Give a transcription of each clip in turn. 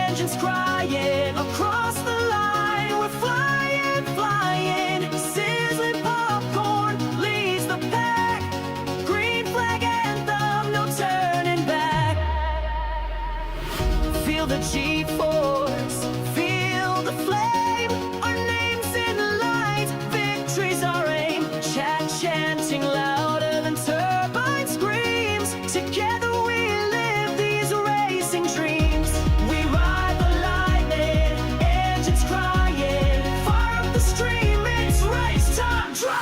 engines crying across the line. We're flying, flying, sizzling popcorn leads the pack. Green flag anthem, no turning back. Feel the G-force, feel the flame. Our names in lights, victory's our aim. Chanting louder than turbine screams. Together we live these racing dreams. We ride the lightning, engines crying. Fire up the stream, it's race time, drive!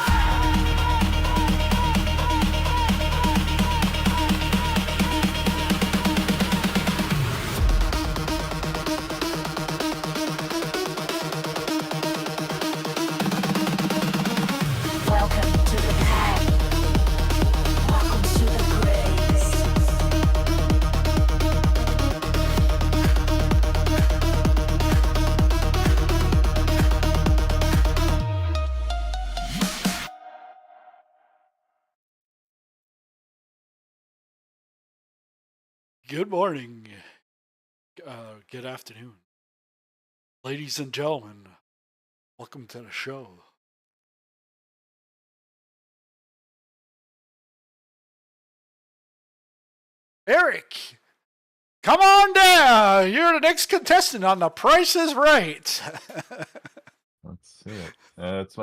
Welcome to the pack. Welcome to the grace. Good morning. Good afternoon. Ladies and gentlemen, welcome to the show. Eric, come on down. You're the next contestant on The Price is Right. Let's see it. That's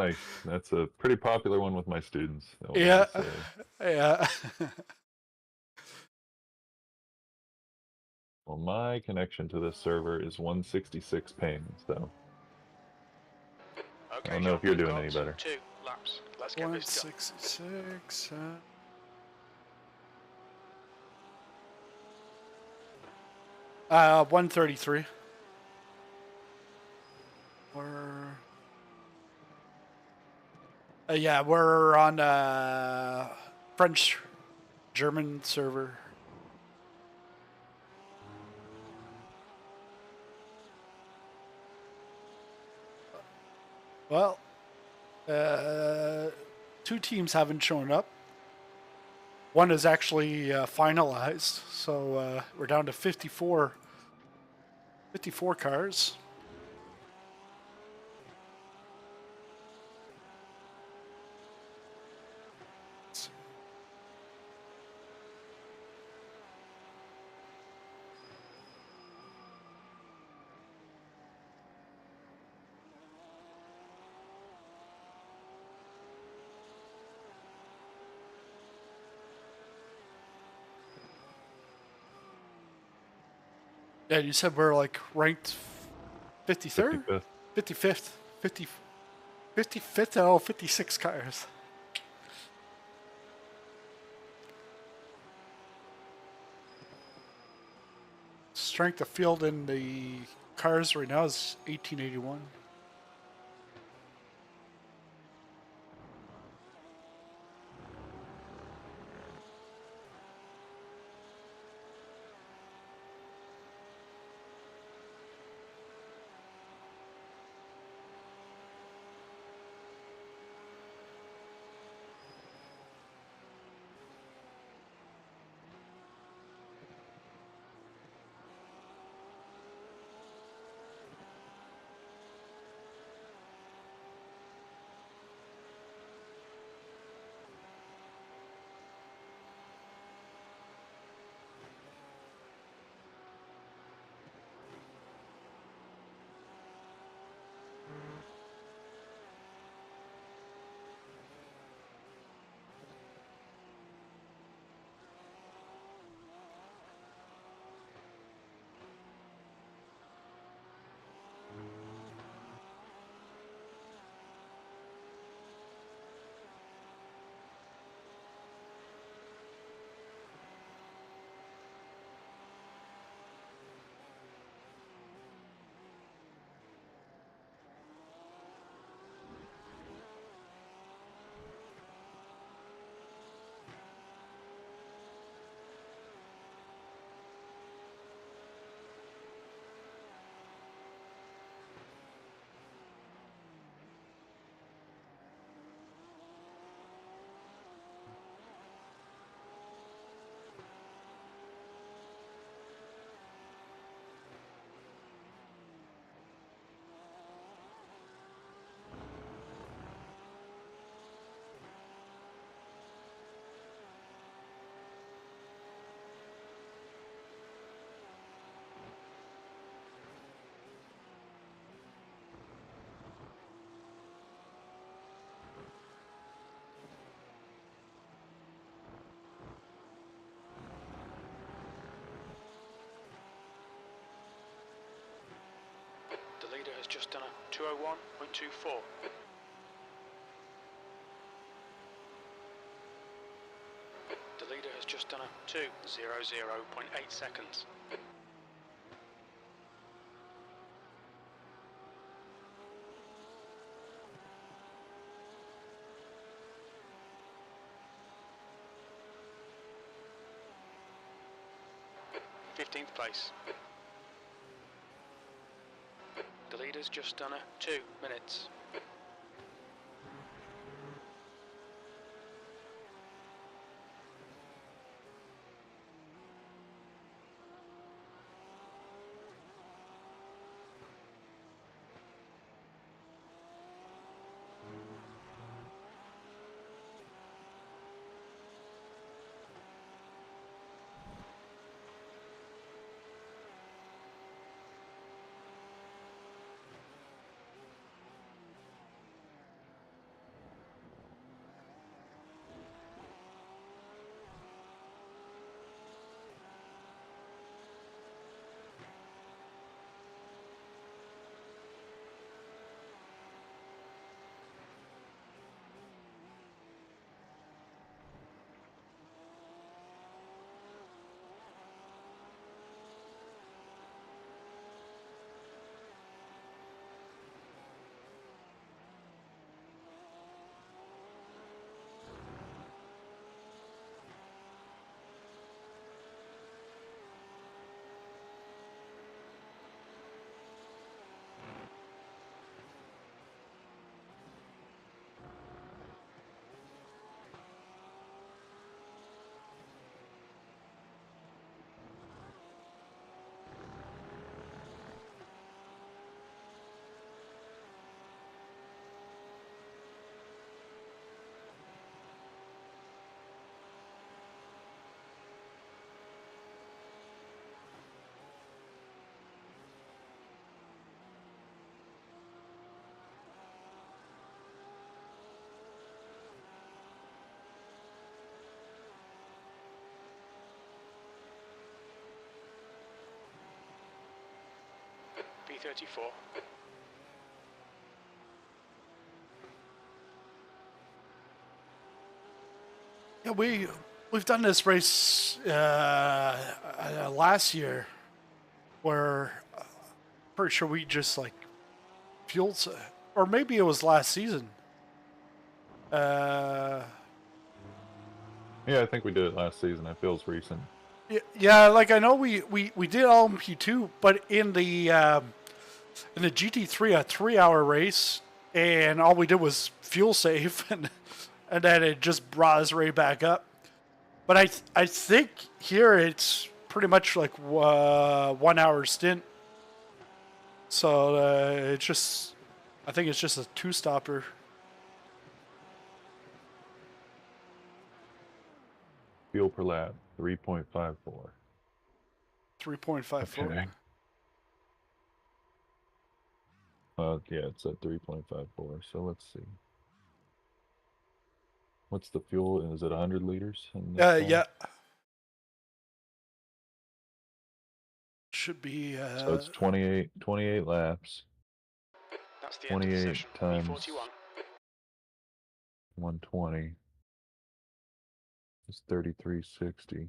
a pretty popular one with my students. Yeah. Yeah. Well, my connection to this server is 166 ping, so I don't know if you're doing any better. 2 laps. Let's get this done. 166. 133. We're on French German server. Well, 2 teams haven't shown up. One is actually finalized, so we're down to 54 cars. Yeah, you said we're like ranked 53rd? 55th. 55th out of 56 cars. Strength of field in the cars right now is 1881. has just done a 201.24. The leader has just done a 2:00.8 seconds. Fifteenth place. The leader's just done a 2 minutes. B34. Yeah, we've done this race last year, where pretty sure we just like fueled, or maybe it was last season. Yeah, I think we did it last season. It feels recent. Yeah, like I know we did LMP2, but in the GT3, a 3-hour race, and all we did was fuel save, and then it just brought us right back up. But I think here it's pretty much like 1 hour stint. So it's just, I think it's just a 2-stopper. Fuel per lap, 3.54. 3.54. Okay. Yeah, it's at 3.54. So let's see. What's the fuel? Is it 100 liters? Yeah. Should be. So it's 28 laps. That's the end of the 28 session. times B41. 120 is 3360.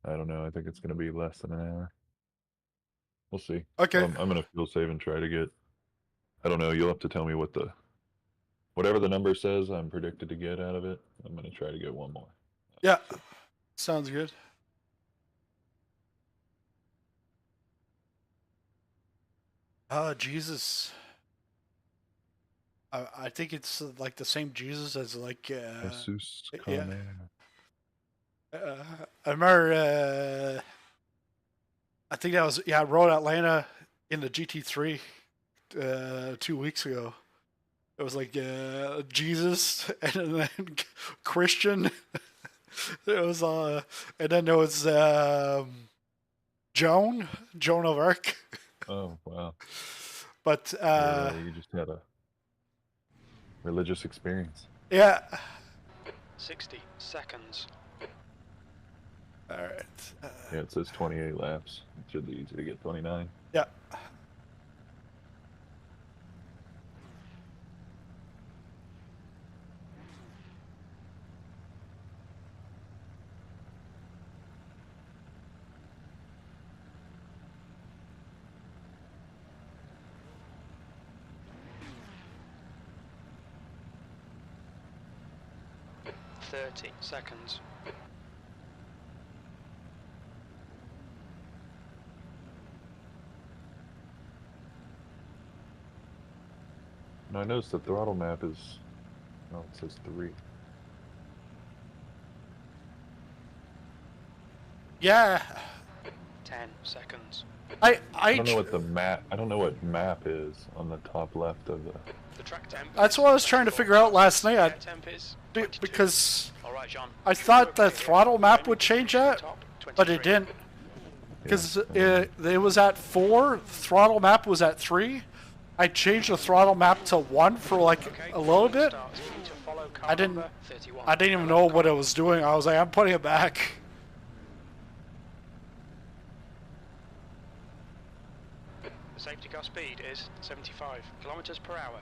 I don't know. I think it's going to be less than an hour. We'll see. Okay. I'm going to fuel save and try to get. I don't know. You'll have to tell me whatever the number says I'm predicted to get out of it. I'm going to try to get one more. Yeah. Sounds good. Oh, Jesus. I think it's like the same Jesus as like. Jesus yeah. Conner. I remember. I think that was Road Atlanta in the GT3 2 weeks ago. It was like Jesus and then Christian. It was and then there was Joan of Arc. Oh wow! But you just had a religious experience. Yeah. 60 seconds. All right. Yeah, it says 28 laps. It should be easy to get 29. Yeah. .30 seconds. No, I noticed the throttle map is. Oh, it says 3. Yeah. 10 seconds. I don't know what the map. I don't know what map is on the top left of the. The track temp. That's what I was trying to figure out last night. Air temp is 22. Because All right, John. I thought the throttle map would change that, but it didn't. Because it was at 4, throttle map was at 3. I changed the throttle map to 1 for like a little bit. I didn't even know what it was doing. I was like, I'm putting it back. The safety car speed is 75 kilometers per hour.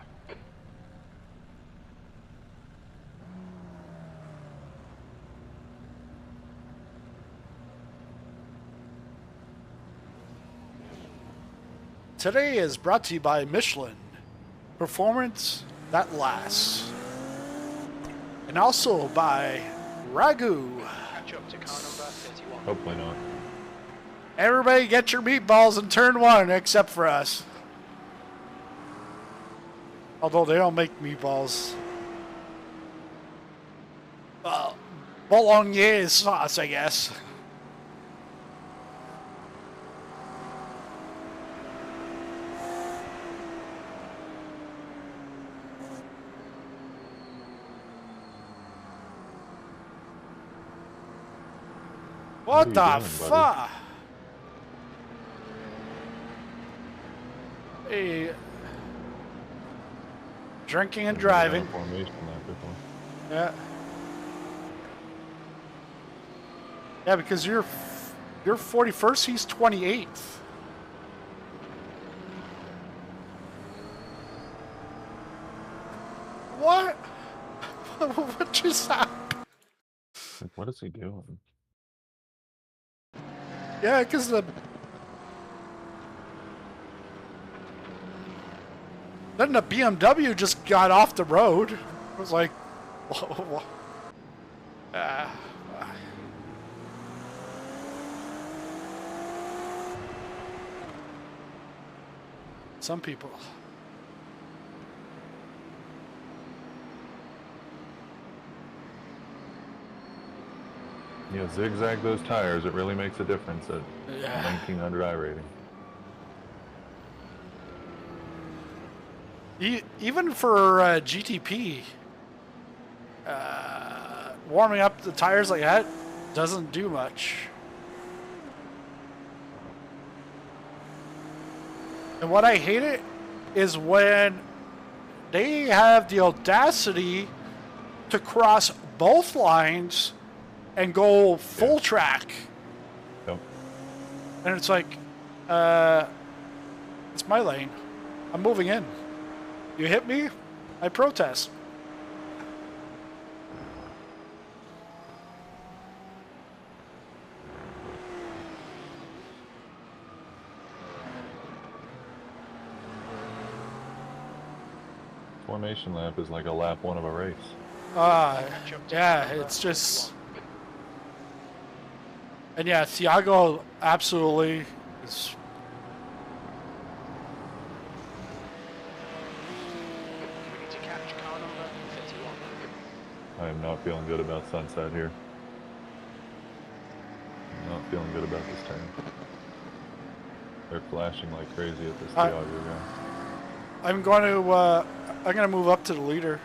Today is brought to you by Michelin. Performance that lasts. And also by Ragu. Catch up to car number 31. Hopefully not. Everybody get your meatballs in turn 1 except for us. Although they don't make meatballs. Bolognese sauce, I guess. What are the you doing, fuck? Hey. Drinking and driving. Formation lap before. Yeah. Yeah, because you're 41st, he's 28th. What? What just happened? Like, what is he doing? Yeah, because then the BMW just got off the road. I was like, whoa. Some people. Yeah, zigzag those tires. It really makes a difference at Yeah. 1900 I rating. Even for GTP, warming up the tires like that doesn't do much. And what I hate it is when they have the audacity to cross both lines and go full track. Yep. And it's like, it's my lane. I'm moving in. You hit me, I protest. Formation lap is like a lap 1 of a race. Yeah, it's just... And yeah, Thiago absolutely is... We need to catch car number 31. I am not feeling good about Sunset here. I'm not feeling good about this turn. They're flashing like crazy at this Thiago guy. I'm going to move up to the leader.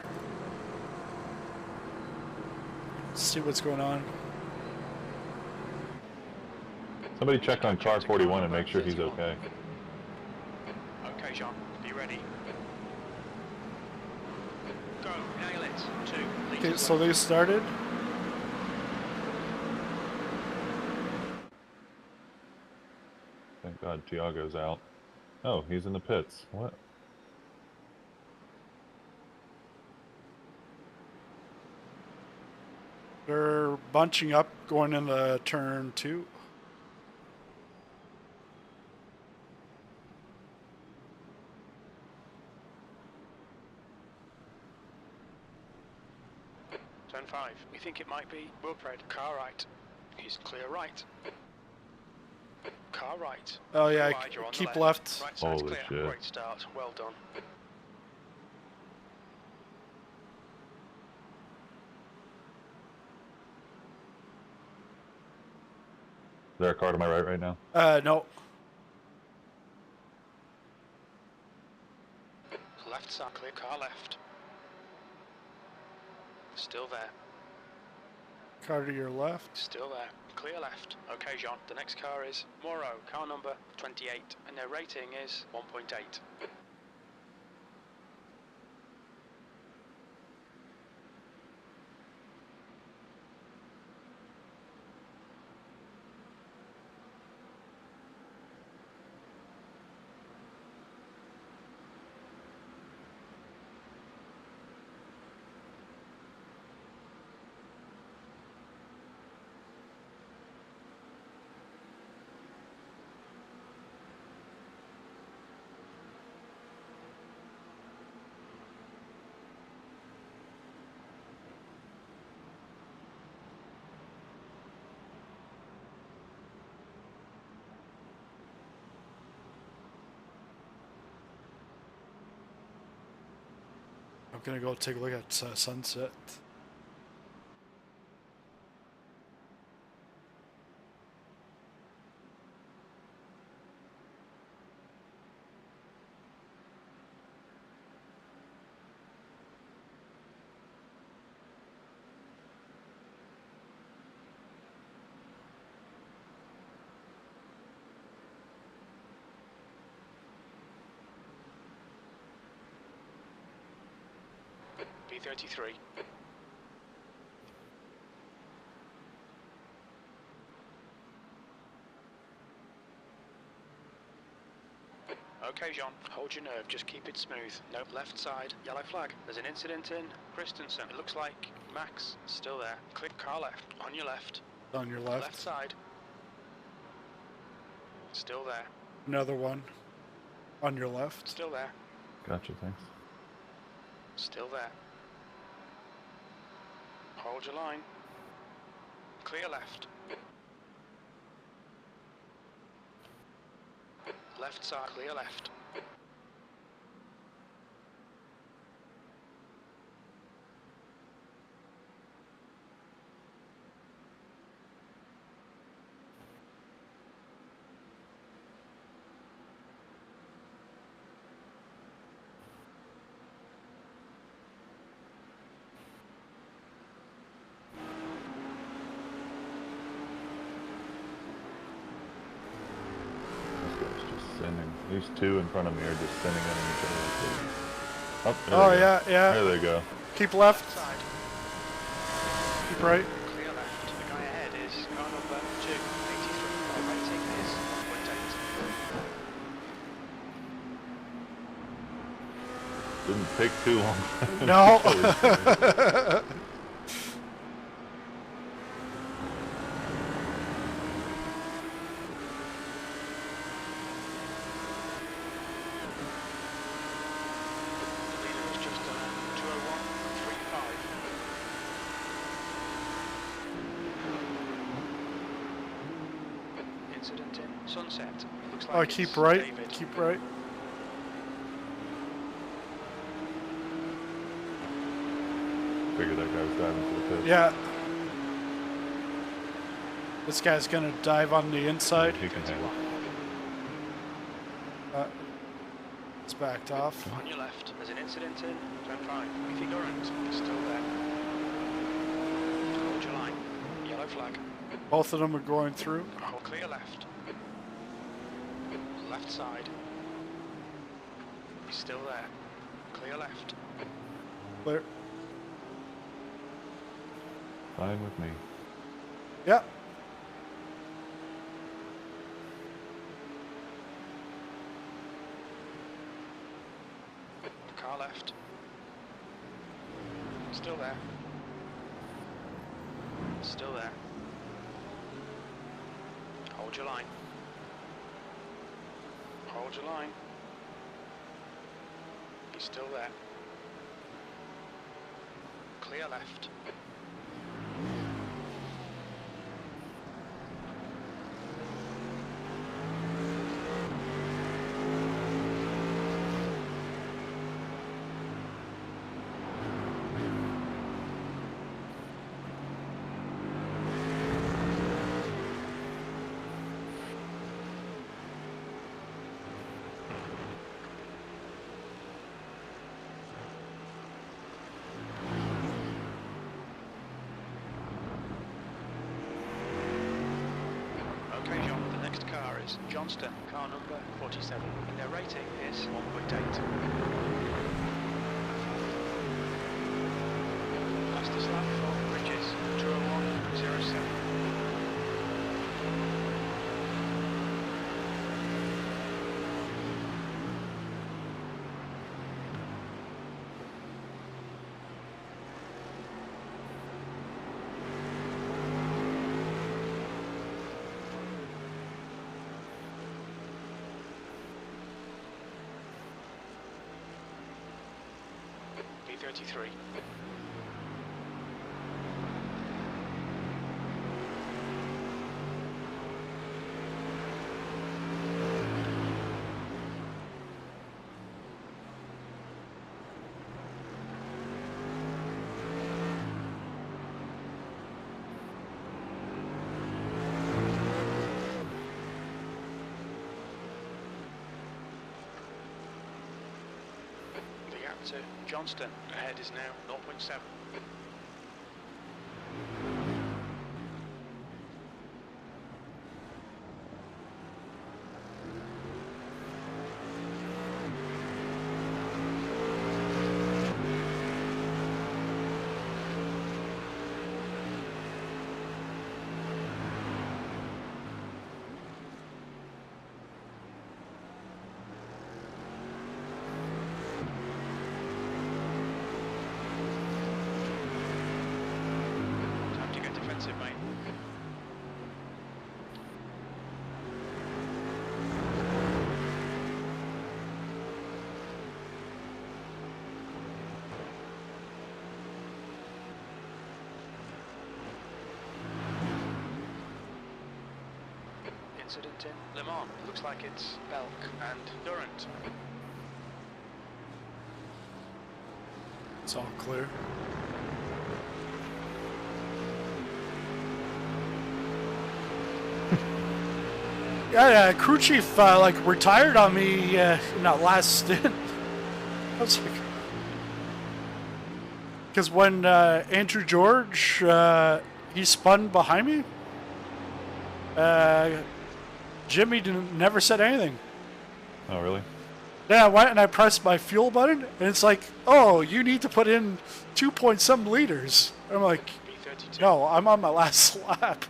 See what's going on. Somebody check on car 41 and make sure he's okay. Okay, John, be ready. Go, nail it. 2 Okay, liters so they started. Thank God Tiago's out. Oh, he's in the pits. What? They're bunching up going into turn 2. Turn 5. We think it might be Wilfred. Car right. He's clear right. Car right. Oh yeah, Wide, you're on the keep left. Right side's Holy clear. shit. Great start. Well done. Is there a car to my right now? No. Left side clear. Car left. Still there. Car to your left. Still there. Clear left. Okay, Jean. The next car is Moreau. Car number 28. And their rating is 1.8. I'm gonna go take a look at sunset. B33. Okay, Jean, hold your nerve, just keep it smooth. No, left side, yellow flag. There's an incident in Christensen. It looks like Max, still there. Click car left, on your left. On your left. Left side. Still there. Another one. On your left. Still there. Gotcha, thanks. Still there. Hold your line. Clear left. Left side, clear left. These two in front of me are just sending at each other. Oh, there Oh they go. yeah, yeah. There they go. Keep left. Side. Keep right. Clear left. The guy ahead is car number 283. Our rating is 1.8. Didn't take too long. No. The leader has just done a 201.35. Incident in Sunset. It looks like Oh, it's keep right. David. Keep right. Figured that guy was diving for the pit. Yeah. This guy's gonna dive on the inside. He can handle it. It's backed off. On your left, there's an incident in turn 5. If you're still there. Hold your line. Yellow flag. Both of them are going through. Hold clear left. Left side. He's still there. Clear left. Clear. Fine with me. Yeah. left. Still there. Still there. Hold your line. Hold your line. He's still there. Clear left. Okay, John, the next car is Johnston, car number 47. Their rating is 1.8. Fastest lap for Bridges, 2:01.07. B33. The gap to Johnston ahead is now 0.7. Time to get defensive, mate. Incident in Le Mans. Looks like it's Belk and Durant. It's all clear. Yeah, crew chief like retired on me in that last stint. I was like, because when Andrew George he spun behind me, Jimmy never said anything. Oh, really? Then I went and I pressed my fuel button, and it's like, oh, you need to put in 2 point some liters. I'm like, B32. no, I'm on my last lap.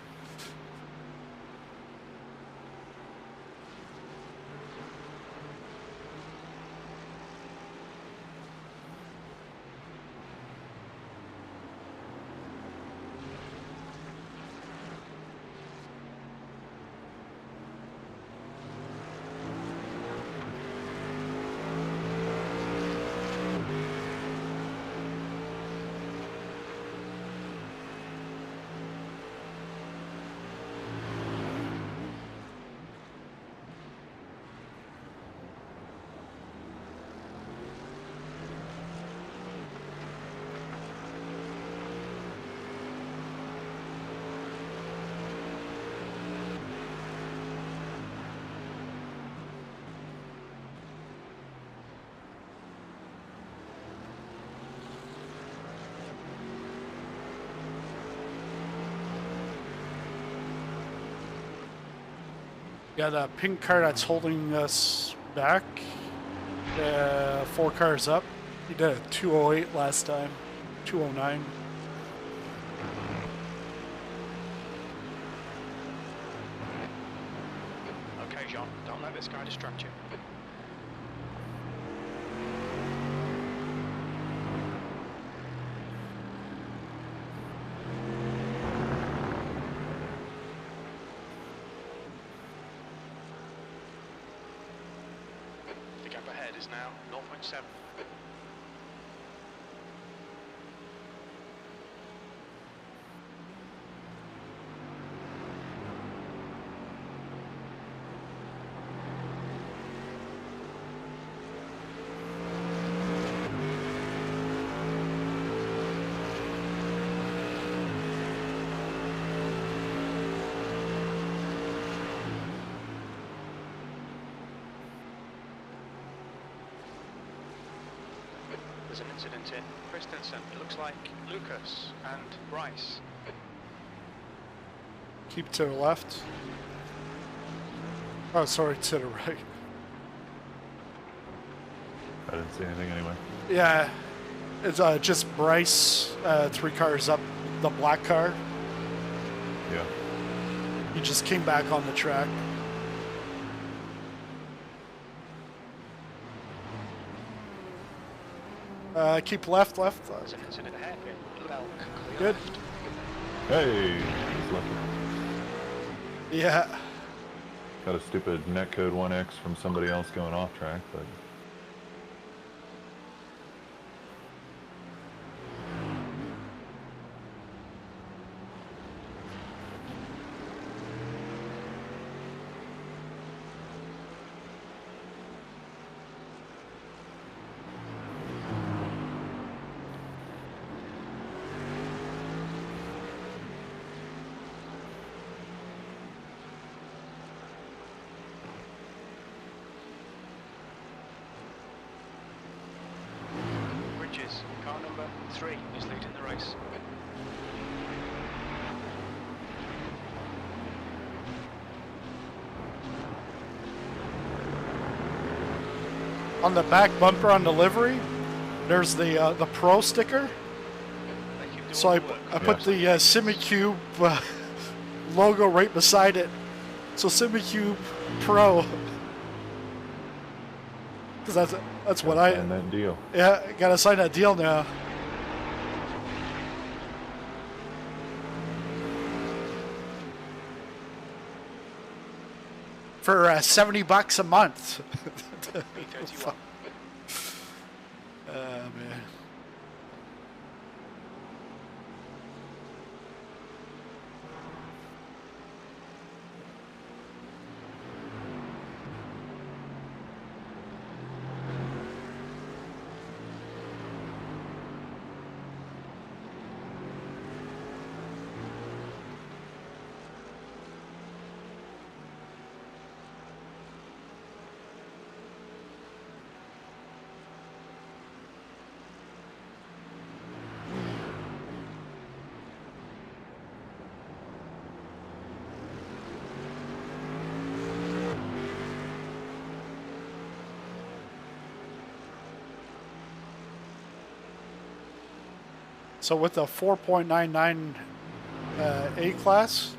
Got a pink car that's holding us back. 4 cars up. He did a 208 last time. 209. Okay, John, don't let this guy distract you. is now 0.7. There's an incident in Christensen. It looks like Lucas and Bryce. Keep to the left. Oh, sorry, to the right. I didn't see anything anyway. Yeah, it's just Bryce, 3 cars up the black car. Yeah. He just came back on the track. Keep left. There's an incident ahead. Belk, clear Good. left. Hey, he's lucky. Yeah. Got a stupid netcode 1X from somebody else going off track, but Bridges, car number 3 is leading the race. On the back bumper on the livery, there's the Pro sticker. They keep doing So I the work. put the SimiCube logo right beside it. So SimiCube Pro. Because that's what and that deal. Yeah, gotta sign that deal now. For $70 a month. B31. Man. So with the 4.99 A class,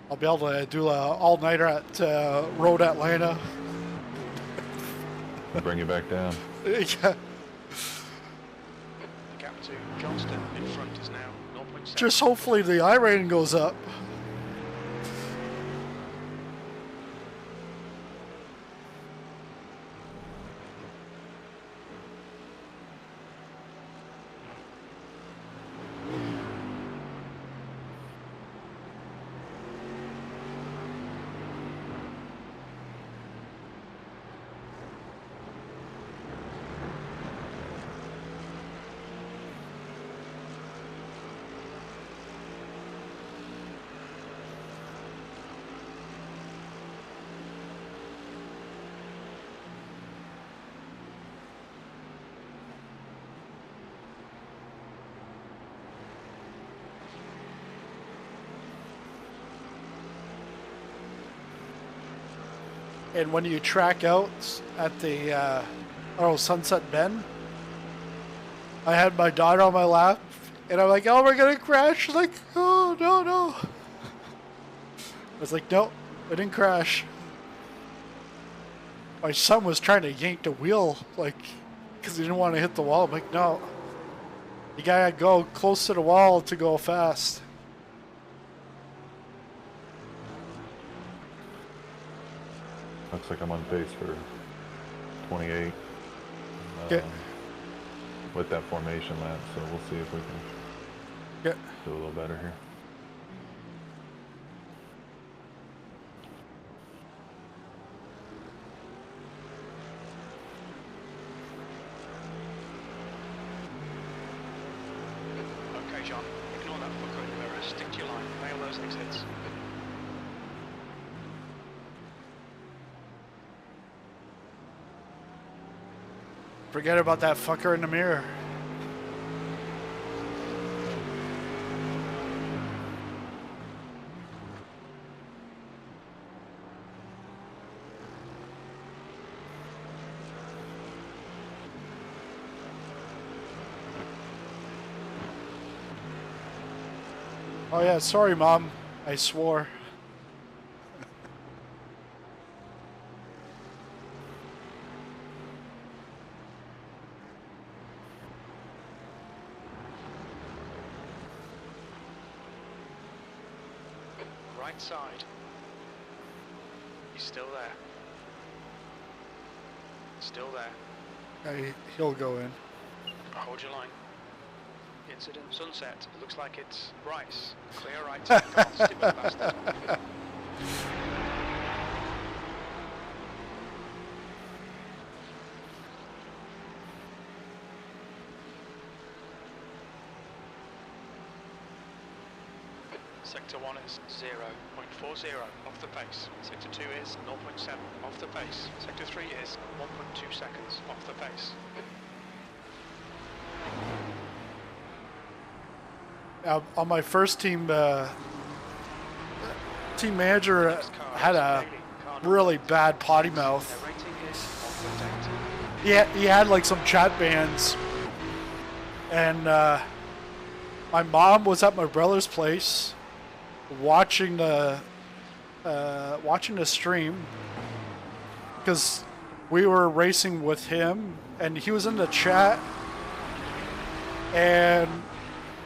I'll be able to do an all-nighter at Road Atlanta. Bring you back down. Yeah. The gap to Johnston in front is now 0.7. Just hopefully the iRacing goes up. And when you track out at the Sunset Bend, I had my daughter on my lap, and I'm like, "Oh, we're gonna crash!" She's like, "Oh, no." I was like, "Nope, I didn't crash." My son was trying to yank the wheel, like, because he didn't want to hit the wall. I'm like, "No, you gotta go close to the wall to go fast." Looks like I'm on pace for 28. Okay. with that formation lap, so we'll see if we can Yeah. do a little better here. Okay, John, ignore that fucker in the mirror. Stick to your line. Nail those exits. Forget about that fucker in the mirror. Oh yeah, sorry Mom. I swore. Right side. He's still there. Still there. He'll go in. Hold your line. Incident sunset. It looks like it's Bryce. Clear right. Come on, stupid bastard. Sector 1 is 0.40 off the pace. Sector 2 is 0.7 off the pace. Sector 3 is 1.2 seconds off the pace. On my first team, team manager had a really bad potty mouth. Their rating is 1.8. Yeah, he had like some chat bans, and my mom was at my brother's place watching the stream because we were racing with him, and he was in the chat, and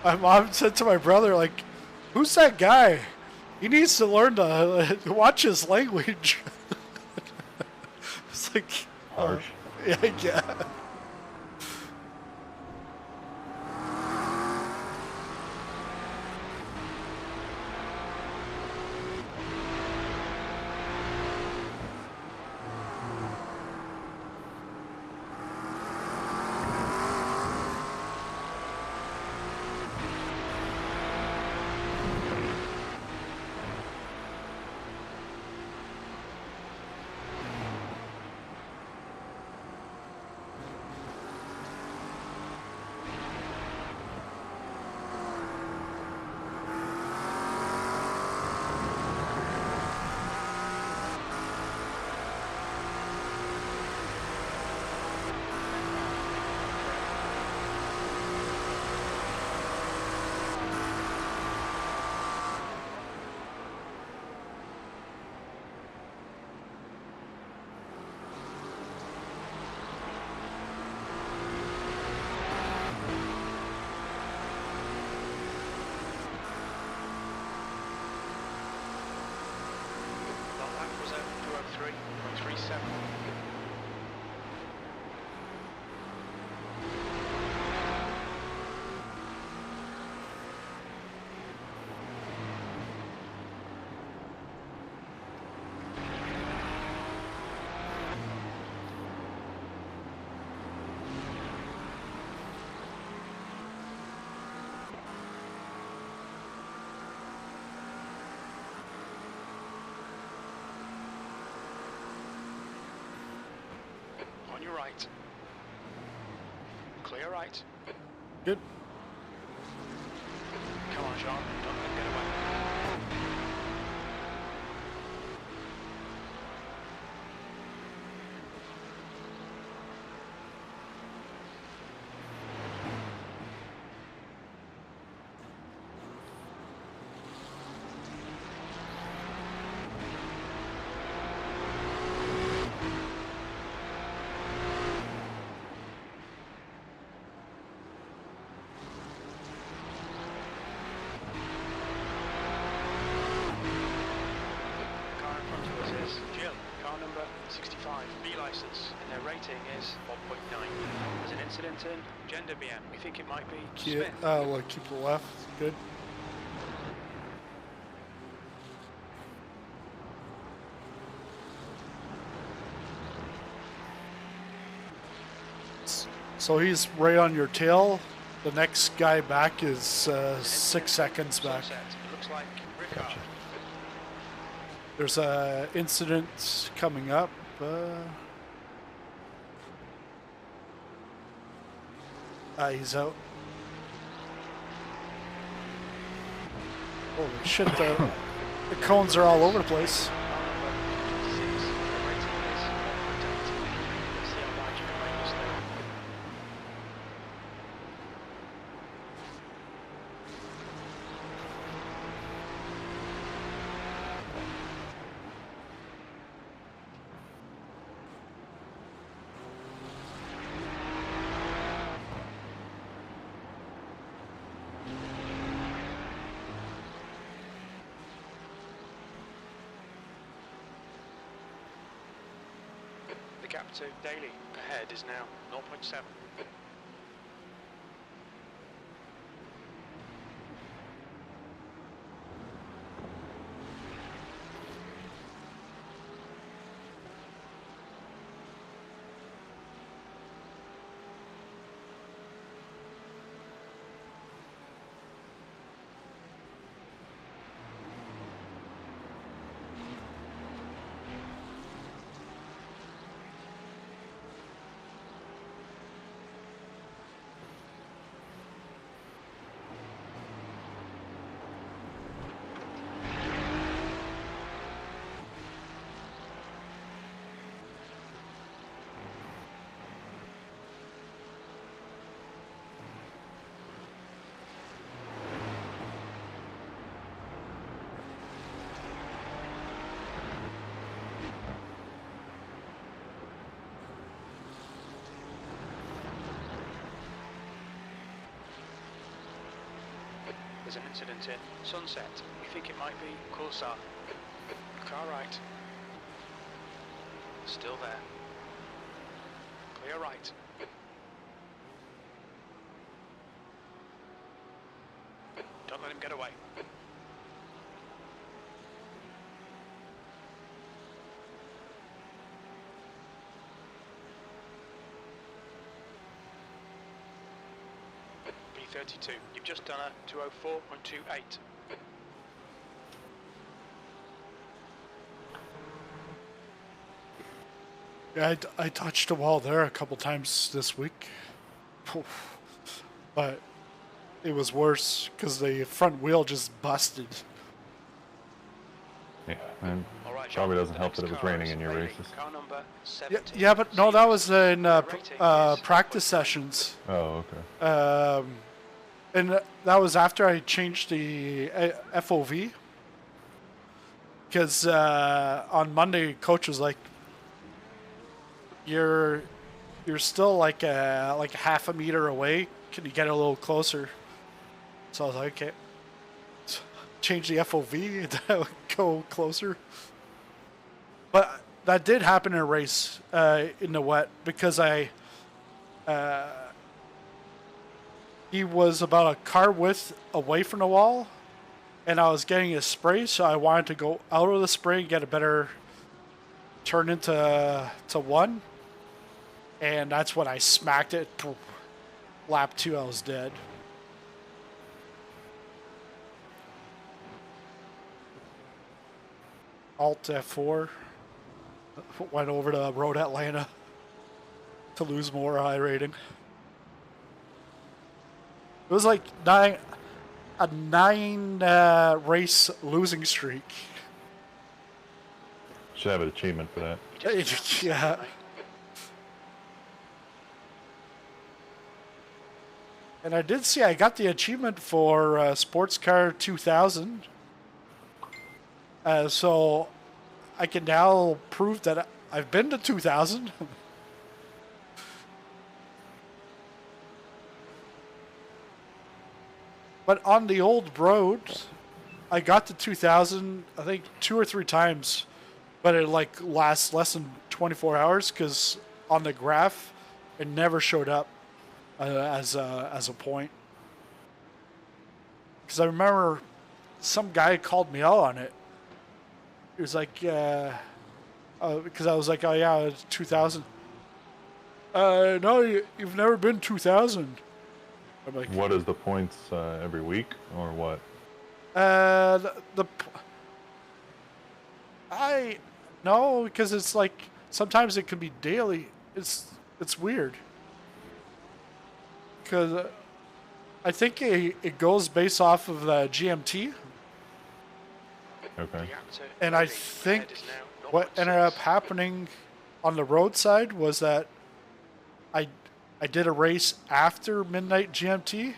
my mom said to my brother, like, "Who's that guy? He needs to learn to watch his language." It's like Harsh. yeah. That lap was at 203.37. On your right. Clear right. Good. Come on, Sean. Don't let him get away. license, and their rating is 1.9. There's an incident in gender BM. We think it might be Keep, Smith. we'll keep the left. Good. So he's right on your tail. The next guy back is 6 seconds back. Sunset. It looks like Rickard. There's a incident coming up. He's out. Holy shit, the cones are all over the place. The gap to Daly ahead is now 0.7. There's an incident in Sunset. We think it might be Coulsar. Car right. Still there. Clear right. Don't let him get away. P32. You've just done a 204.28. Yeah, I touched a wall there a couple times this week. But it was worse because the front wheel just busted. Yeah, and All right, probably John, doesn't the help next that it was car raining is in your Bailey, races. Car number Yeah, 17. yeah, but no, that was in Rating is practice 1.9. sessions. Oh, okay. And that was after I changed the FOV. Because on Monday, coach was like, "You're still like a half a meter away. Can you get a little closer?" So I was like, "Okay." Change the FOV and go closer. But that did happen in a race in the wet because he was about a car width away from the wall, and I was getting a spray, so I wanted to go out of the spray and get a better turn into one, and that's when I smacked it. Lap 2, I was dead. Alt F4 went over to Road Atlanta to lose more iRating. It was like a nine race losing streak. Should have an achievement for that. Yeah. And I did see I got the achievement for Sports Car 2000. So I can now prove that I've been to 2000. But on the old road, I got to 2000, I think 2 or 3 times, but it like lasts less than 24 hours because on the graph, it never showed up as a point. Because I remember some guy called me out on it. He was like, because I was like, oh yeah, it's 2000. No, you've never been 2000. I'm like, What is the points every week or what? I no, because it's like sometimes it can be daily. It's weird because I think it goes based off of the GMT, Okay. and I think what ended up happening on the road side was that I did a race after midnight GMT,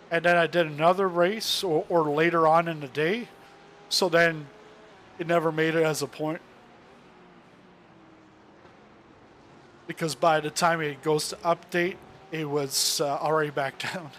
and then I did another race or later on in the day, so then it never made it as a point. Because by the time it goes to update, it was already back down.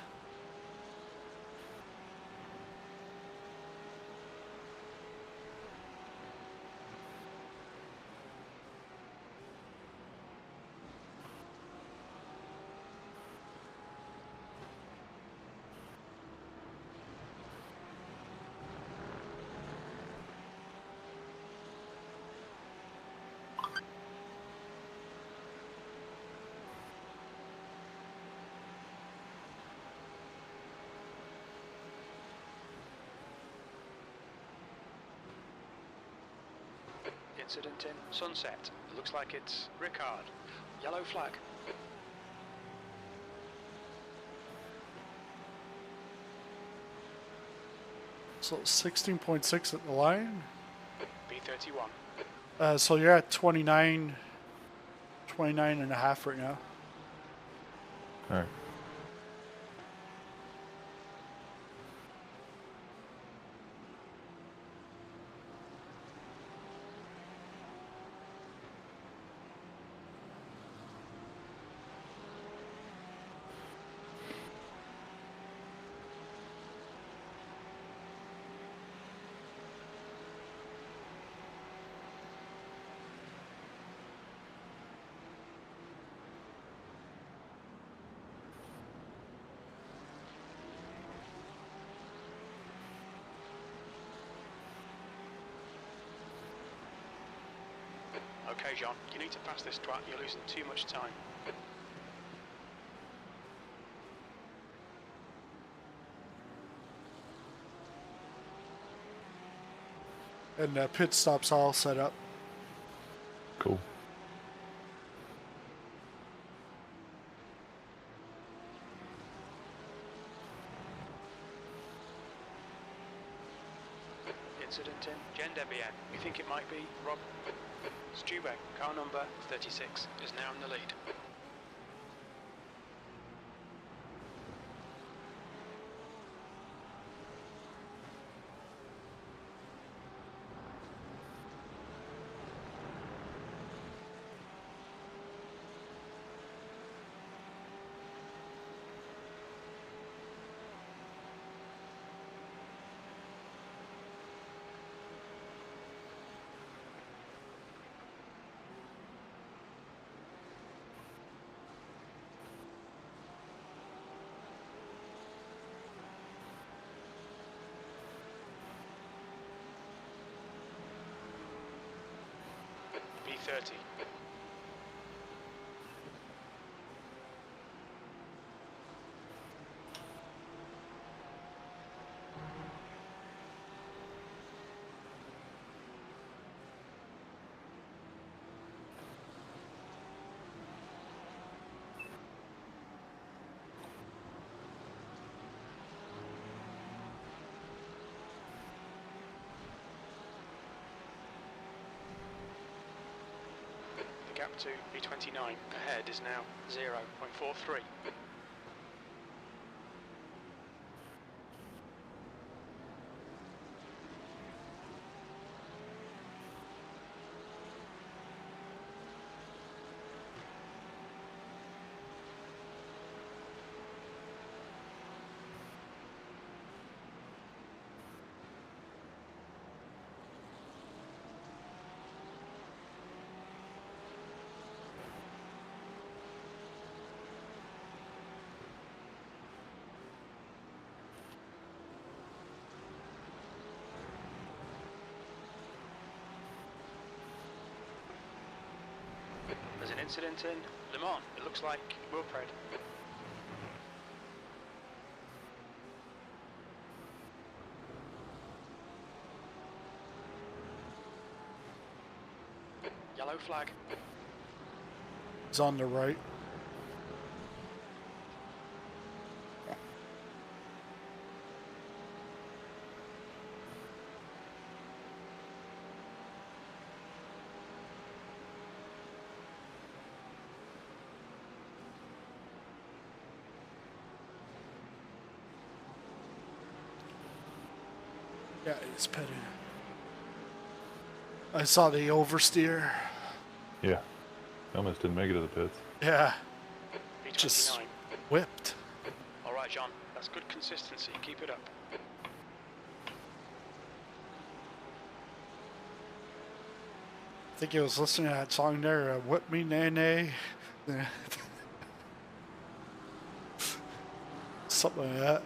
Incident in Sunset. It looks like it's Ricard. Yellow flag. So 16.6 at the line. B31. So you're at 29 and a half right now. All right. Okay, John, you need to pass this twat. You're losing too much time. And pit stops all set up. Cool. Incident in Gen Debian. You think it might be Rob Stewbeck, car number 36, is now in the lead. B30. The gap to B29 ahead is now 0.43. There's an incident in Le Mans. It looks like Wilfred. Yellow flag. He's on the right. Yeah, he's pitting. I saw the oversteer. Yeah. Almost didn't make it to the pits. Yeah, B29. just whipped. All right, John. That's good consistency. Keep it up. I think he was listening to that song there, Whip Me Nay Nay. Something like that.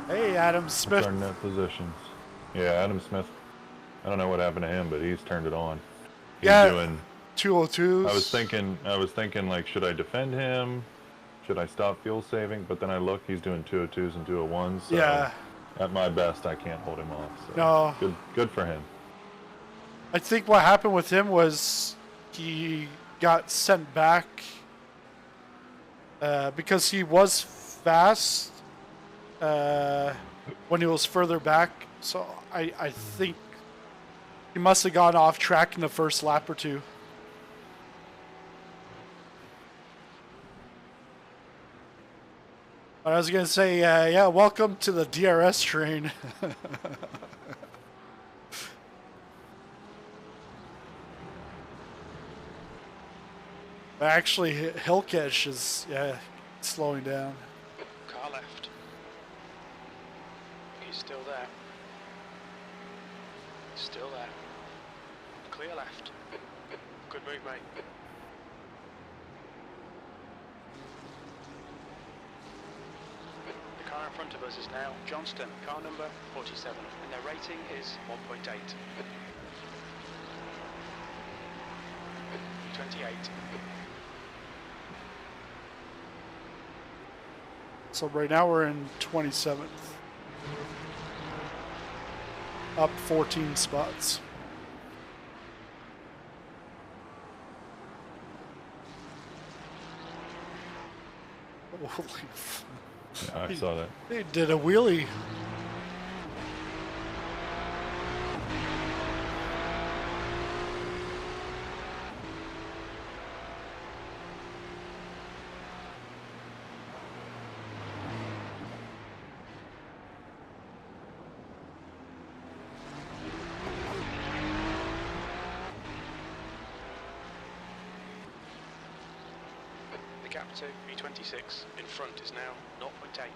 Hey, Adam Smith. Our net positions. Yeah, Adam Smith. I don't know what happened to him, but he's turned it on. He's Yeah. doing 202s. I was thinking like, should I defend him? Should I stop fuel saving? But then I look, he's doing 202s and 201s. So Yeah. at my best, I can't hold him off. So No. Good for him. I think what happened with him was he got sent back because he was fast when he was further back. So I think he must have gone off track in the first lap or two. I was going to say, yeah, welcome to the DRS train. Actually, Hillkesh is, yeah, slowing down. Car left. He's still there. Still there. Clear left. Good move, mate. The car in front of us is now Johnston, car number 47, and their rating is 1.8. 28. So right now we're in 27th. Up 14 spots. Holy f- Yeah, I saw that. They did a wheelie. The gap to B26 in front is now 0.8.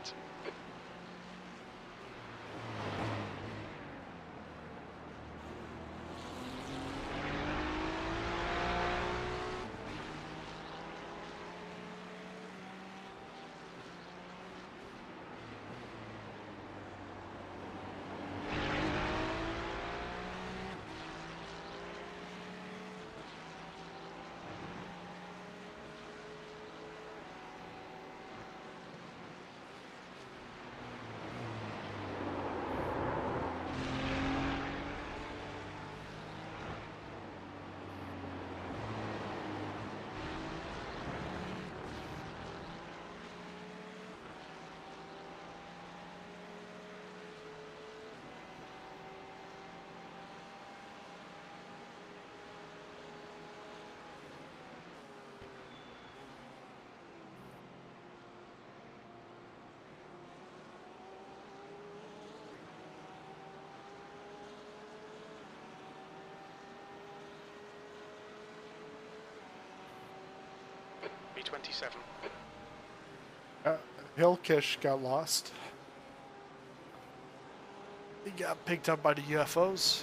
B27. Hillkesh got lost. He got picked up by the UFOs.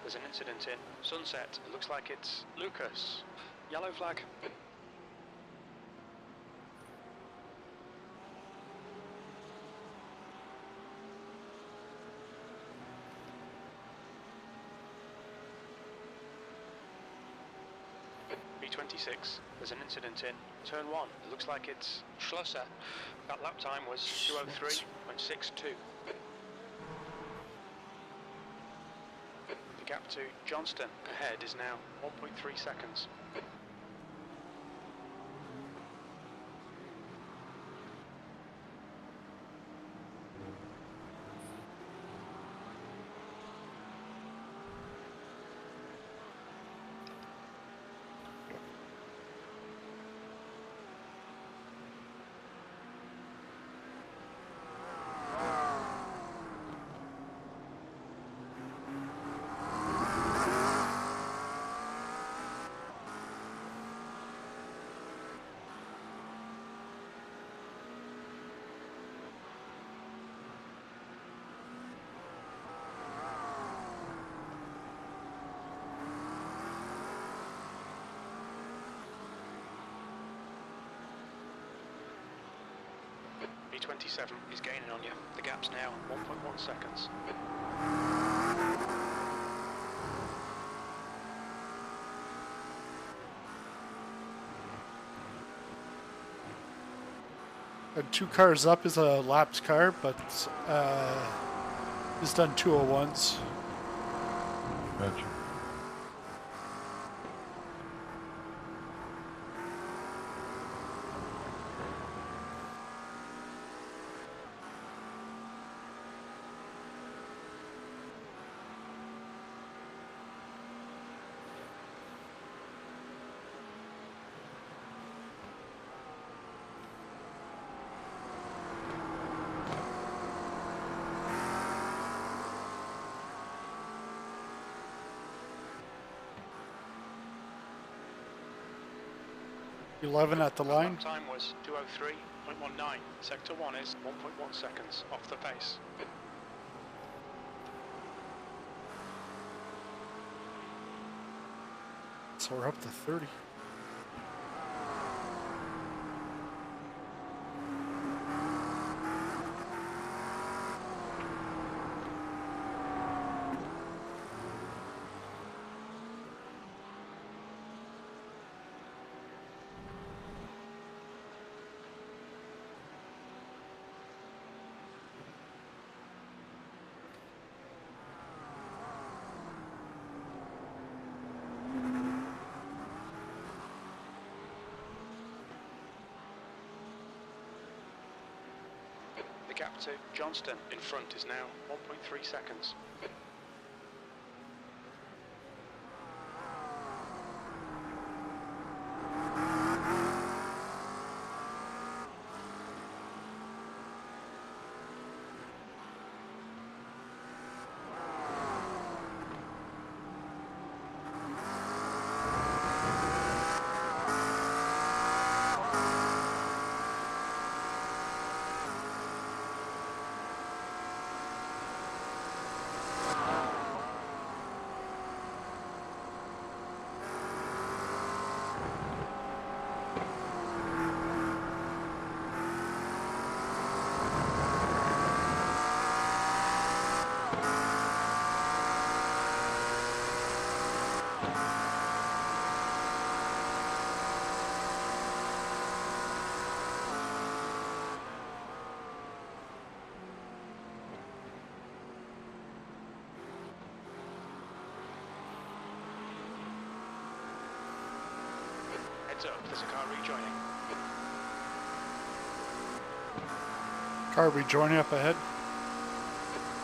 There's an incident in Sunset. It looks like it's Lucas. Yellow flag. B26. There's an incident in Turn 1. It looks like it's Schlosser. That lap time was 2:03.62. The gap to Johnston ahead is now 1.3 seconds. B27 is gaining on you. The gap's now 1.1 seconds. And 2 cars up is a lapped car, but he's done 201s. Gotcha. .11 at the line. Lap time was 2:03.19. Sector 1 is 1.1 seconds off the pace. So we're up to 30. The gap to Johnston in front is now 1.3 seconds. Heads up, there's a car rejoining. Car rejoining up ahead.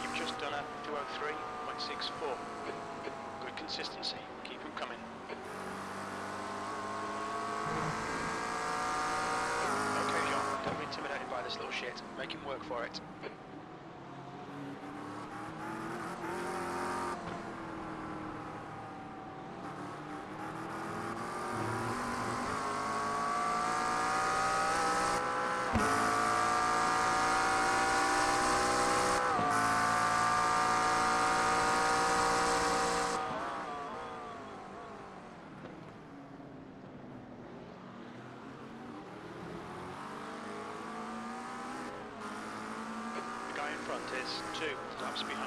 You've just done a 203.64. Good consistency. Keep them coming. Okay, John, don't be intimidated by this little shit. Make him work for it. The guy in front is 2 laps behind.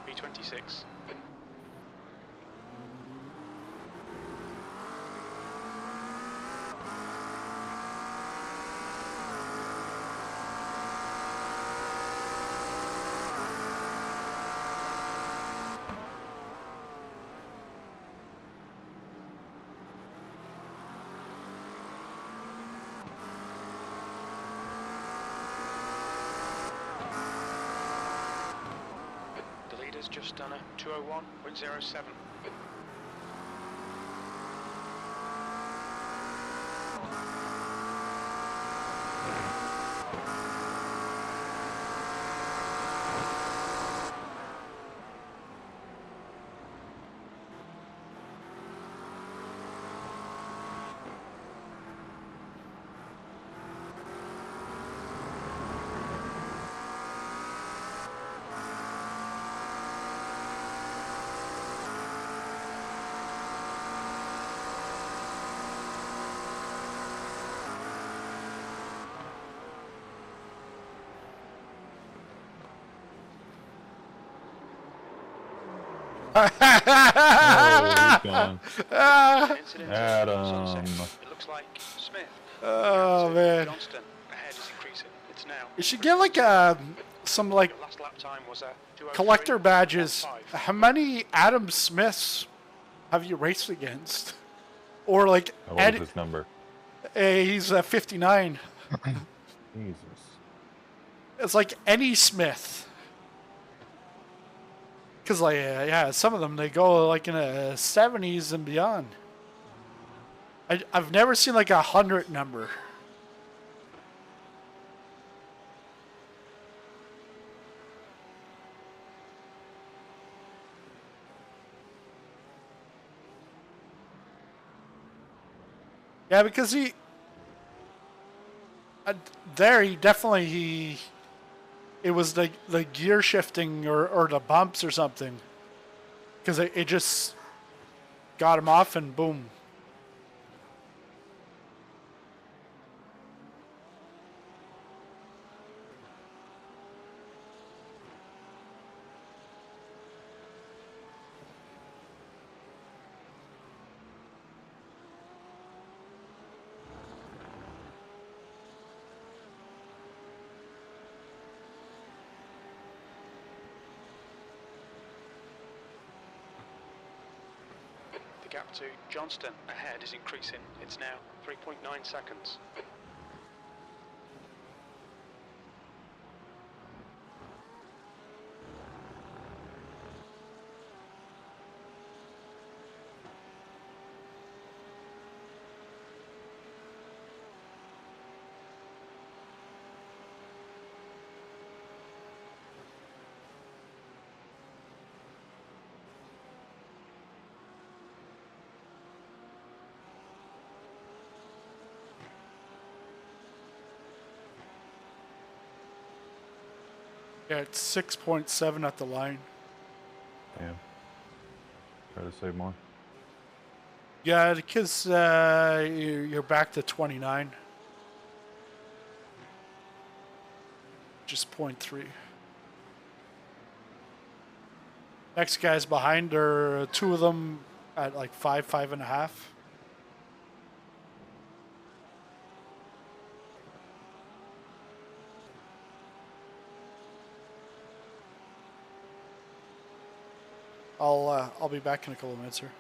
B26. The leader's just done a 201.07. Oh, he's gone. Incident Adam. sunset. It looks like Smith. Oh, man. Johnston. Ahead is increasing. It's now. You should get like some like Your last lap time was a 203.15. collector badges. How many Adam Smiths have you raced against? Or like What was his number? he's 59. Jesus. It's like any Smith. Because like yeah, some of them they go like in the 70s and beyond. I've never seen like 100 number. Yeah, because he definitely it was the gear shifting or the bumps or something. Because it just got him off and boom. The gap to Johnston ahead is increasing. It's now 3.9 seconds. Yeah, it's 6.7 at the line. Damn. Try to save more. Yeah, because you're back to 29. Just 0.3. Next guys behind are two of them at like 5.5. I'll be back in a couple of minutes here.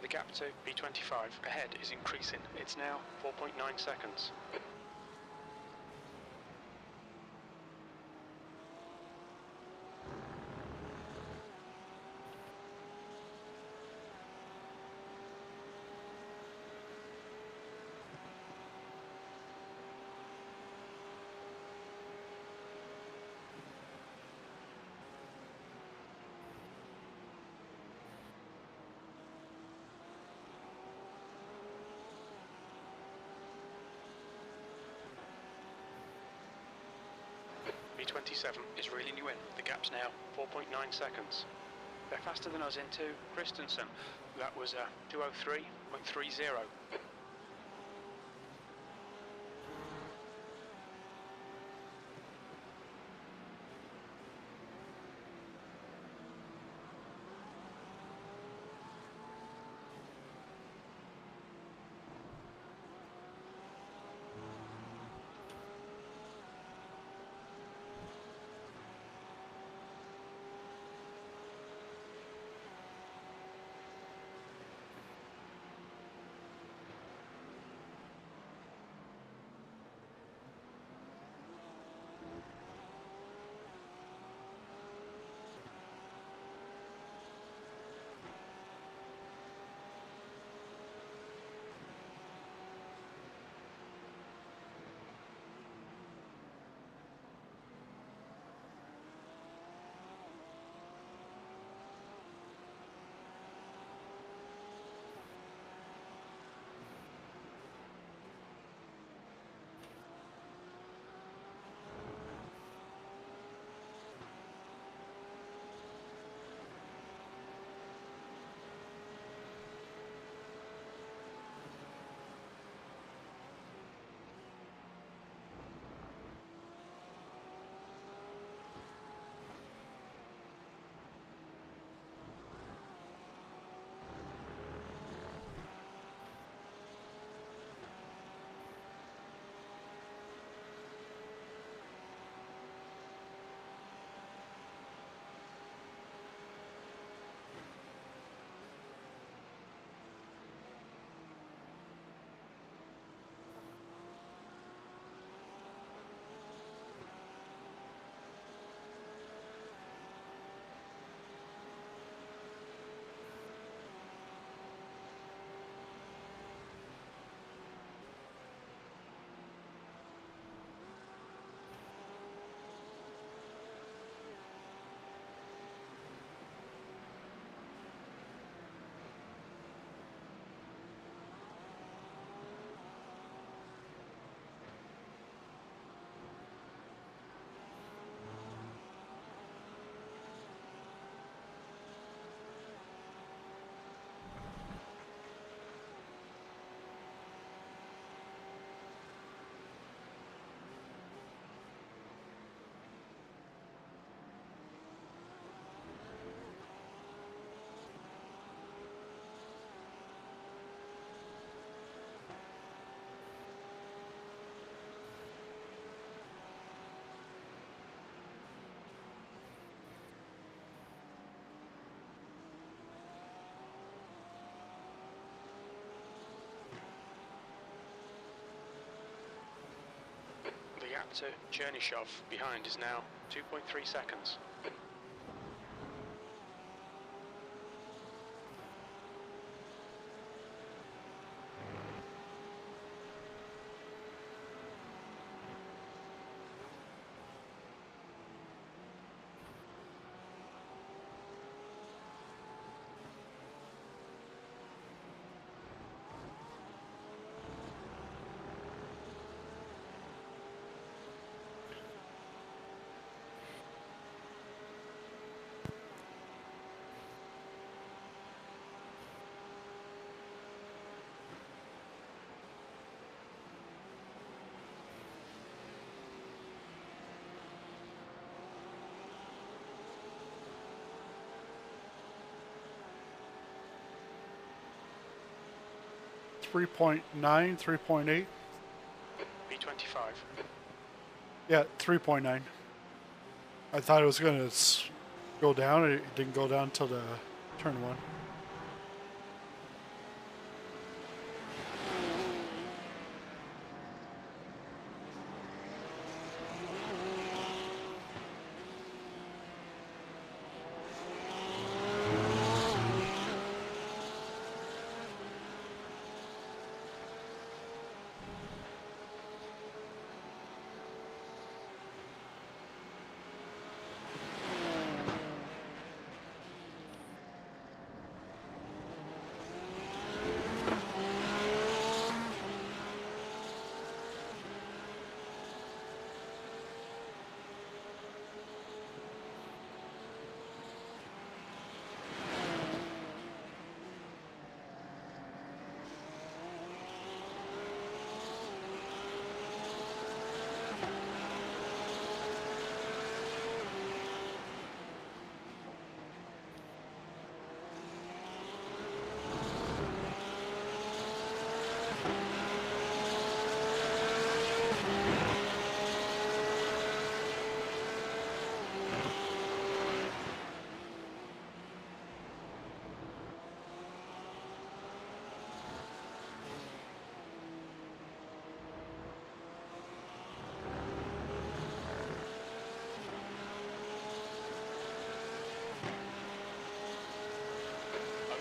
The gap to B25 ahead is increasing. It's now 4.9 seconds. B27 is reeling you in. The gap's now 4.9 seconds. They're faster than us into Christensen. That was 2:03.30. to Chernyshov behind is now 2.3 seconds. .9, 3.8. P25. Yeah, 3.9. I thought it was gonna go down. It didn't go down until the turn one.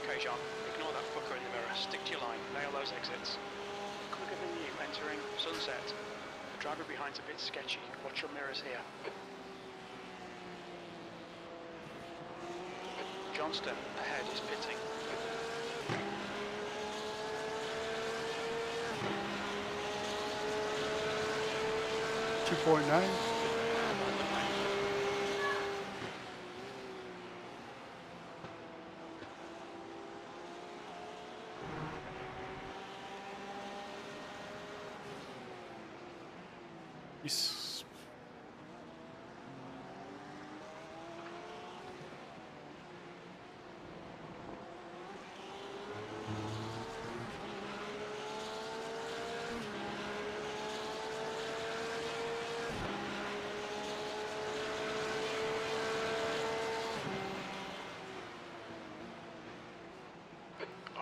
Okay, John, ignore that fucker in the mirror. Stick to your line. Nail those exits. Quicker than you entering sunset. The driver behind's a bit sketchy. Watch your mirrors here. Johnston, ahead, is pitting. .9. He's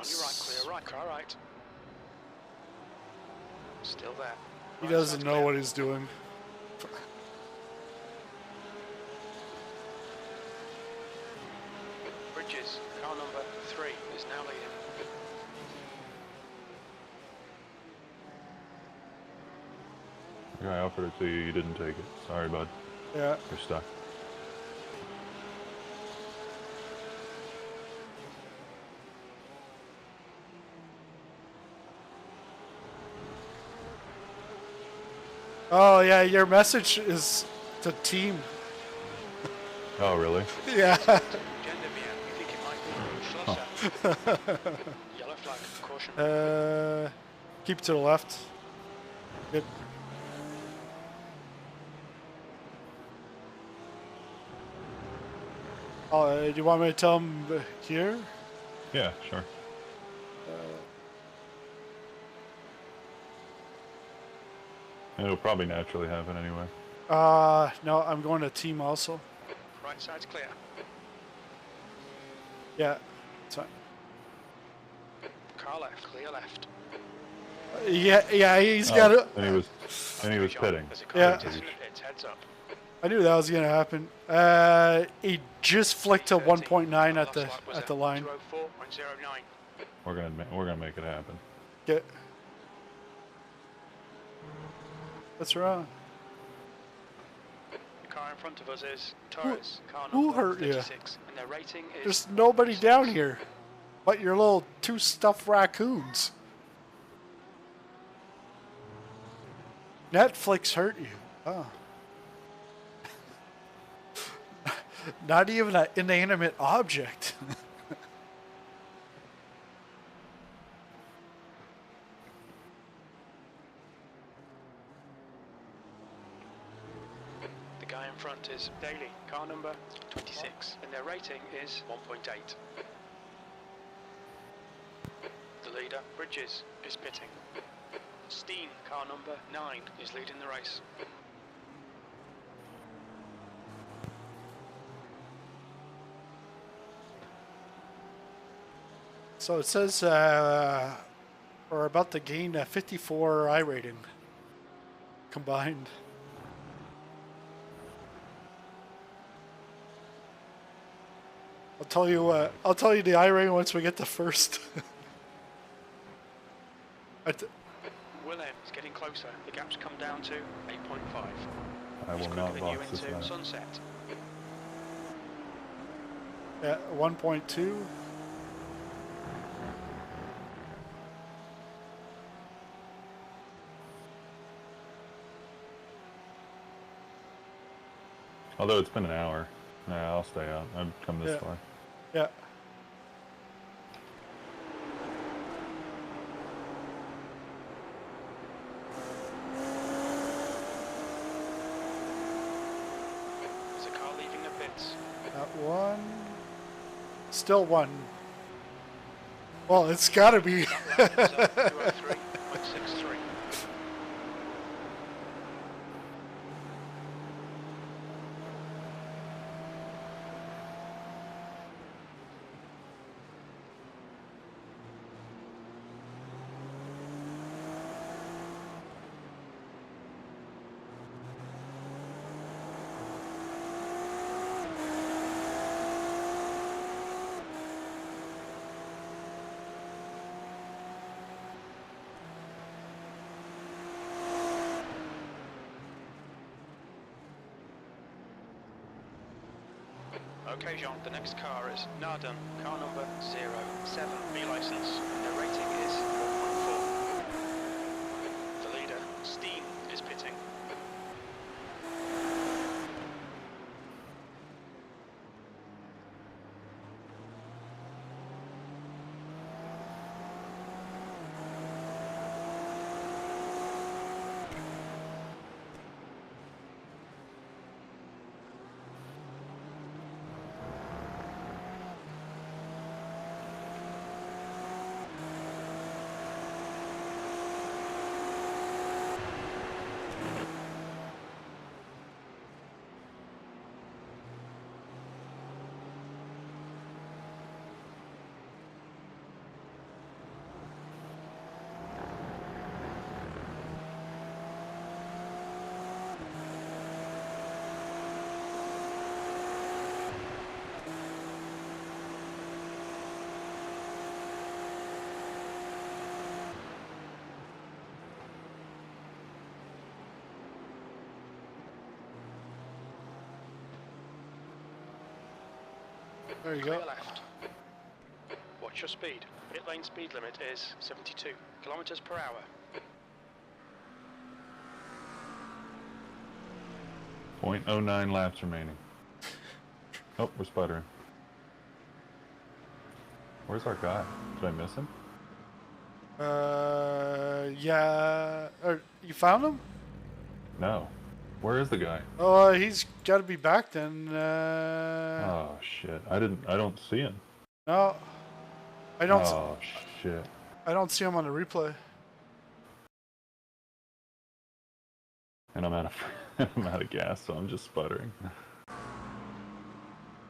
On your right, clear right, car right. Still there. He Right doesn't side's know clear. what he's doing. Bridges, car number 3 is now leading. Yeah, I offered it to you. You didn't take it. Sorry, bud. Yeah. You're stuck. Oh yeah, your message is to team. Oh, really? Yeah. Gender BM, you think it might be Schlosser. Yellow flag, caution. Keep to the left. Good. Oh, do you want me to tell him here? Yeah, sure. It'll probably naturally happen anyway. No, I'm going to team also. Right side's clear. Yeah, it's fine. Car left, clear left. Yeah, he's got it. And he was John, pitting. there's a car Yeah. in the pits, heads up. I knew that was gonna happen. He just flicked to 1.9 at the line. 204.09. We're gonna make it happen. Get. What's wrong? The car in front of us is Torres, car who number hurt you? 36, and their rating is... There's nobody 1.6. down here, but your little two stuffed raccoons. Netflix hurt you. Oh. Not even an inanimate object. The guy in front is Daly, car number 26, and their rating is 1.8. The leader, Bridges, is pitting. Steen, car number 9, is leading the race. So it says we're about to gain a 54 iRating combined. I'll tell you the iRating once we get to first. Willem is getting closer. The gap's come down to 8.5. I He's will quicker not than you box this into night. sunset. Yeah, 1.2. Although it's been an hour. Yeah, I'll stay out. I've come this far. Yeah. There's a car leaving the pits. That one. Still one. Well, it's gotta be. That lap is up 203.63. Okay, Jean, the next car is Narden, car number 07, B license. Their rating is 1.4. The leader, Steen, is pitting. There you Clear go. left. Watch your speed. Pit lane speed limit is 72 kilometers per hour. .09 laps remaining. Oh, we're sputtering. Where's our guy? Did I miss him? Yeah. You found him? No. Where is the guy? Oh, he's got to be back then. Oh shit! I don't see him. No, I don't. Oh shit! I don't see him on the replay. And I'm out of I'm out of gas, so I'm just sputtering.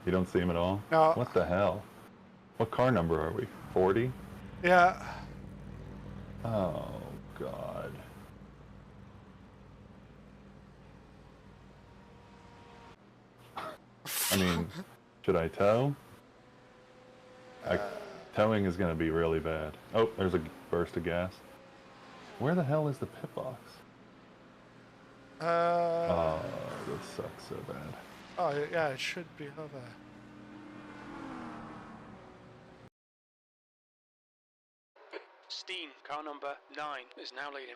You don't see him at all? No. What the hell? What car number are we? 40? Yeah. Oh, God. I mean, should I tow? Towing is going to be really bad. Oh, there's a burst of gas. Where the hell is the pit box? Oh, this sucks so bad. Oh, yeah, it should be. Hold on. Steen, car number 9, is now leading.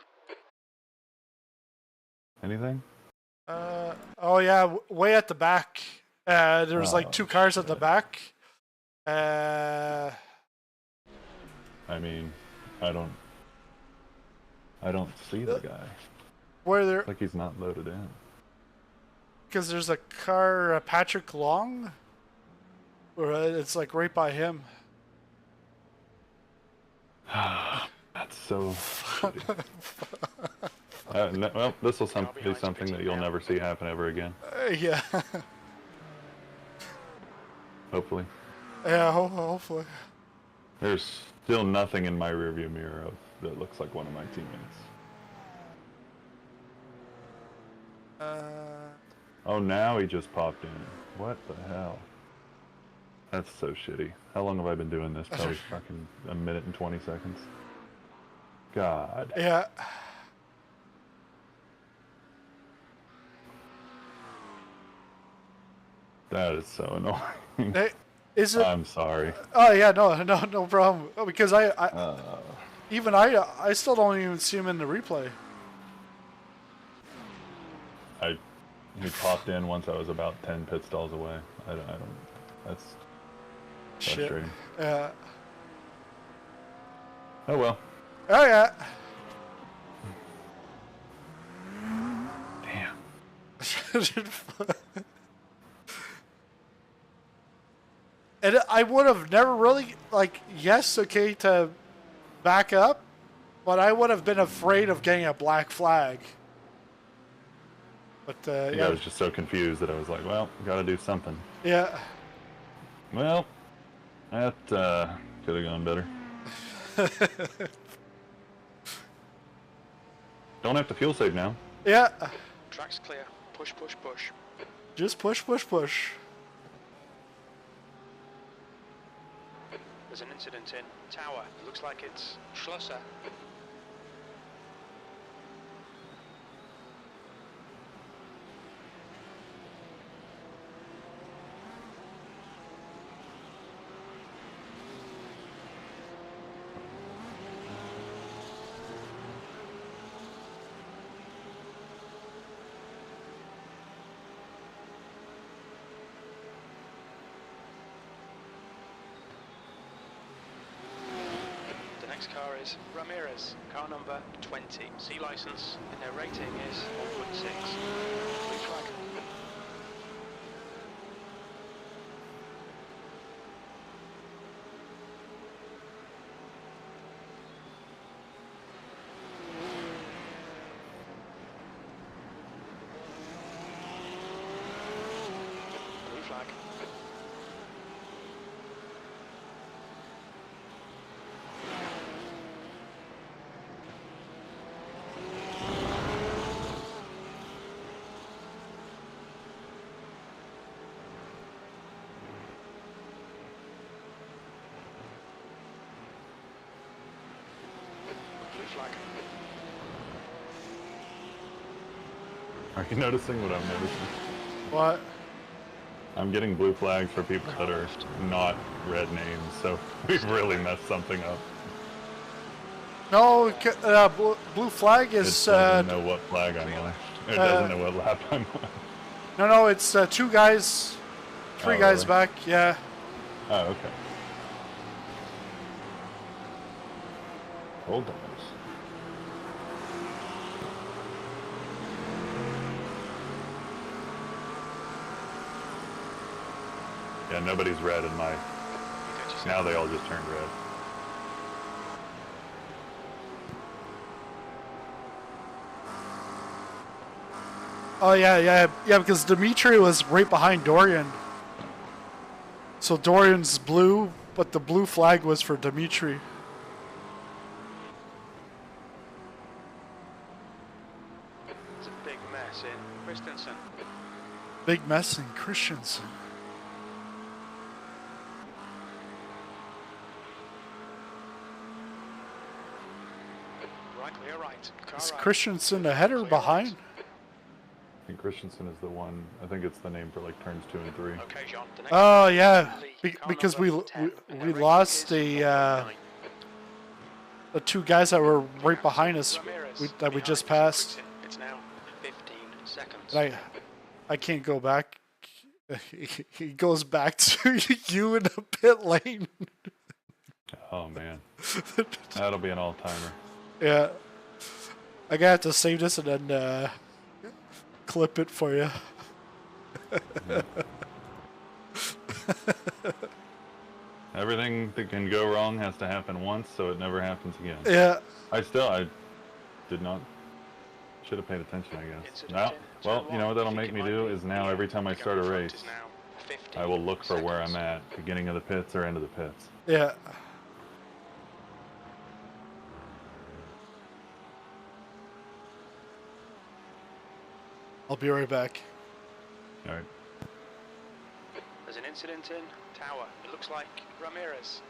Anything? Oh yeah, way at the back. There was like 2 cars at the back. I mean, I don't see the guy. Where there? It's like he's not loaded in. Because there's a car, Patrick Long. Or it's like right by him. That's so shitty. Well, this will be something that you'll never see happen ever again. Yeah. Hopefully. Yeah, hopefully. There's still nothing in my rearview mirror that looks like one of my teammates. Oh, now he just popped in. What the hell? That's so shitty. How long have I been doing this? Probably fucking a minute and 20 seconds. God. Yeah. That is so annoying. Hey, is it? I'm sorry. Oh yeah, no problem. Oh, because I still don't even see him in the replay. He popped in once I was about 10 pit stalls away. I don't. That's frustrating. Shit. Yeah. Oh well. Oh yeah. Damn. And I would have never really, like, yes, okay, to back up, but I would have been afraid of getting a black flag. But, yeah. I was just so confused that I was like, well, gotta do something. Yeah. Well, that could have gone better. Don't have to fuel save now. Yeah. Track's clear. Push, push, push. Just push. There's an incident in Tower. It looks like it's Schlosser. Car is Ramirez, car number 20. C license and their rating is 1.6. Blue flag. Blue flag. Flag. Are you noticing what I'm noticing? What? I'm getting blue flags for people that are not red names, so we've really messed something up. No, blue flag is... It doesn't know what flag I'm on. It doesn't know what lap I'm on. No, it's 2 guys, 3 guys really? back, yeah. Oh, okay. Hold on. Yeah, nobody's red in my... Now they all just turned red. Oh yeah, because Dimitri was right behind Dorian. So Dorian's blue, but the blue flag was for Dimitri. Big mess in Christensen. Right, clear right. Car Is right. Christensen ahead or Clear behind? right. I think Christensen is the one. I think it's the name for like turns 2 and 3. Okay, Jean. The next Oh yeah, car because number we 10, and their rating lost is 1.9. the two guys that were right Captain behind us Ramirez that we just behind passed. Sebring. It's now 15 seconds. And I can't go back. He goes back to you in the pit lane. Oh man, that'll be an all-timer. Yeah, I gotta have to save this and then clip it for you. Everything that can go wrong has to happen once, so it never happens again. Yeah. I did not. Should have paid attention, I guess. Incident Now, in well, turn you know what that'll one. make me Think it do might is be now every time I the start a gap in race, front is now 15 I will look for where seconds. I'm at, beginning of the pits or end of the pits. Yeah. I'll be right back. All right. There's an incident in tower. It looks like Ramirez.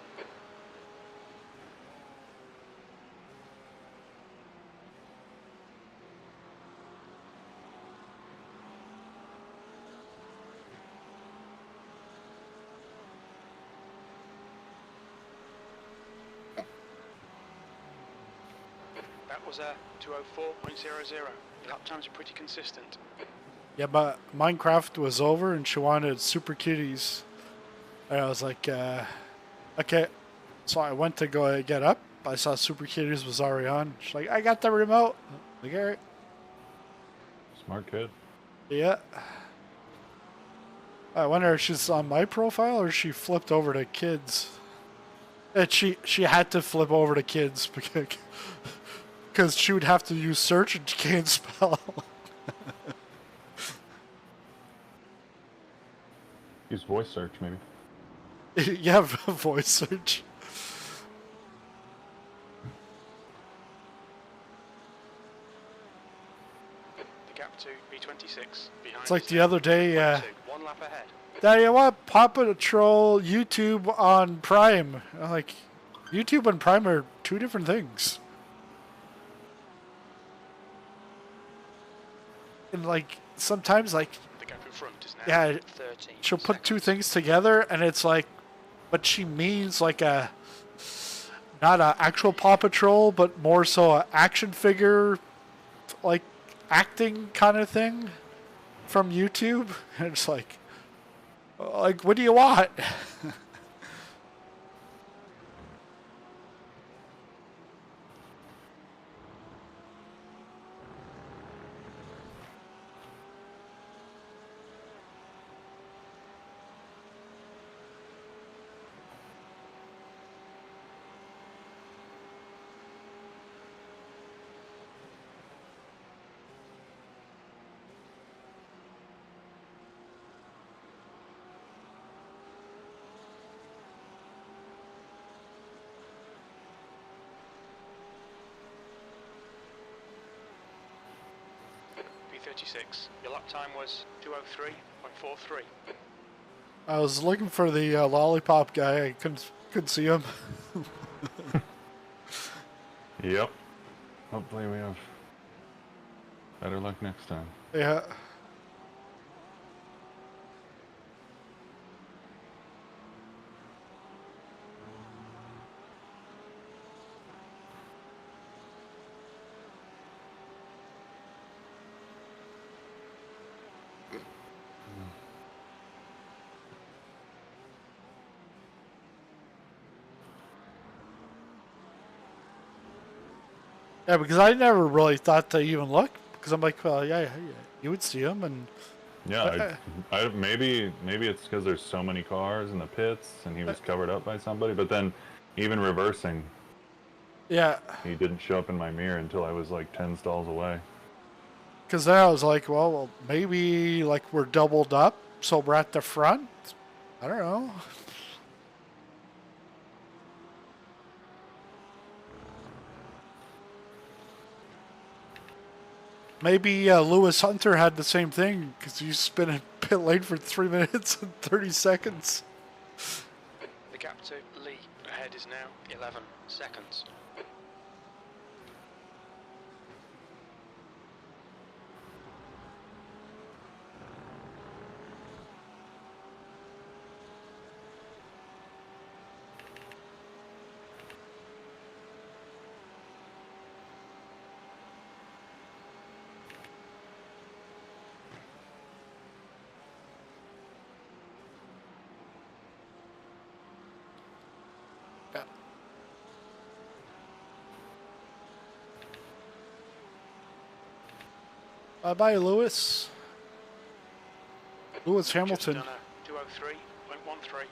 That was a 2:04.00. Lap times are pretty consistent. Yeah, but Minecraft was over and she wanted Super Kitties. And I was like, okay. So I went to go get up. I saw Super Kitties was already on. She's like, I got the remote. I'm like, all right. Smart kid. Yeah. I wonder if she's on my profile or she flipped over to kids. And she had to flip over to kids because she would have to use search and she can't spell. Use voice search, maybe. Yeah, voice search. The gap to B26. Behind It's like is the other day, 1 lap ahead. Daddy, I want Paw Patrol YouTube on Prime. I'm like, YouTube and Prime are two different things. And like, sometimes like, The gap in front is now yeah, 13 she'll put two seconds. things together and it's like, but she means like not a actual Paw Patrol, but more so a action figure, like acting kind of thing from YouTube. And it's like, what do you want? B36. Your lap time was 2:03.43. I was looking for the lollipop guy. I couldn't see him. Yep. Hopefully we have better luck next time. Yeah. Yeah, because I never really thought to even look. Because I'm like, well, yeah, you would see him, and Yeah, maybe it's because there's so many cars in the pits and he was covered up by somebody. But then, even reversing, yeah. he didn't show up in my mirror until I was like 10 stalls away. Because then I was like, well, maybe like we're doubled up, so we're at the front. I don't know. Maybe Lewis Hunter had the same thing because he's been in pit lane for 3 minutes and 30 seconds. The gap to Lee ahead is now 11 seconds. Bye, Lewis. Lewis Hamilton. Just done a 203.13.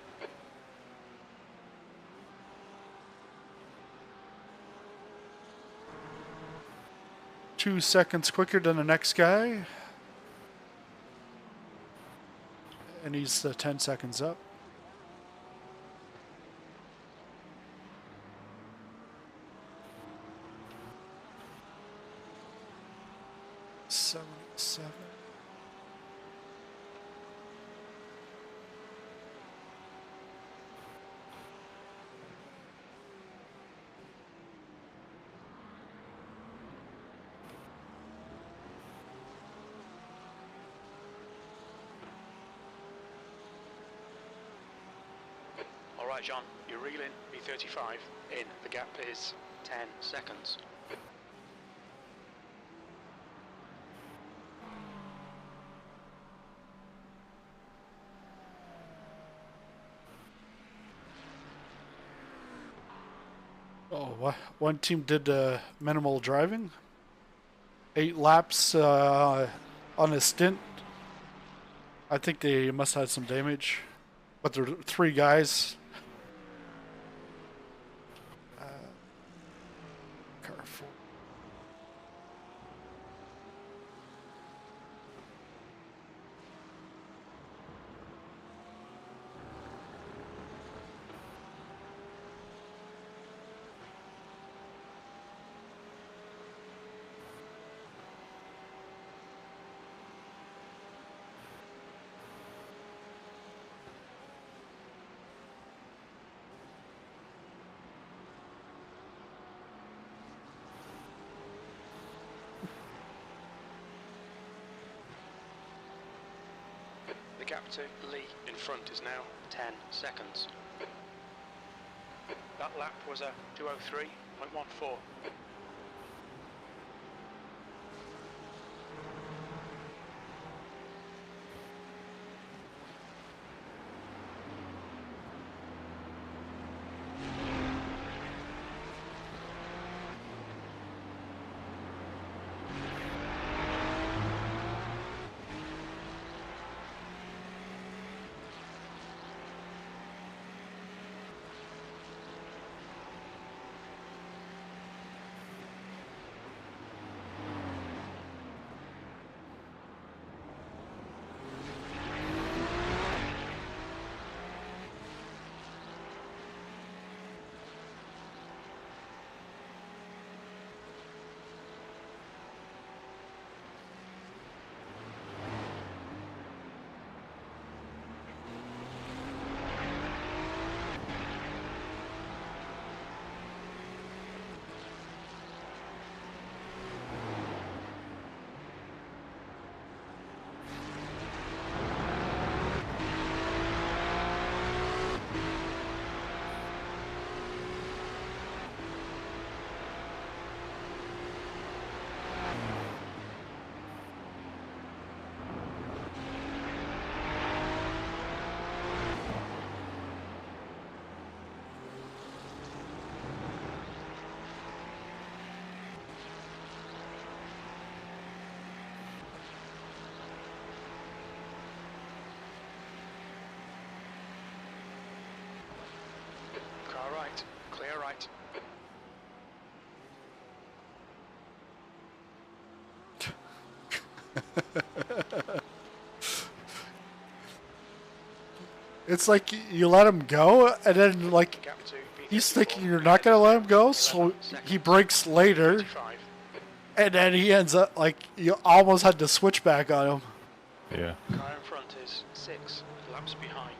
2 seconds quicker than the next guy. And he's 10 seconds up. Seven. All right, John, you're reeling B35 in. The gap is 10 seconds. Oh, one team did minimal driving. 8 laps on a stint. I think they must have had some damage. But there are 3 guys. Car 4. The gap to Lee in front is now 10 seconds. That lap was a 203.14. Car right, clear right. It's like you let him go, and then like Gap to he's B34 thinking you're not gonna let him go, so 11 he seconds. brakes later, 35. And then he ends up like you almost had to switch back on him. Yeah. Car in front is 6 laps behind.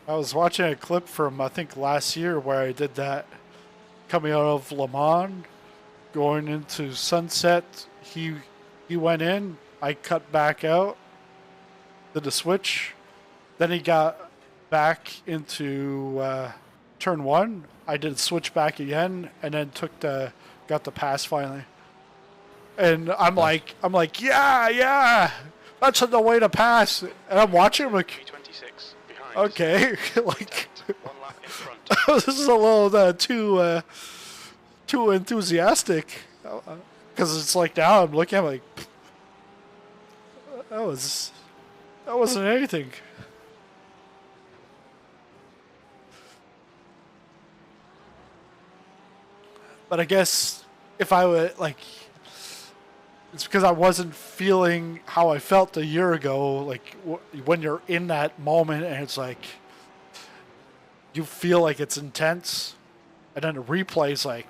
I was watching a clip from I think last year where I did that coming out of Le Mans, going into Sunset. He went in, I cut back out, did a switch, then he got back into turn 1. I did switch back again, and then got the pass finally. And I'm like, yeah, that's the way to pass. And I'm watching him like, 326 behind. okay, like 1 lap in front. this is a little too enthusiastic. Because it's like now I'm looking at it like that wasn't anything. But I guess if I would like, it's because I wasn't feeling how I felt a year ago. Like when you're in that moment and it's like you feel like it's intense, and then the replay's like,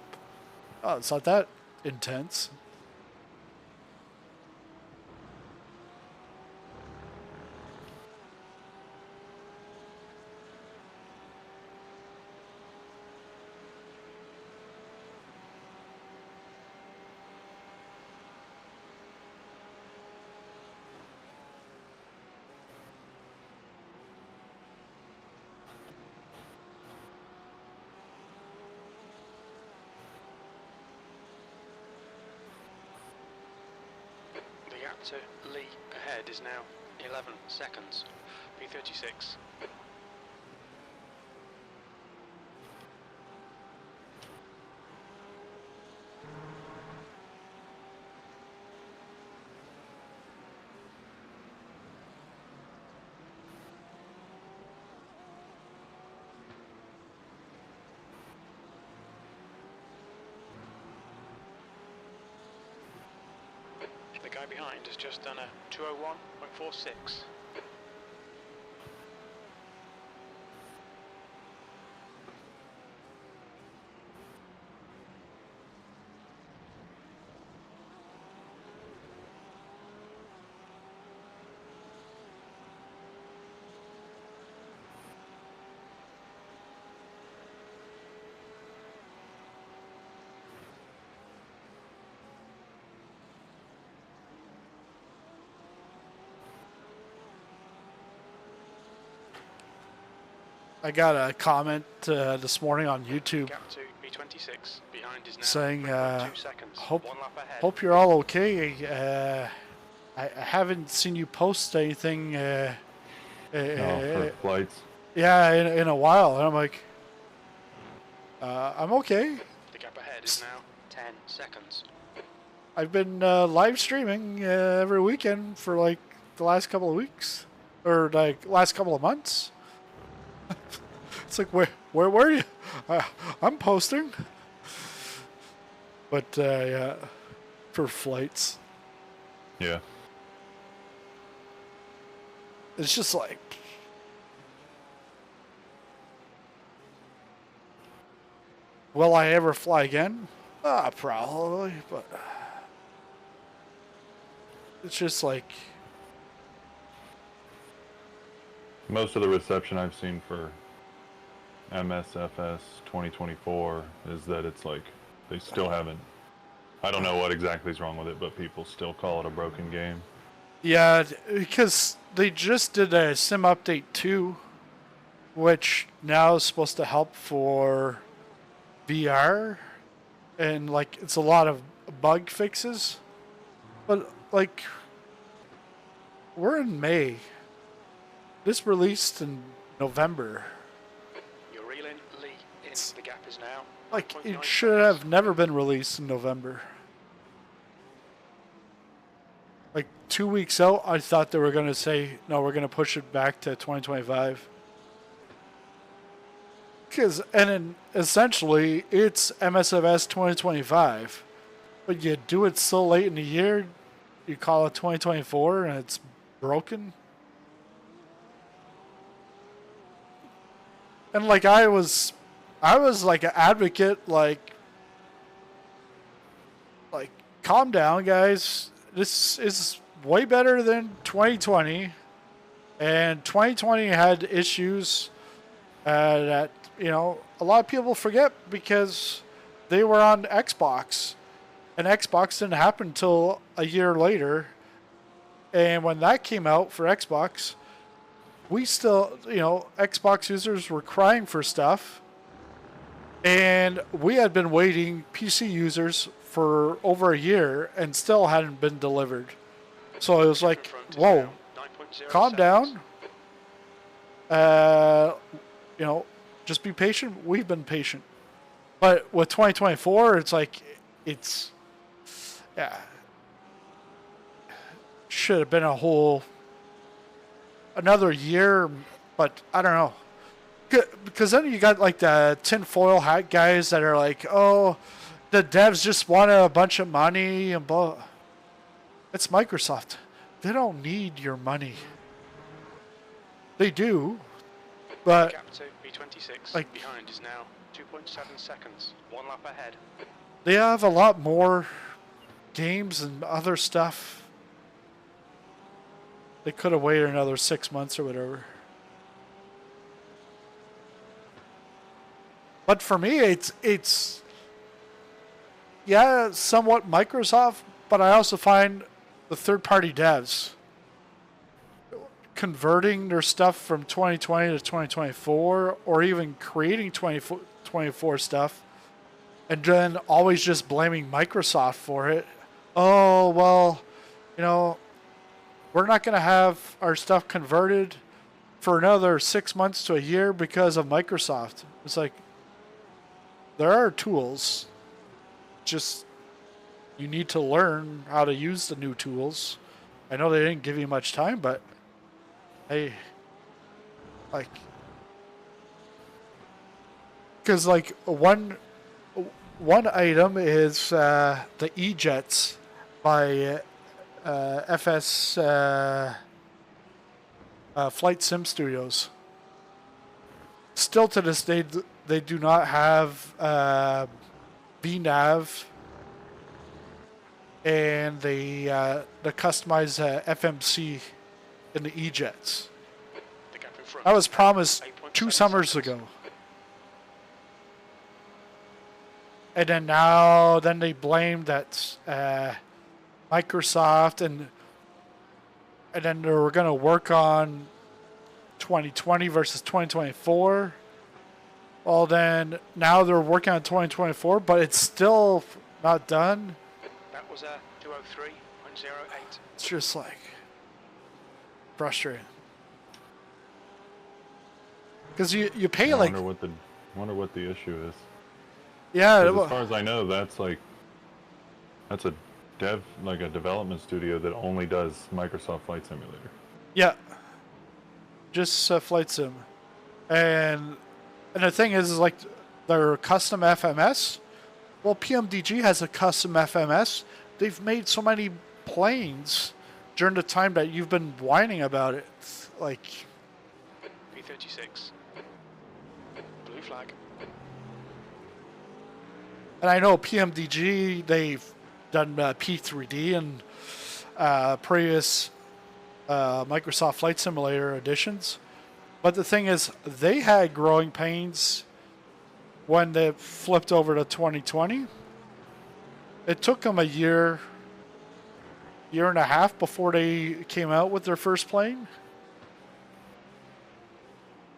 oh, it's not that intense. The gap to Lee ahead is now 11 seconds. P36. The guy behind has just done a 201.46. I got a comment this morning on YouTube Gap to P26 behind is now saying, 3.2 seconds. hope 1 lap ahead. hope you're all okay. I haven't seen you post anything. For flights. Yeah, in a while. And I'm like, I'm okay. The gap ahead is now 10 seconds. I've been live streaming every weekend for like the last couple of weeks, or like last couple of months. It's like where were you? I'm posting, but yeah, for flights, Yeah. it's just like will I ever fly again? Probably, but it's just like Most of the reception I've seen for MSFS 2024 is that it's like they still haven't. I don't know what exactly is wrong with it, but people still call it a broken game. yeah, because they just did a sim update 2, which now is supposed to help for VR, and like it's a lot of bug fixes, but like we're in May. This released in November. You're reeling Lee in. The gap is now Like 0.9 it should have never been released in November. Like 2 weeks out, I thought they were gonna say no, we're gonna push it back to 2025. And then essentially it's MSFS 2025, but you do it so late in the year, you call it 2024, and it's broken. And like I was like an advocate, like calm down, guys. This is way better than 2020, and 2020 had issues that a lot of people forget because they were on Xbox, and Xbox didn't happen until a year later. And when that came out for Xbox, we still, Xbox users were crying for stuff. And we had been waiting, PC users, for over a year and still hadn't been delivered. So it was like, whoa, calm down. Just be patient. We've been patient. But with 2024, it's like, should have been another year, but I don't know. Because then you got like the tinfoil hat guys that are like, oh, the devs just wanted a bunch of money and blah. It's Microsoft. They don't need your money. They do, but Gap to B26 like, behind is now 2.7 seconds. 1 lap ahead. they have a lot more games and other stuff. They could have waited another 6 months or whatever. But for me, it's somewhat Microsoft, but I also find the third-party devs converting their stuff from 2020 to 2024, or even creating 2024 stuff, and then always just blaming Microsoft for it. Oh, well, we're not going to have our stuff converted for another 6 months to a year because of Microsoft. It's like, there are tools. Just, you need to learn how to use the new tools. I know they didn't give you much time, but hey, because one item is the E-Jets by FS Flight Sim Studios. Still to this day, they do not have VNav and the customized FMC in the E-Jets. The gap in front. That was promised 8.7 2 summers seconds. ago. And then they blamed that Microsoft, and then they were going to work on 2020 versus 2024. Well, then now they're working on 2024, but it's still not done. That was a 203.08. It's just like frustrating. Because you pay I like, wonder what the issue is. yeah, 'Cause as far as I know, that's a development studio that only does Microsoft Flight Simulator. yeah, just Flight Sim, and the thing is like their custom FMS. Well, PMDG has a custom FMS. They've made so many planes during the time that you've been whining about it. Like, P36. Blue flag. and I know PMDG, they've done P3D and previous Microsoft Flight Simulator editions. But the thing is, they had growing pains when they flipped over to 2020. It took them a year and a half before they came out with their first plane.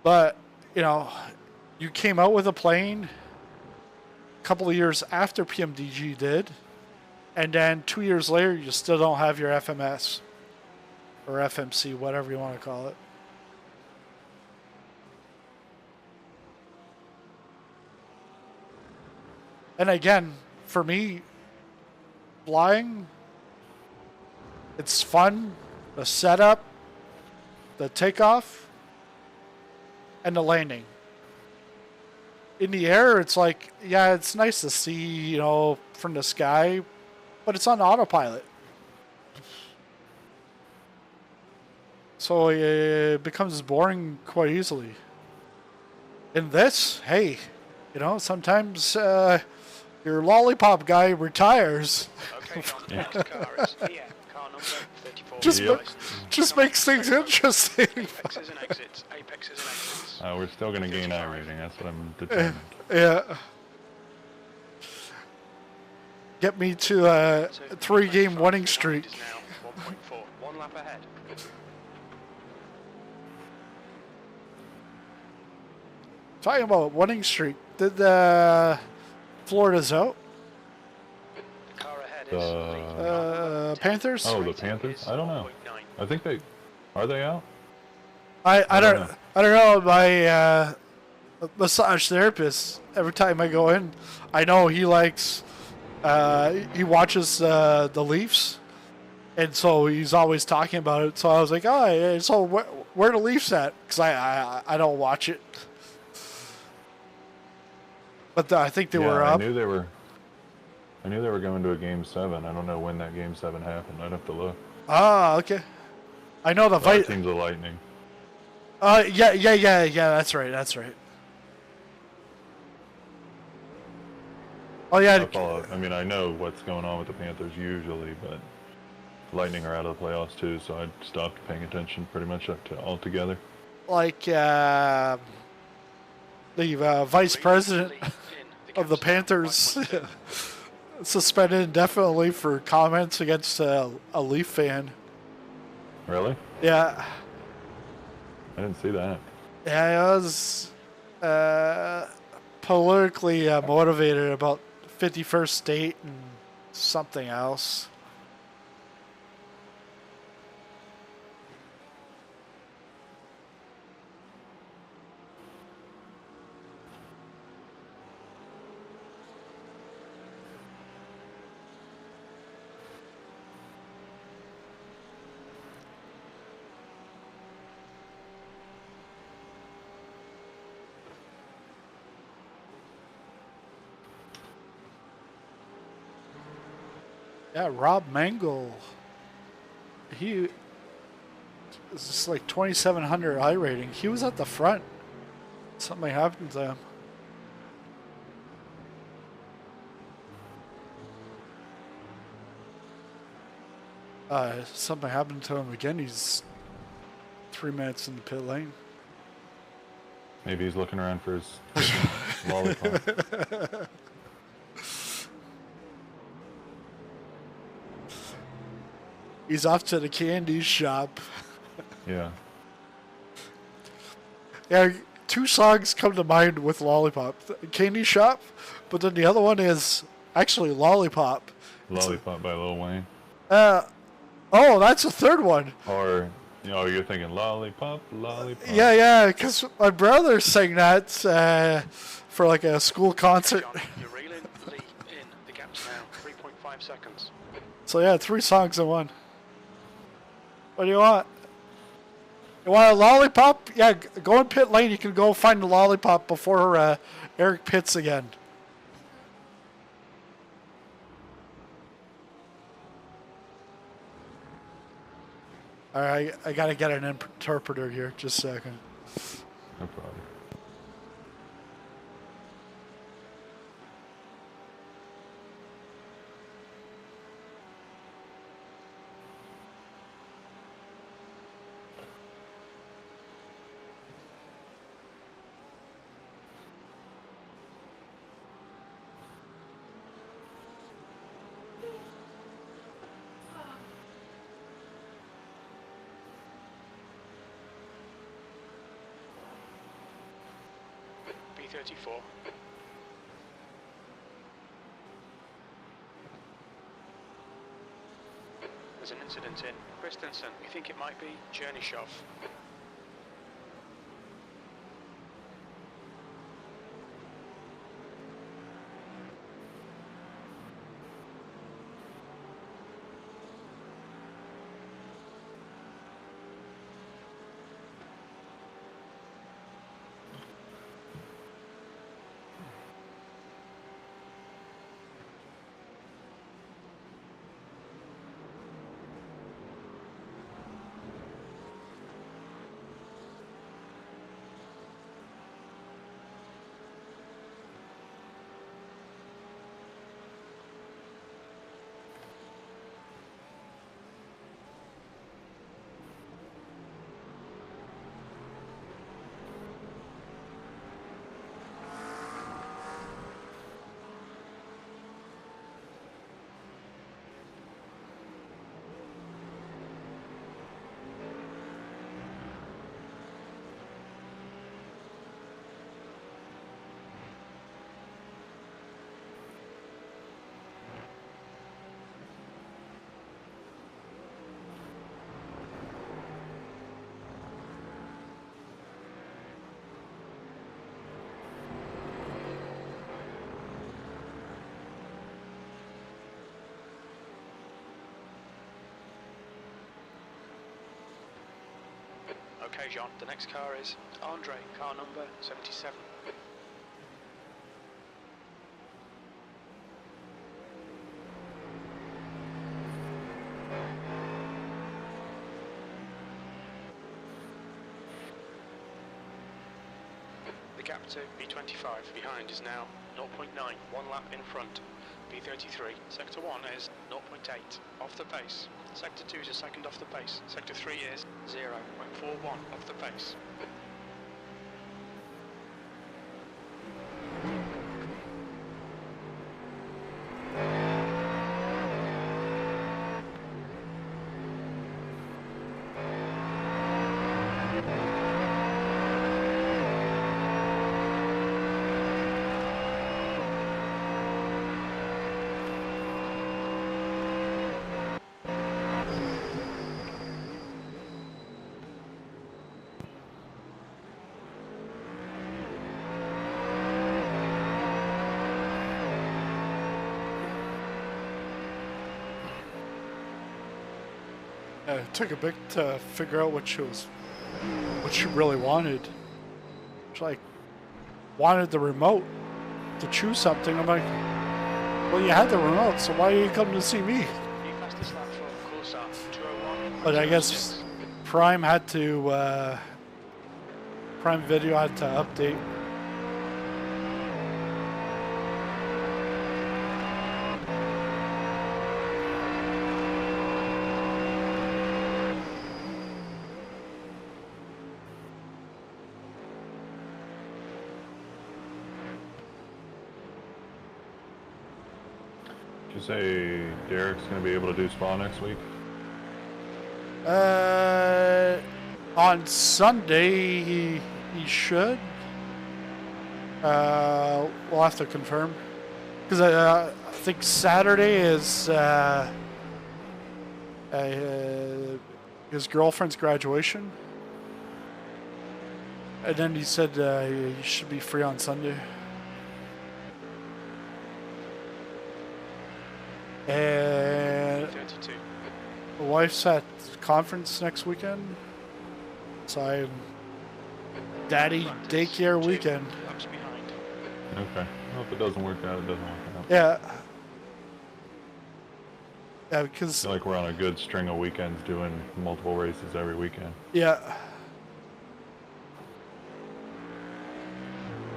But, you came out with a plane a couple of years after PMDG did, and then 2 years later, you still don't have your FMS or FMC, whatever you want to call it. And again, for me, flying, it's fun, the setup, the takeoff, and the landing. In the air, it's like, yeah, it's nice to see, from the sky, but it's on autopilot. So it becomes boring quite easily. In this, hey, sometimes your lollipop guy retires. Okay, John, the next car is here. Car number 34. Just, Yep. just makes things interesting. Apexes and exits. Apexes and exits. We're still going to gain iRacing. That's what I'm determined. Yeah. Get me to a 3-game winning streak. Is now 1.4. 1 lap ahead. Talking about winning streak, did Florida's out? The car ahead is Panthers? Oh, the Panthers? I don't know. I think are they out? I don't know. My massage therapist, every time I go in, I know he likes he watches the Leafs, and so he's always talking about it. So I was like, oh, yeah, so where the Leafs at? Because I don't watch it. But I think they were up. I knew they were going to a Game 7. I don't know when that Game 7 happened. I'd have to look. Ah, okay. I know the Our team's the Lightning. Yeah. That's right. Oh yeah. I mean, I know what's going on with the Panthers usually, but Lightning are out of the playoffs too, so I stopped paying attention pretty much altogether. Like the vice president of the Panthers suspended indefinitely for comments against a Leaf fan. Really? Yeah. I didn't see that. Yeah, it was politically motivated about 51st state and something else. Yeah, Rob Mangle. He is just like 2,700 I rating. He was at the front. Something happened to him. Something happened to him again. He's 3 minutes in the pit lane. Maybe he's looking around for his lollipop. He's off to the candy shop. Yeah. Yeah, 2 songs come to mind with Lollipop. Candy Shop, but then the other one is actually Lollipop. Lollipop by Lil Wayne. Oh, that's a third one. Or, you're thinking Lollipop, Lollipop. Yeah, because my brother sang that for like a school concert. John, you're reeling Lee in. The gap's now 3.5 seconds. So yeah, 3 songs in one. What do you want? You want a lollipop? Yeah, go in pit lane. You can go find the lollipop before Eric pits again. All right, I gotta get an interpreter here. Just a second. No problem. B34. There's an incident in Christensen. We think it might be Chernyshov. Okay, John, the next car is Andre, car number 77. The gap to B25 behind is now 0.9, 1 lap in front. B33, sector 1 is 0.8, off the pace. Sector 2 is a second off the pace. Sector 3 is 0.41 off the pace. It took a bit to figure out what she really wanted. She like wanted the remote to choose something. I'm like, well, you had the remote, so why are you coming to see me? You passed this lap for course off 201. But I guess Prime had to Prime Video had to update. Did you say Derek's going to be able to do Spa next week? On Sunday he should. We'll have to confirm because I think Saturday is his girlfriend's graduation, and then he said he should be free on Sunday. And 32. the wife's at conference next weekend, so I'm daddy daycare weekend. Laps behind. Okay. Well, if it doesn't work out, it doesn't work out. Yeah. Yeah, I because feel like we're on a good string of weekends doing multiple races every weekend. yeah,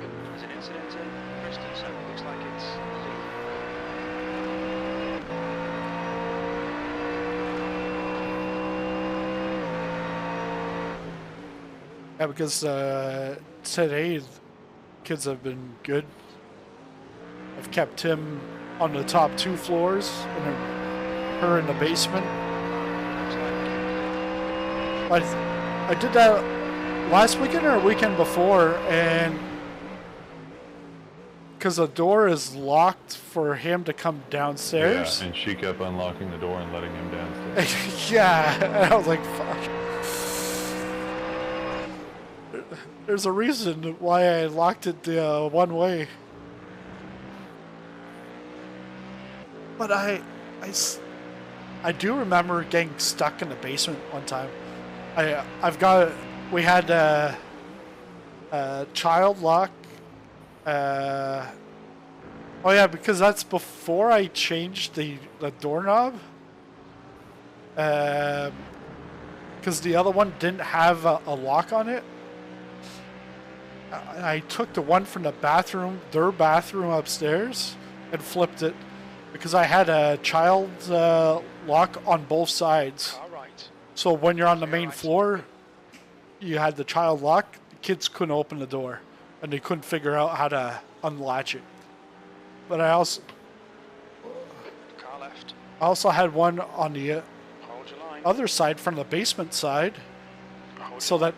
There's an incident in Bristol, so it looks like it's Lee. yeah, because today the kids have been good. I've kept him on the top 2 floors and her in the basement. Looks like I did that last weekend or a weekend before, and because the door is locked for him to come downstairs. Yeah, and she kept unlocking the door and letting him downstairs. Yeah, and I was like, fuck. There's a reason why I locked it the one way. But I do remember getting stuck in the basement one time. We had a child lock. Oh yeah, because that's before I changed the doorknob. Because the other one didn't have a lock on it. I took the one from their bathroom upstairs, and flipped it because I had a child lock on both sides. car right. So when you're on the main floor, you had the child lock. The kids couldn't open the door, and they couldn't figure out how to unlatch it. But I Car left. also had one on the Hold your line. other side from the basement side, Hold so your line. that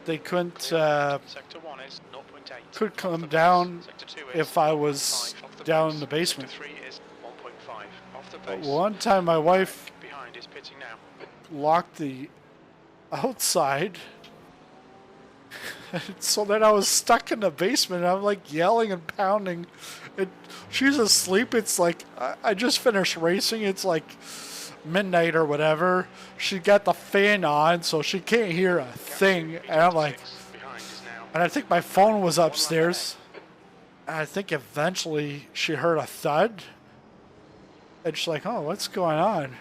they couldn't Sector 1 is 0.8. could Off come the down pace. Sector 2 is if I was 0.5 off the down pace. in the basement. Sector 3 is 1.5 off the But pace. one time my wife Behind is pitting now. locked the outside, so then I was stuck in the basement. I'm like yelling and pounding. She's asleep. It's like I just finished racing. It's like midnight or whatever. She got the fan on, so she can't hear a thing. And I'm like, Behind is now and I think my phone was upstairs. And I think eventually she heard a thud. And she's like, oh, what's going on?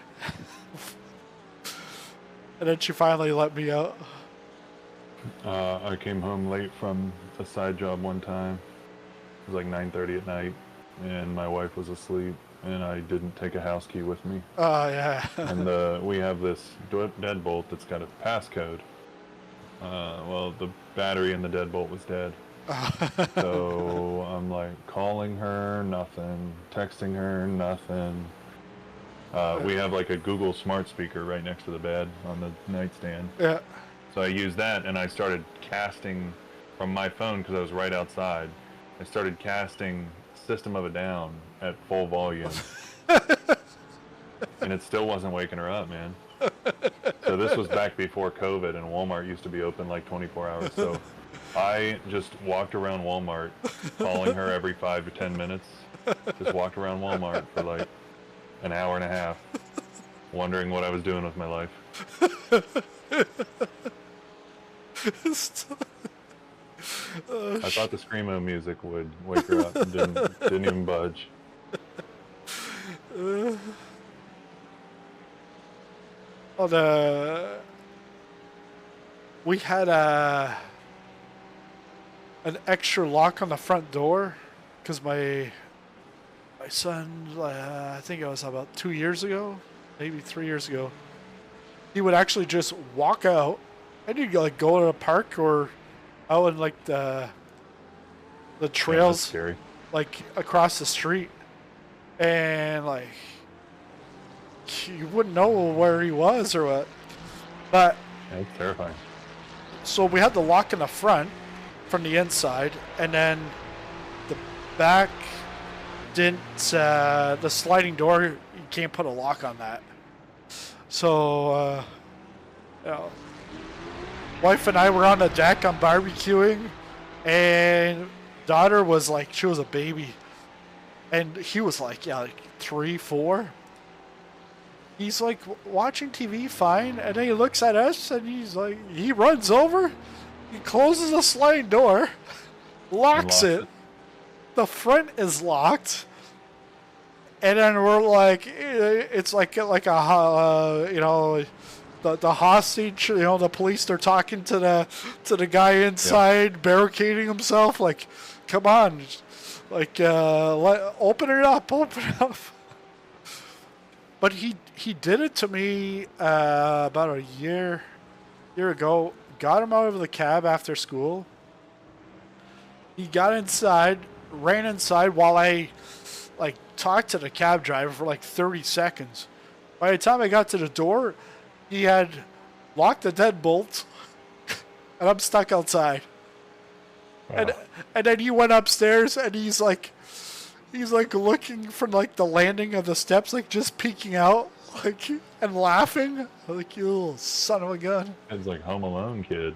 And then she finally let me out. I came home late from a side job one time. It was like 9:30 at night, and my wife was asleep, and I didn't take a house key with me. Oh, yeah. And we have this deadbolt that's got a passcode. Well, the battery in the deadbolt was dead. So I'm like calling her, nothing. Texting her, nothing. We have like a Google smart speaker right next to the bed on the nightstand. Yeah. So I used that, and I started casting from my phone because I was right outside. I started casting System of a Down at full volume. And it still wasn't waking her up, man. So this was back before COVID, and Walmart used to be open like 24 hours. So I just walked around Walmart, calling her every 5 to 10 minutes. Just walked around Walmart for like an hour and a half, wondering what I was doing with my life. I thought the screamo music would wake her up. Didn't even budge. We had an extra lock on the front door because my son, I think it was about 2 years ago, maybe 3 years ago, he would actually just walk out and he'd like go to a park or out in like the trails, Scary. like across the street, and like you wouldn't know where he was or what. But Yeah, it's terrifying. so we had the lock in the front from the inside, and then the back didn't. The sliding door, you can't put a lock on that. So, you know, wife and I were on the deck on barbecuing, and daughter was like, she was a baby, and he was like, yeah, like 3, 4. He's like watching TV fine, and then he looks at us, and he's like, he runs over, he closes the sliding door, locks it. The front is locked, and then we're like, it's like a you know, the hostage, you know, the police, they're talking to the guy inside, barricading himself, like, come on, like, open it up. But he did it to me about a year ago. Got him out of the cab after school. He got inside, ran inside while I like talked to the cab driver for like 30 seconds. By the time I got to the door, he had locked the deadbolt, and I'm stuck outside. Wow. And then he went upstairs, and he's like looking from like the landing of the steps, like just peeking out, like, and laughing, like, you little son of a gun. It's like Home Alone kid.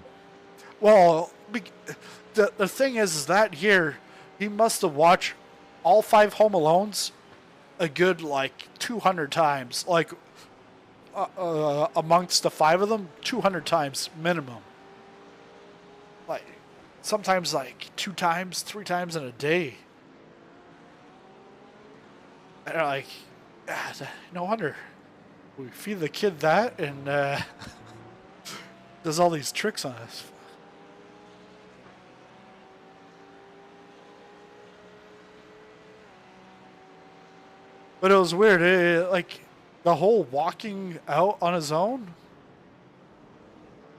Well, the thing is that year he must have watched all 5 Home Alones a good like 200 times, like amongst the 5 of them, 200 times minimum. Like sometimes like 2 times, 3 times in a day. And like, no wonder we feed the kid that, and does all these tricks on us. But it was weird. Like the whole walking out on his own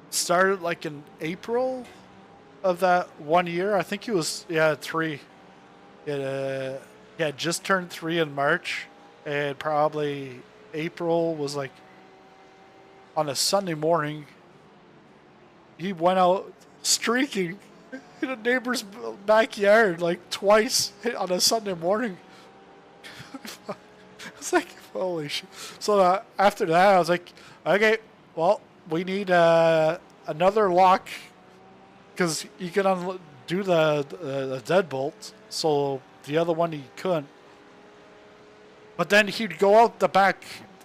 started like in April of that 1 year. I think he was 3. He had just turned 3 in March, and probably April was like on a Sunday morning. He went out streaking in a neighbor's backyard like twice on a Sunday morning. It's like, holy shit. So after that, I was like, okay, well, we need another lock, because you can undo the deadbolt. So the other one he couldn't. But then he'd go out the back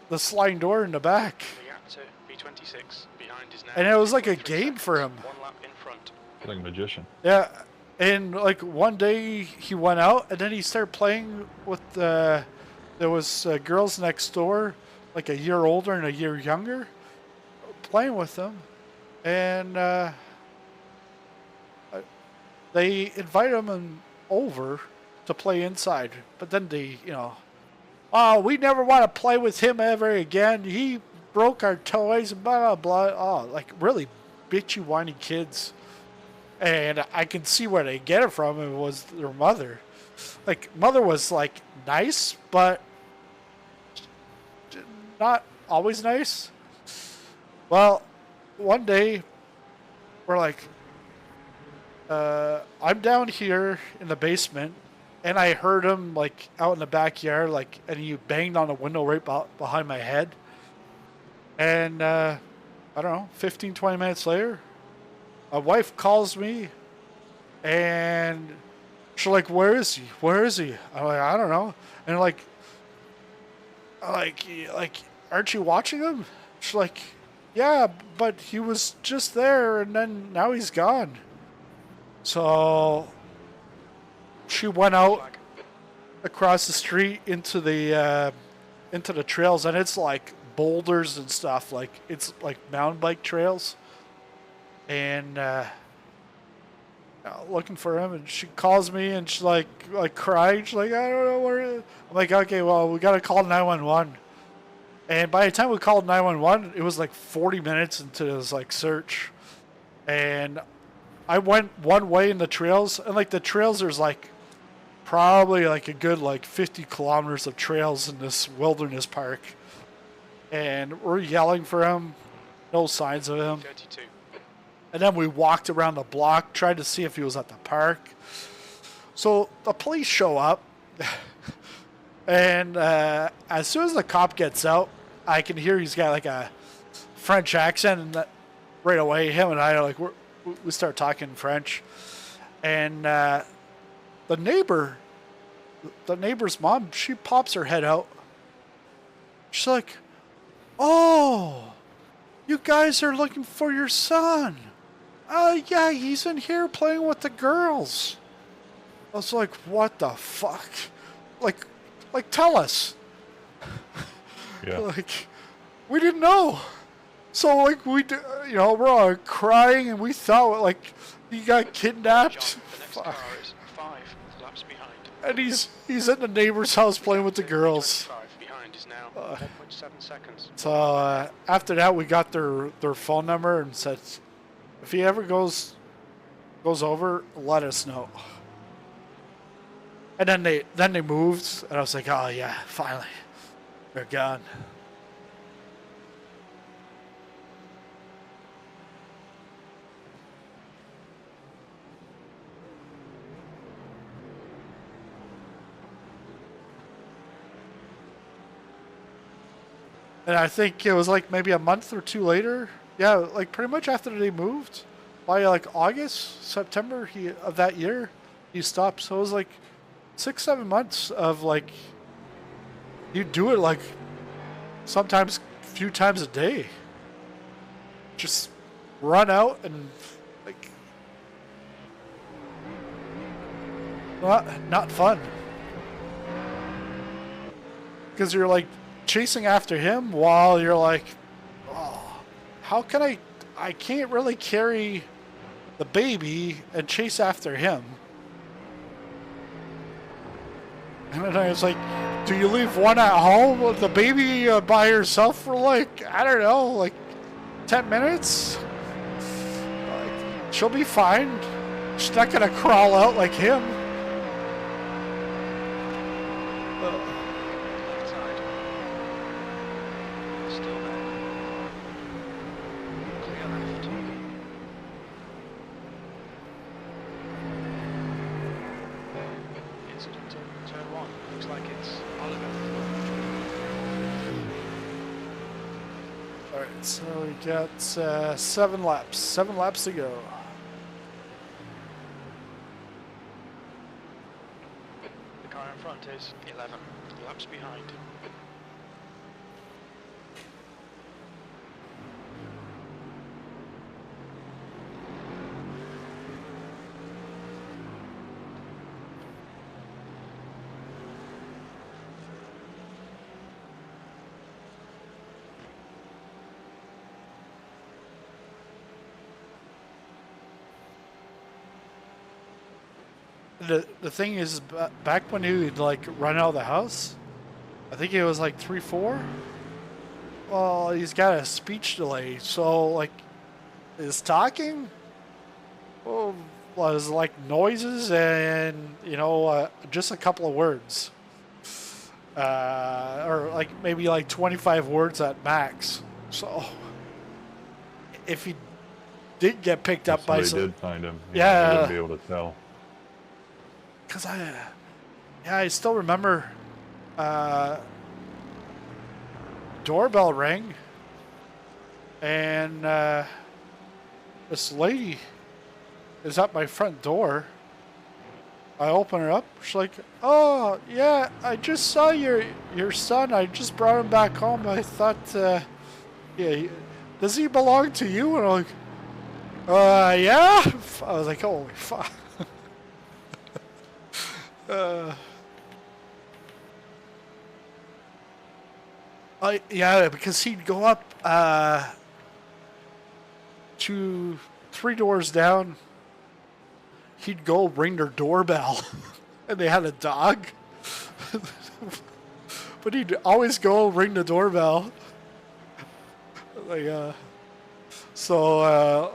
the sliding door in the back. The gap to B26 behind is now. And it was like a 2.3 game for him. seconds. 1 lap in front. Like a magician. Yeah, and like one day he went out and then he started playing with there was girls next door, like a year older and a year younger, playing with them, and they invited him over to play inside, but then they, oh, we never want to play with him ever again. He broke our toys and blah blah blah. Oh, like really bitchy, whiny kids. And I can see where they get it from. It was their mother. Like, mother was, like, nice, but not always nice. Well, one day, we're like, I'm down here in the basement, and I heard him, like, out in the backyard, like, and he banged on the window right behind my head. And, I don't know, 15, 20 minutes later, my wife calls me, and she's like, "Where is he? Where is he?" I'm like, "I don't know." And like, aren't you watching him? She's like, "Yeah, but he was just there, and then now he's gone." So she went out across the street into the trails, and it's like boulders and stuff. Like it's like mountain bike trails. And looking for him, and she calls me, and she's like crying. She's like, "I don't know where." I'm like, "Okay, well, we gotta call 911." And by the time we called 911, it was like 40 minutes into this like search, and I went one way in the trails, and like the trails, there's like probably like a good like 50 kilometers of trails in this wilderness park, and we're yelling for him, no signs of him. 32. And then we walked around the block, tried to see if he was at the park. So the police show up, and as soon as the cop gets out, I can hear he's got like a French accent, and right away, him and I are like, we start talking French. And the neighbor's mom, she pops her head out. She's like, "Oh, you guys are looking for your son. Oh, yeah, he's in here playing with the girls." I was like, "What the fuck? Like, tell us." Yeah. Like, we didn't know. So, like, we're all crying, and we thought, like, he got kidnapped. John, the next car is 5 laps behind. And he's at the neighbor's house playing with the girls. 25 behind is now 1.7 seconds. So, after that, we got their phone number and said, if he ever goes over, let us know. And then they moved, and I was like, "Oh yeah, finally, they're gone." And I think it was like maybe a month or two later. Yeah, like pretty much after they moved, by like August, September of that year, he stopped. So it was like 6-7 months of like, you do it like sometimes a few times a day. Just run out and like, not fun. Because you're like chasing after him while you're like, oh, how can I can't really carry the baby and chase after him. And then I was like, do you leave one at home with the baby by herself for like, I don't know, like 10 minutes? Like, she'll be fine. She's not gonna crawl out like him. Left side. Still there. Clear left. Incident in turn 1. Looks like it's Oliver. Alright, so we got 7 laps. 7 laps to go. The car in front is 11 laps behind. The thing is, back when he would like run out of the house, I think it was like 3-4. Well, he's got a speech delay, so like his talking, well, was like noises and just a couple of words, or like maybe like 25 words at max. So if he did get picked If up by somebody did find him, you yeah, wouldn't be able to tell. because I still remember doorbell rang and this lady is at my front door. I open her up. She's like, "Oh yeah, I just saw your son. I just brought him back home. I thought, does he belong to you?" And I'm like, yeah. I was like, "Holy fuck." Yeah, because he'd go up 2-3 doors down. He'd go ring their doorbell, and they had a dog. But he'd always go ring the doorbell. Like,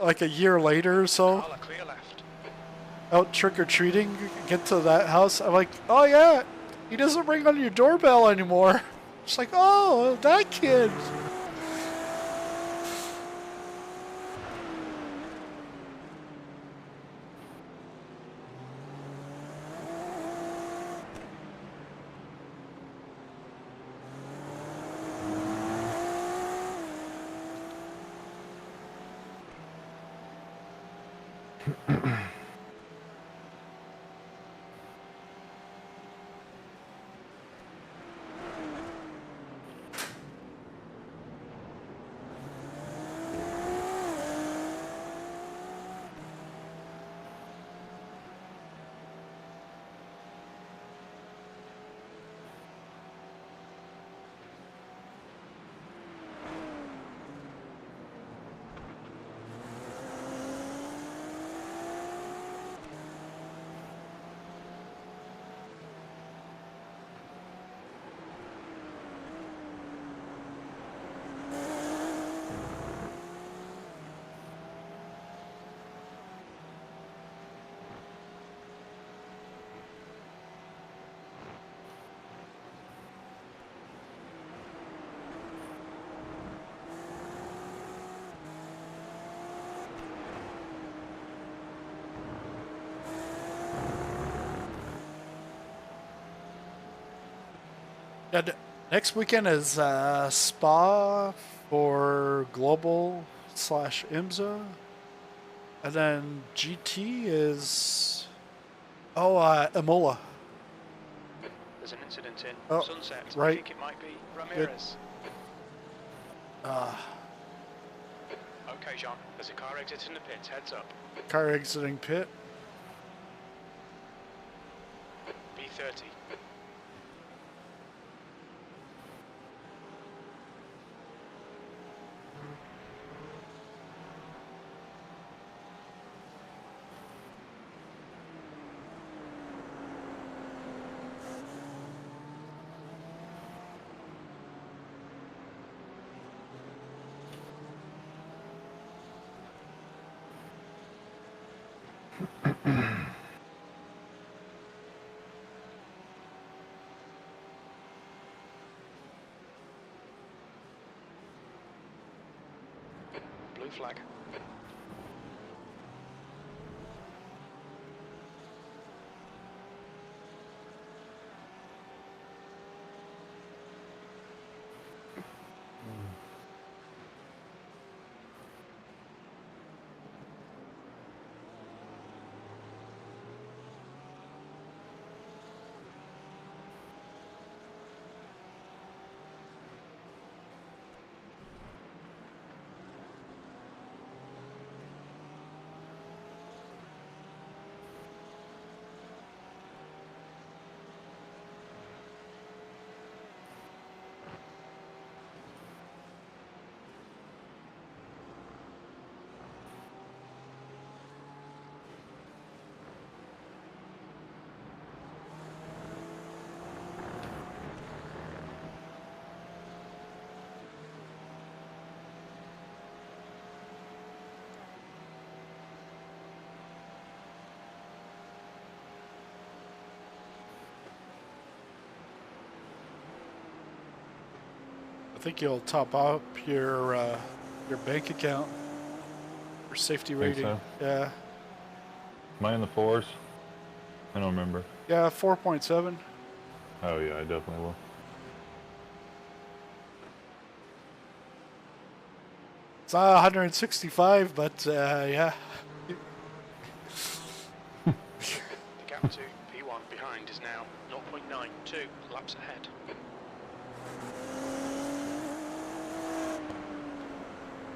like a year later or so, Carla, clear left. out trick or treating, get to that house. I'm like, "Oh yeah, he doesn't ring on your doorbell anymore." It's like, "Oh, that kid." Yeah, next weekend is Spa for Global/IMSA, and then GT is Imola. There's an incident in Oh, Sunset. I right. think it might be Ramirez. Okay, John. There's a car exiting the pits. Heads up. Car exiting pit. B30. Blue flag. think you'll top up your bank account for safety Think rating. so? Yeah. Am I in the fours? I don't remember. Yeah, 4.7. Oh yeah, I definitely will. It's not 165, but yeah. The gap to P1 behind is now 0.92 laps ahead.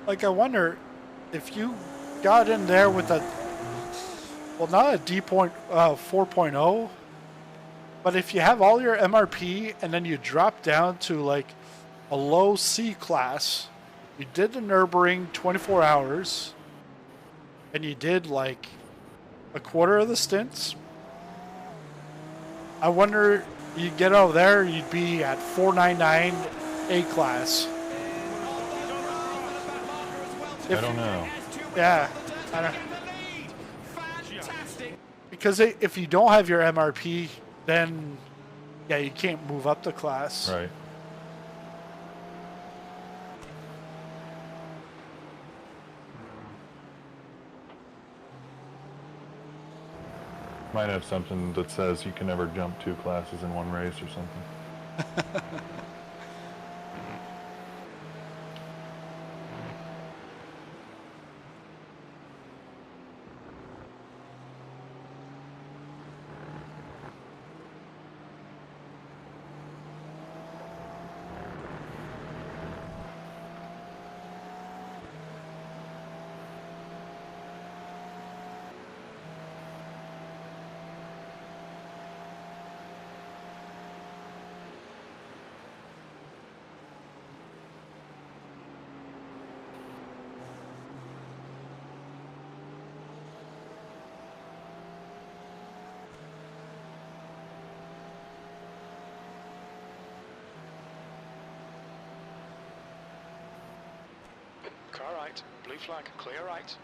Like, I wonder if you got in there with a, well, not a D point 4.0, but if you have all your MRP and then you drop down to like a low C class, you did the Nürburgring 24 hours, and you did like a quarter of the stints. I wonder, you get over there, you'd be at 499 A class. I don't know. Yeah, I don't. Because if you don't have your MRP, then yeah, you can't move up the class. Right. Might have something that says you can never jump 2 classes in one race or something. Car right, blue flag, clear right.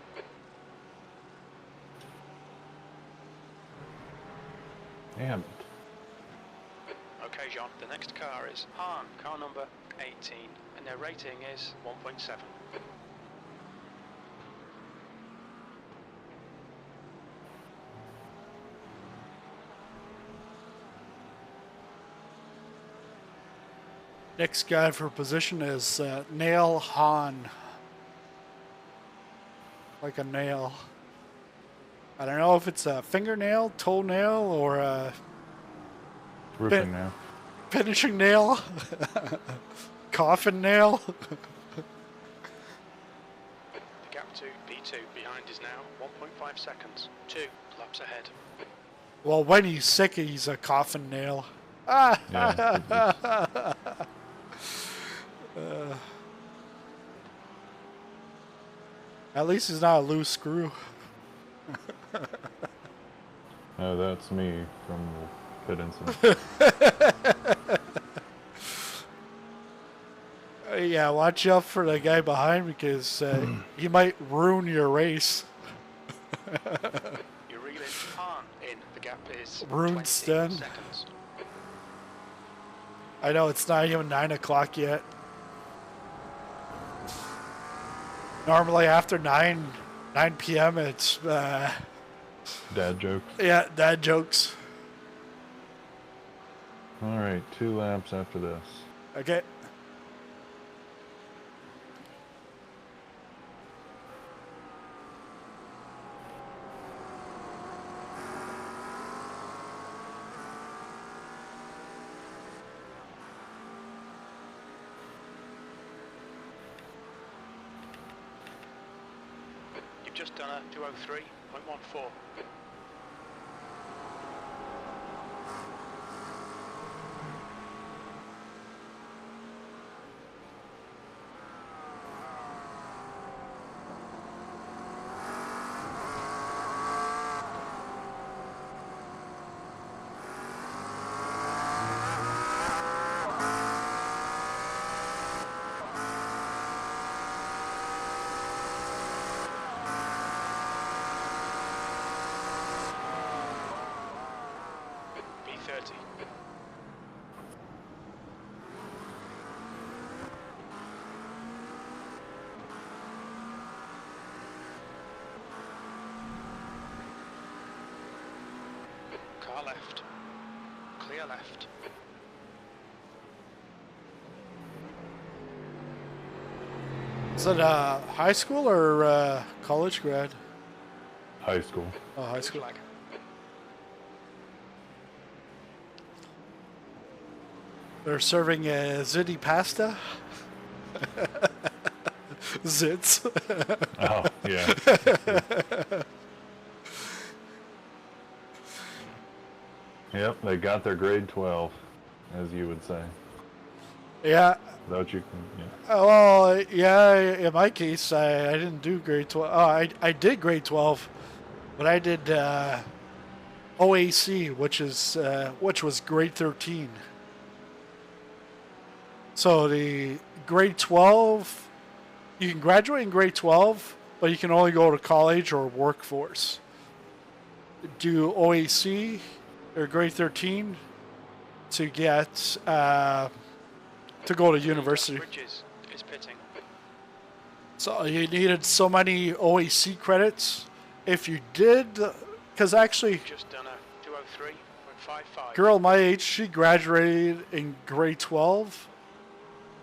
Damn it. Okay, John, the next car is Han, car number 18, and their rating is 1.7. Next guy for position is Nail Han. Like a nail. I don't know if it's a fingernail, toenail, or a Roofing now. finishing nail. Coffin nail. The gap to P2 behind is now 1.5 seconds, 2 laps ahead. Well, when he's sick, he's a coffin nail. Ah! Yeah. At least he's not a loose screw. No, that's me from the pit incident. Yeah, watch out for the guy behind because he might ruin your race. You're reeling Han in, the gap is Ruined 20 Sten. seconds. I know it's not even 9 o'clock yet. Normally after 9 p.m. it's Dad jokes. yeah, dad jokes. Alright, 2 laps after this. Okay. You've just done a 203.14. left. Clear left. Is it high school or college grad? High school. Oh, high Blue school. flag. They're serving ziti pasta. Zits. Oh, yeah. Yep, they got their grade 12, as you would say. Yeah. Without you can, yeah. Oh, well, yeah, in my case, I didn't do grade 12. Oh, I did grade 12, but I did OAC, which was grade 13. So the grade 12, you can graduate in grade 12, but you can only go to college or workforce. Do OAC or grade 13 to get to go to university. Bridges is pitting. So you needed so many OAC credits. If you did, because actually, Just done a 203.55. girl my age, she graduated in grade 12,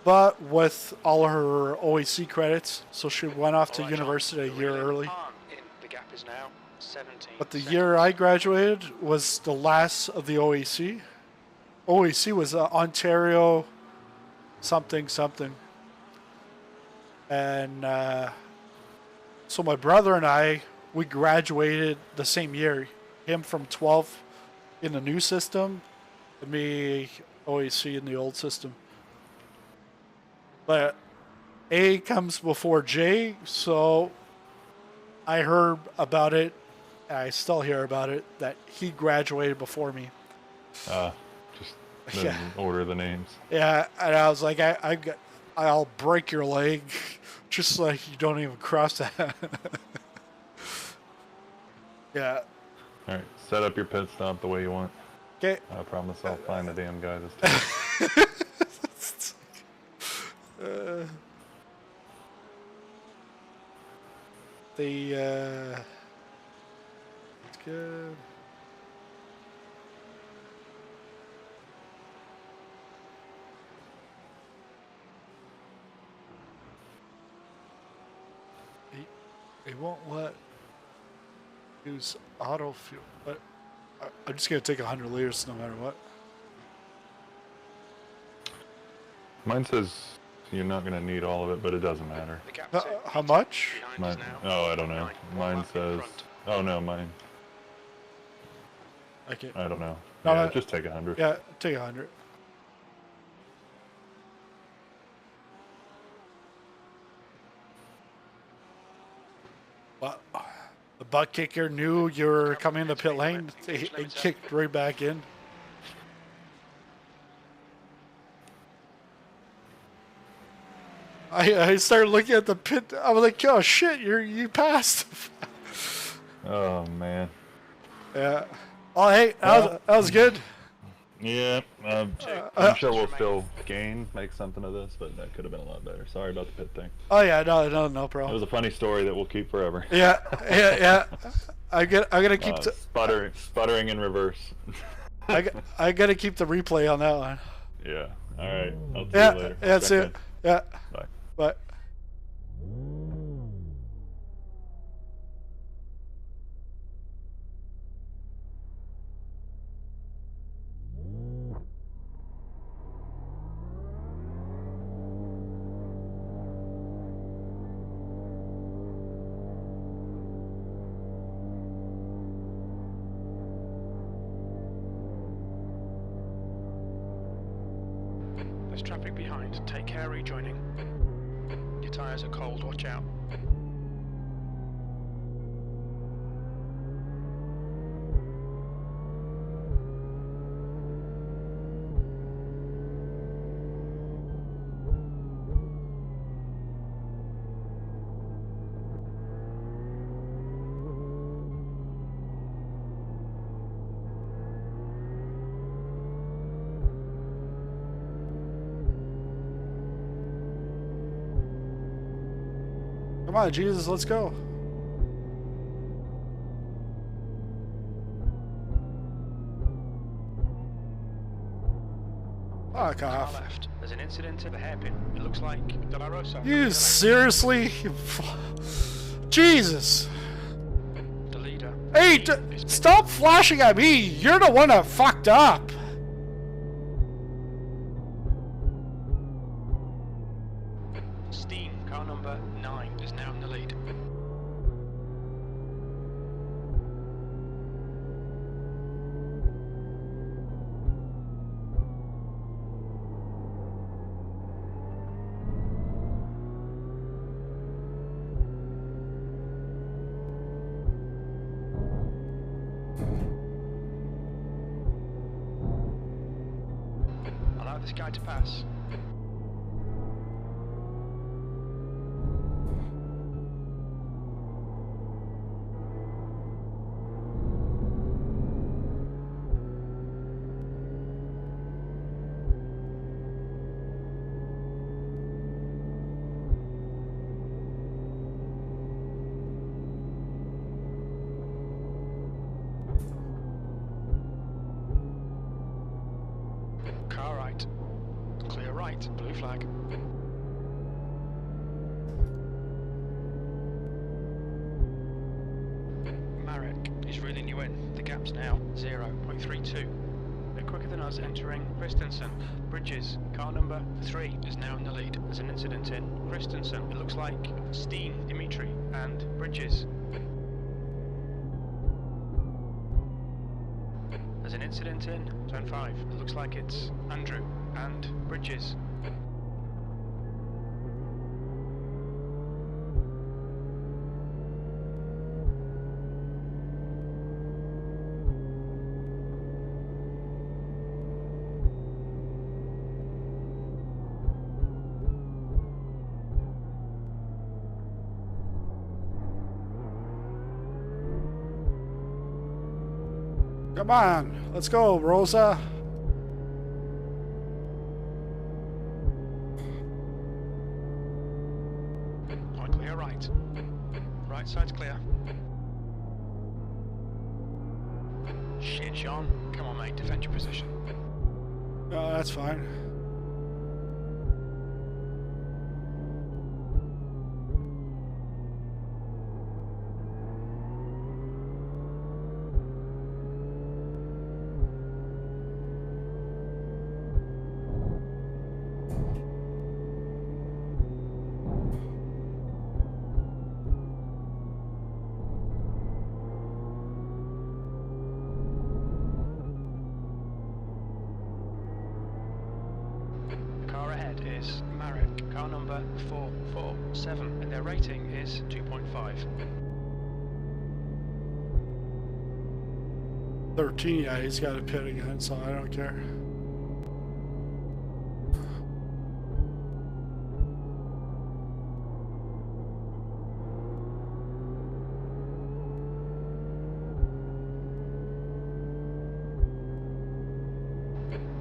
but with all her OAC credits, so she went off to All right, John, university a the year relay early. arm in. The gap is now 17. But the seconds. year I graduated was the last of the OAC. OAC was Ontario something. And so my brother and I, we graduated the same year. Him from 12 in the new system, and me OAC in the old system. But A comes before J, so I heard about it. I still hear about it that he graduated before me. Just didn't Yeah. order the names. Yeah, and I was like, I'll break your leg, just like you don't even cross that. Yeah. All right, set up your pit stop the way you want. Okay. I promise I'll find the damn guy this time. It's good. It won't let use auto fuel, but I'm just gonna take 100 liters no matter what. Mine says you're not going to need all of it, but it doesn't matter. The gap's 8 How meters. much? Behind Mine, is now oh, I don't know. 9. One Mine lap in says, front. oh no, mine, Okay. I don't know. No, Yeah, no. just take 100. Yeah, take 100. Well, the butt kicker knew you were coming in the pit lane. It kicked right back in. I started looking at the pit. I was like, "Oh shit, you passed." Oh man. Yeah. Oh hey, that was good. Yeah, I'm sure we'll still make something of this, but that could have been a lot better. Sorry about the pit thing. Oh yeah, no It was problem. a funny story that we'll keep forever. Yeah. I'm gonna keep Sputtering in reverse. I gotta keep the replay on that one. Yeah. All right. I'll see you Yeah, later. that's Check it. Yeah, in. Bye. but There's traffic behind. Take care rejoining. Your tyres are cold. Watch out. come on, Jesus, let's go. Fuck Car off. left. There's an incident at the hairpin. It looks like De La Rosa. You seriously? Jesus. The leader. Hey, stop flashing at me. You're the one that fucked up. Steam, car number 9, is now in the lead. Allow this guy to pass. Car right. Clear right. Blue flag. Marek is reeling you in. The gap's now 0.32. They're quicker than us entering Christensen. Bridges, car number 3 is now in the lead. There's an incident in Christensen. It looks like Steen, Dimitri, and Bridges. There's an incident in Zone 5. It looks like it's Andrew and Bridges. Come on, let's go, Rosa. All clear right. Right side's clear. Shit, Sean. Come on, mate. Defend your position. Oh, that's fine. Car ahead is Marek. Car number 447, and their rating is 2.5. 13, yeah, he's got a pit again, so I don't care.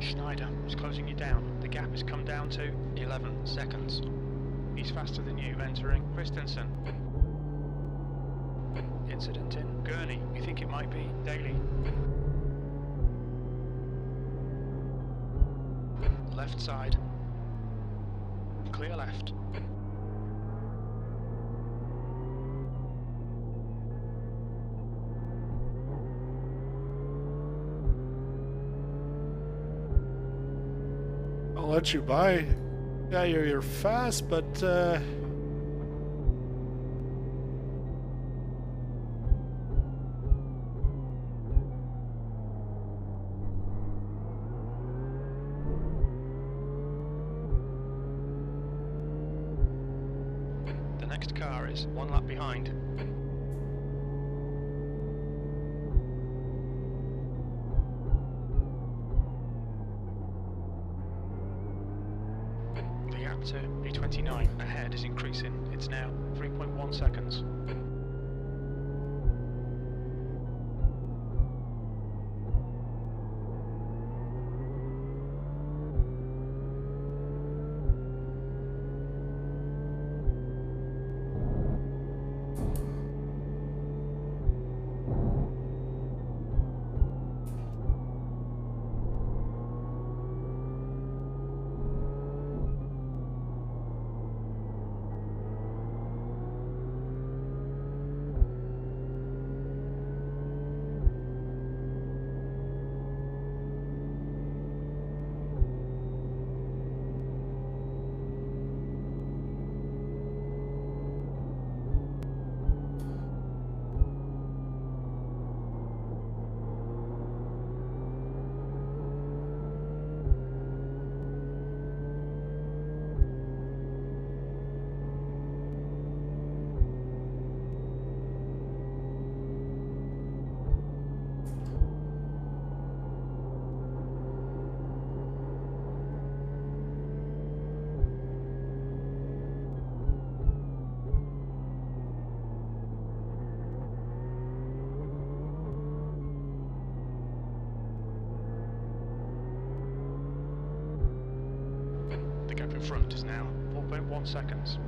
Schneider is closing you down. The gap has come down to 11 seconds. He's faster than you entering Christensen. Incident in Gurney. You think it might be Daly. Left side. Clear left. I'll let you by. Yeah, you're fast, but The next car is 1 lap behind. The gap to P29 ahead is increasing. It's now 3.1 seconds. front is now 4.1 seconds.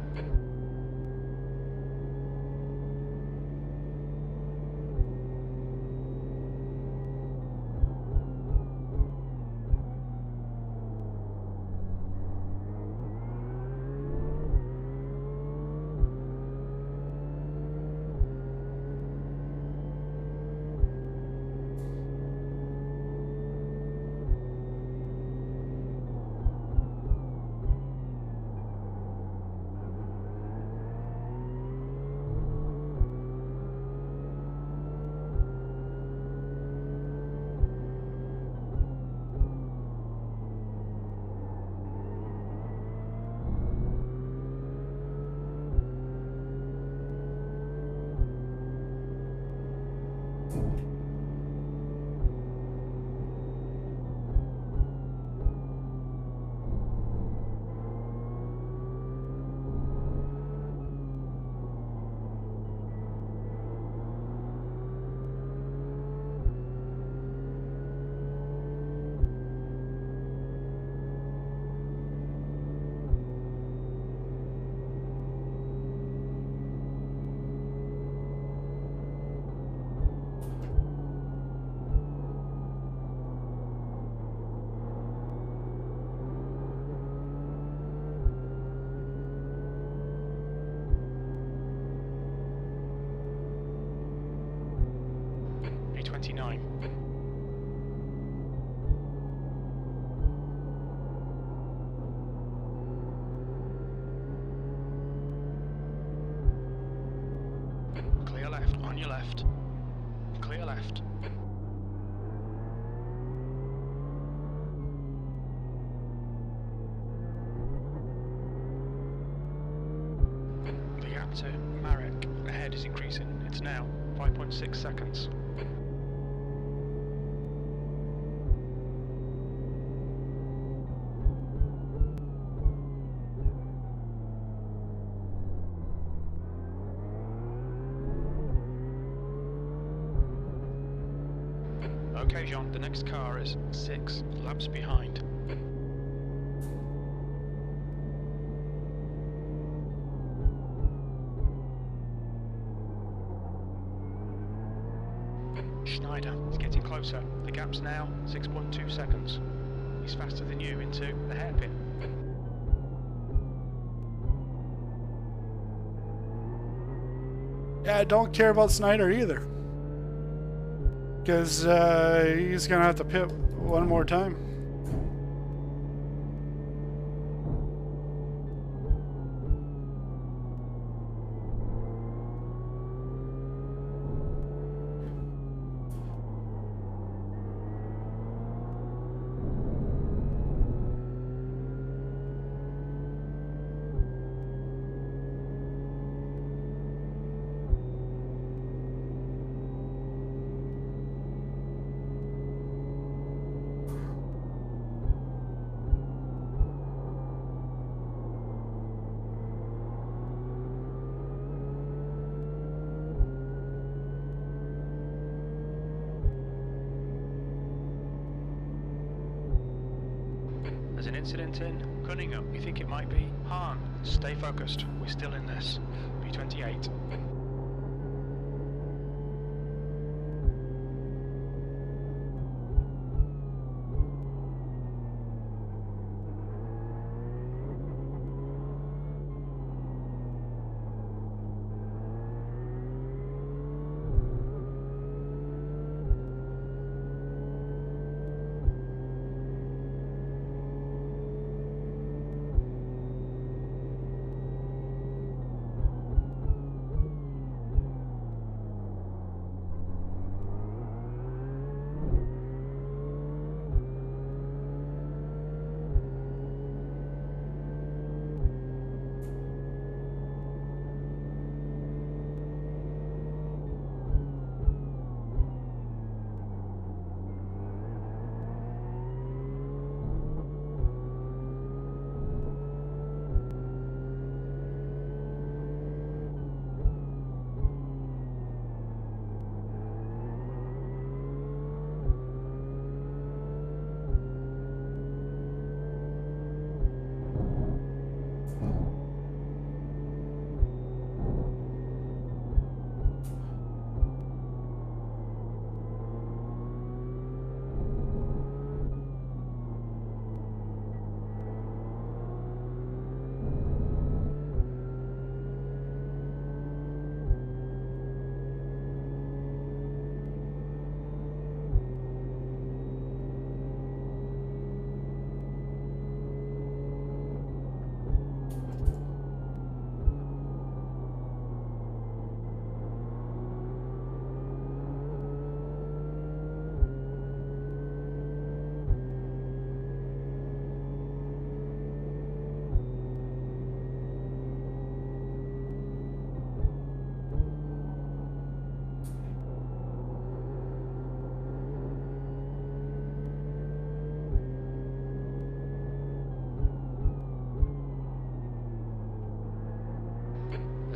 A29. Clear left, on your left. Clear left. The gap to Marek ahead is increasing. It's now 5.6 seconds. Okay, Jean, the next car is 6 laps behind. Schneider is getting closer. The gap's now 6.2 seconds. He's faster than you into the hairpin. Yeah, I don't care about Snyder either. Because he's going to have to pit one more time. There's an incident in Cunningham. You think it might be Hahn? Stay focused. We're still in this. B28.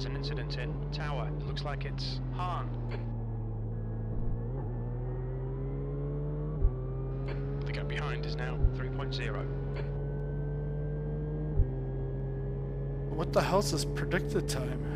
There's an incident in Tower. It looks like it's Han. The gap behind is now 3.0. What the hell's this predicted time?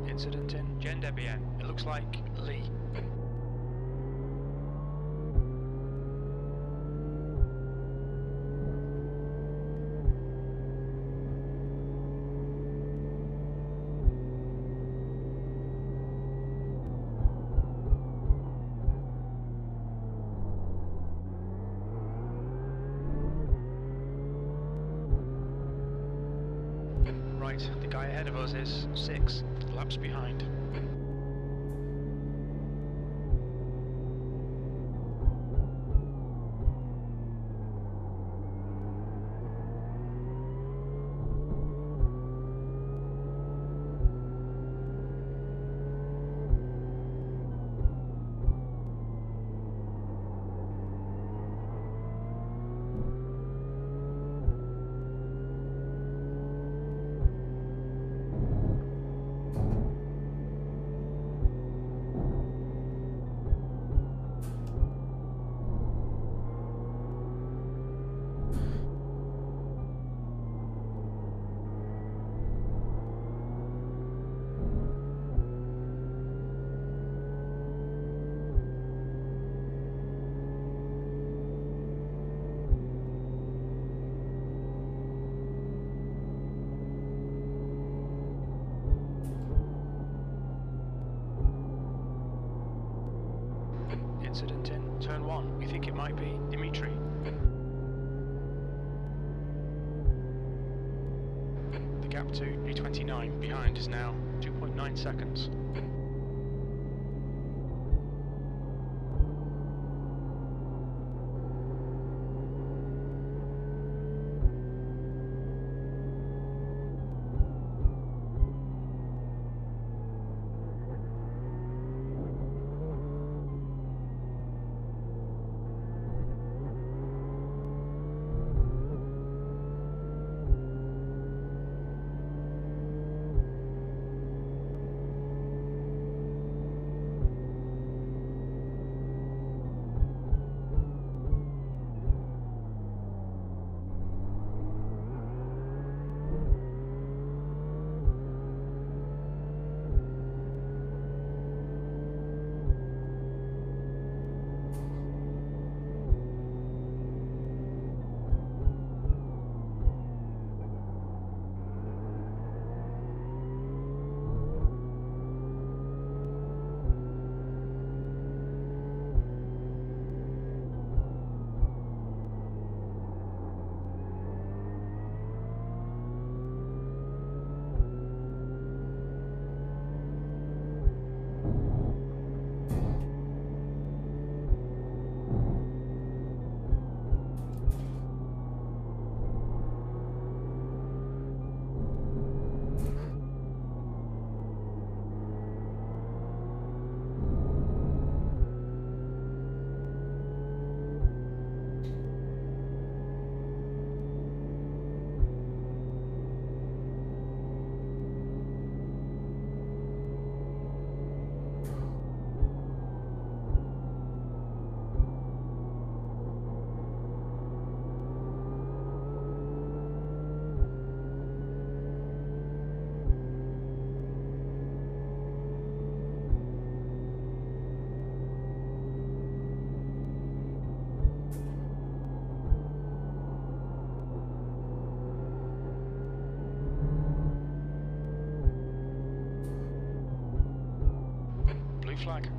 Incident in Gendebien. It looks like Lee. Right, the guy ahead of us is 6 laps behind. Incident in turn 1. We think it might be Dimitri. The gap to B29 behind is now 2.9 seconds. flag.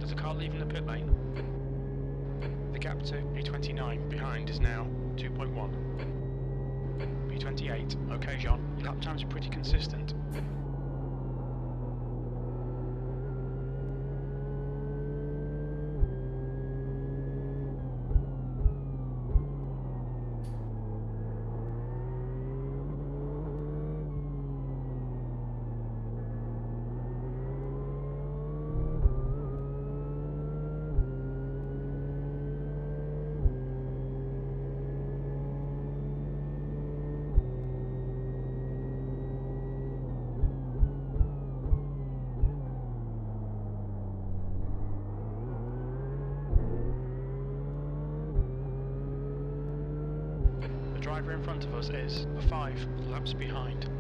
There's a car leaving the pit lane. The gap to B29 behind is now 2.1. B28, okay Jean, your lap times are pretty consistent. The driver in front of us is 5 laps behind.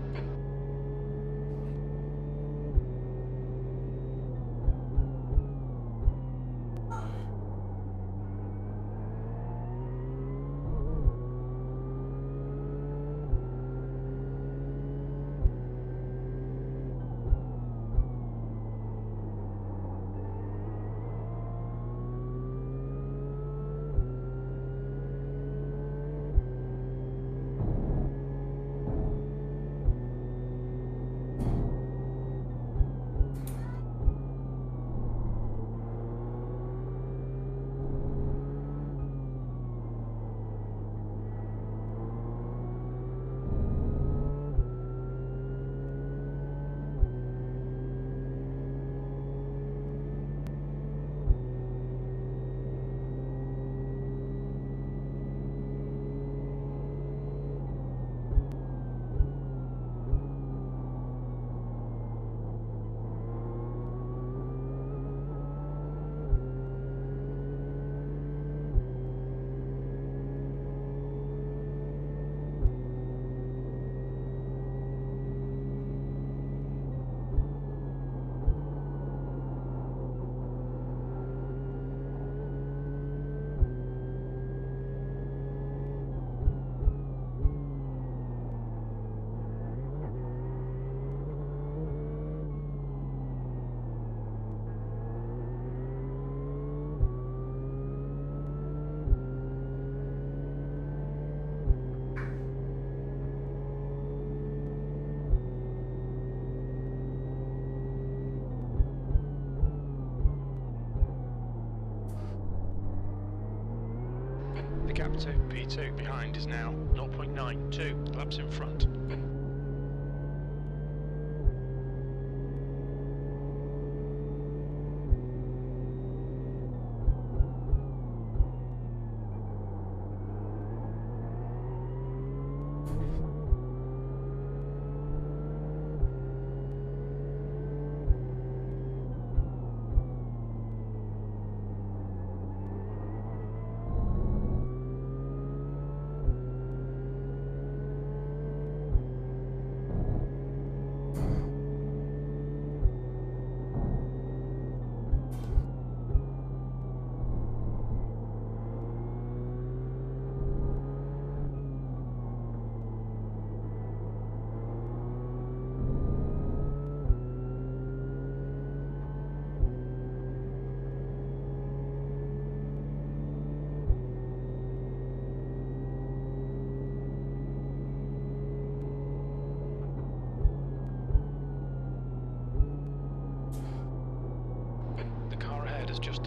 The gap to P2 behind is now 0.92 laps in front.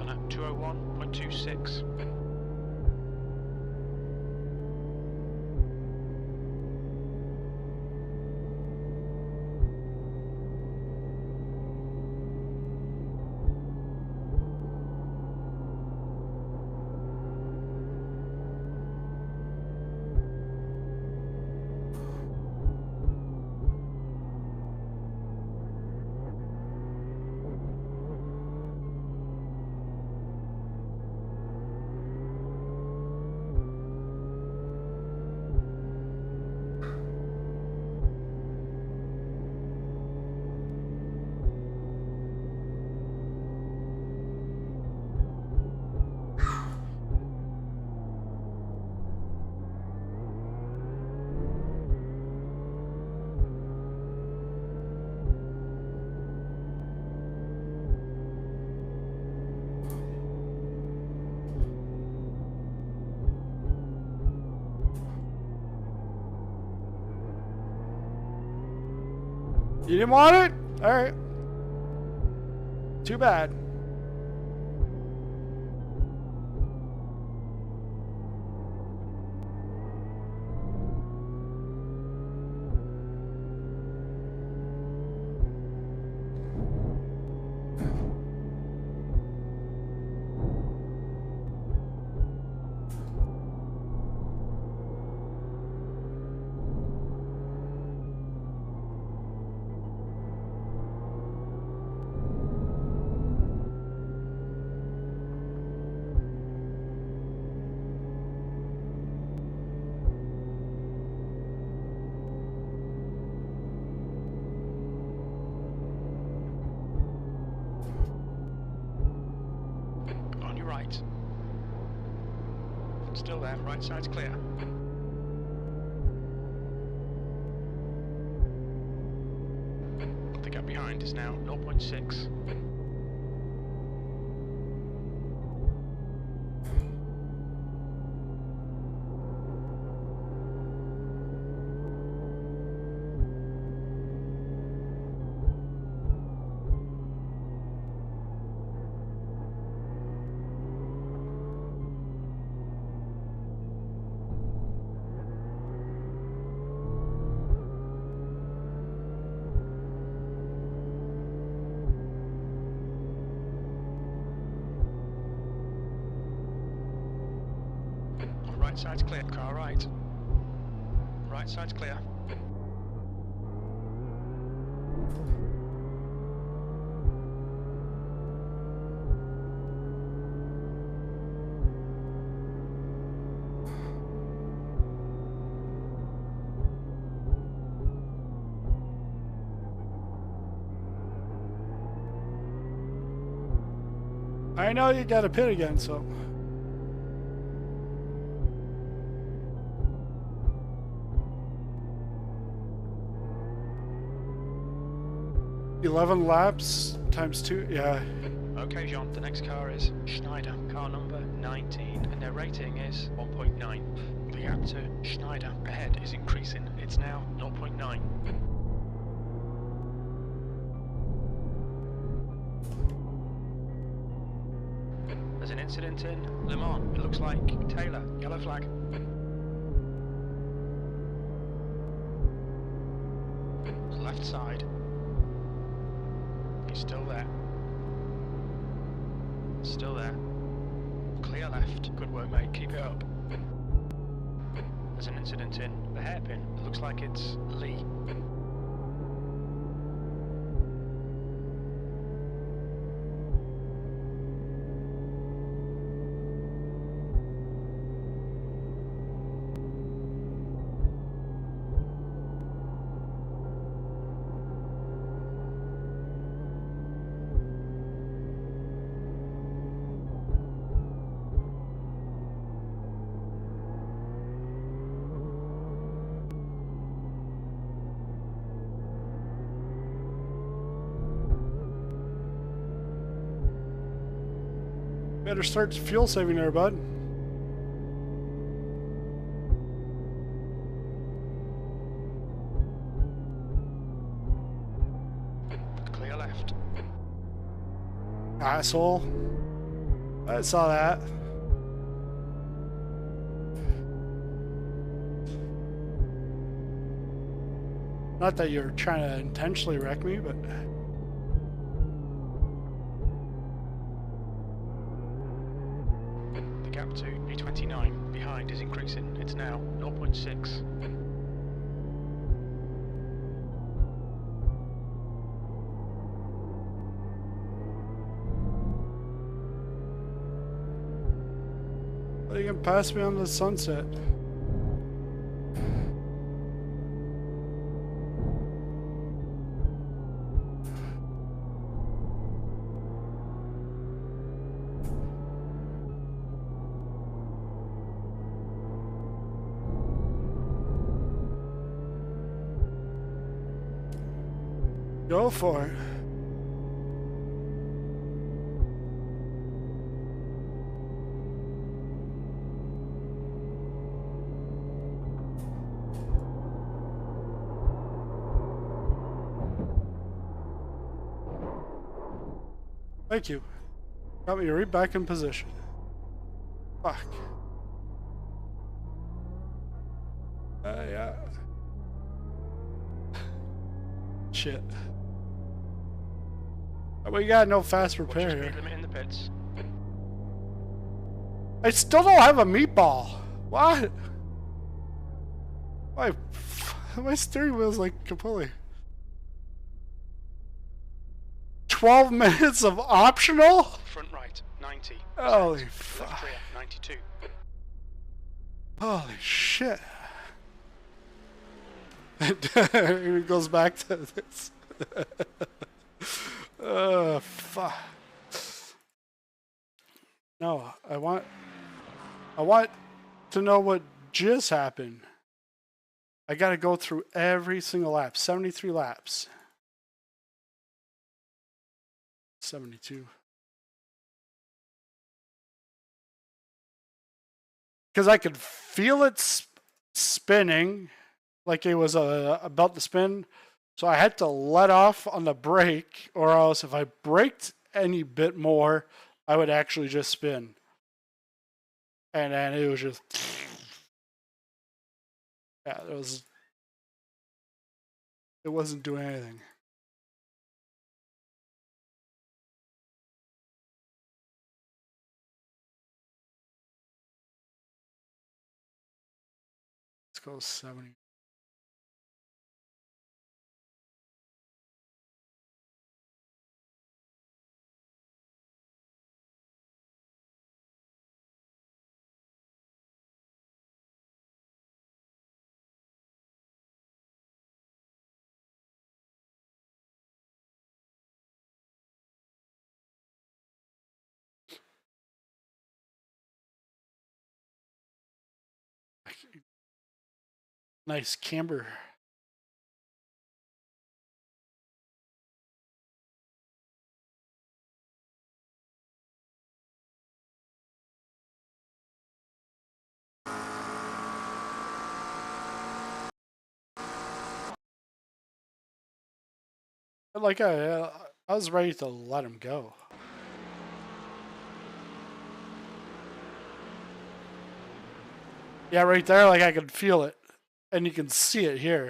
Done at 201.26. You didn't want it? Alright. Too bad. Right. Still there, right side's clear. The gap behind is now 0.6. Right side's clear, car right. Right side's clear. I know you got a pit again, so. $11 laps times 2, yeah. Okay, John, the next car is Schneider, car number 19, and their rating is 1.9. The gap to Schneider ahead is increasing, it's now 0.9. There's an incident in Le Mans, it looks like Taylor, yellow flag. Left side. He's still there. Still there. Clear left. Good work, mate. Keep it up. There's an incident in the hairpin. It looks like it's Lee. Better start fuel saving there, bud. Clear left. Asshole. I saw that. Not that you're trying to intentionally wreck me, but... The gap to B29 behind is increasing. It's now 0.6. You can pass me on the sunset. Go for it. Thank you. Got me right back in position. Fuck. Yeah. Shit. We got no fast repair here. Speed limit in the pits. I still don't have a meatball. What? My steering wheel's like completely. 12 minutes of optional? Front right, 90. Holy Left fuck. rear, 92. Holy shit. It goes back to this. Fuck. No, I want to know what just happened. I gotta go through every single lap. 73 laps. 72. Because I could feel it spinning like it was about to spin. So I had to let off on the brake, or else if I braked any bit more, I would actually just spin. And then it was just... Yeah, it wasn't doing anything. Let's go 70. Nice camber. Like I was ready to let him go. Yeah, right there, like I could feel it, and you can see it here.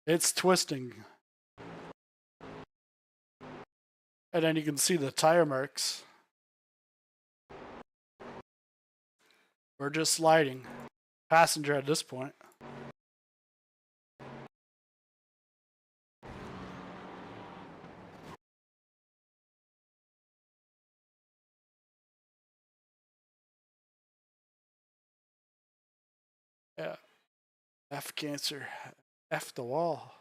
It's twisting, and then you can see the tire marks. We're just sliding. Passenger at this point. Yeah. F cancer. F the wall.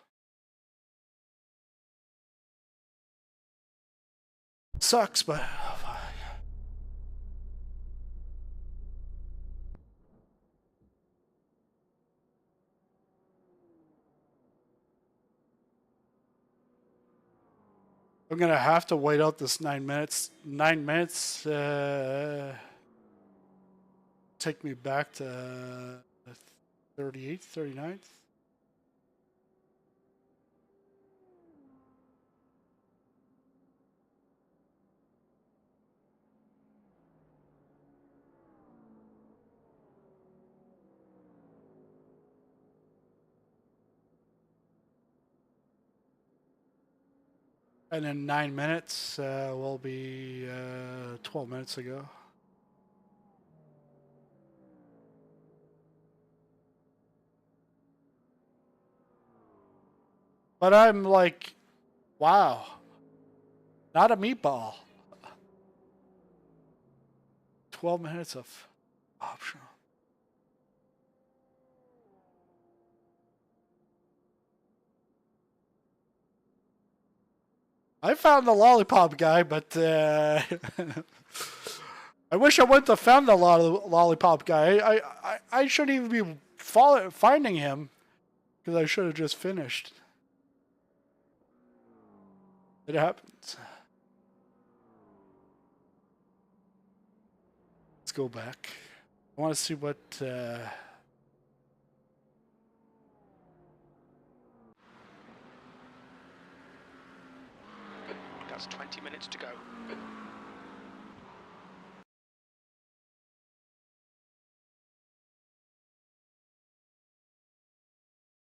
Sucks, but I'm gonna have to wait out this 9 minutes. 9 minutes take me back to 38th, 39th. And in 9 minutes will be 12 minutes ago. But I'm like, wow, not a meatball. 12 minutes of optional. I found the lollipop guy, but I wish I wouldn't have found the lollipop guy. I shouldn't even be finding him because I should have just finished. It happens. Let's go back. I want to see what. That's 20 minutes to go.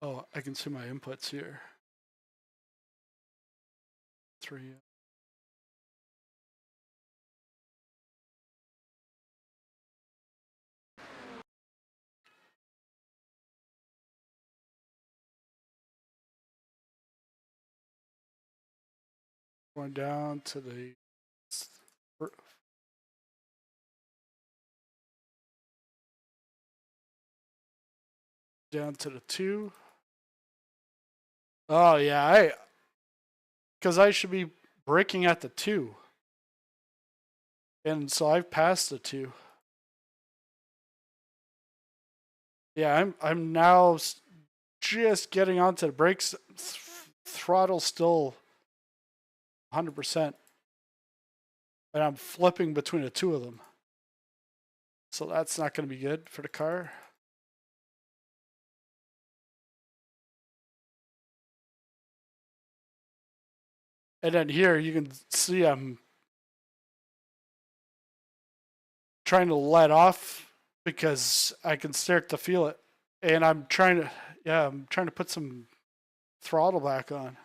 Oh, I can see my inputs here. 3. Going down to the down to the 2. Oh yeah, because I should be braking at the 2, and so I've passed the 2. Yeah, I'm now just getting onto the brakes. Throttle still 100%, and I'm flipping between the 2 of them. So that's not going to be good for the car. And then here you can see I'm trying to let off because I can start to feel it. And I'm trying to put some throttle back on.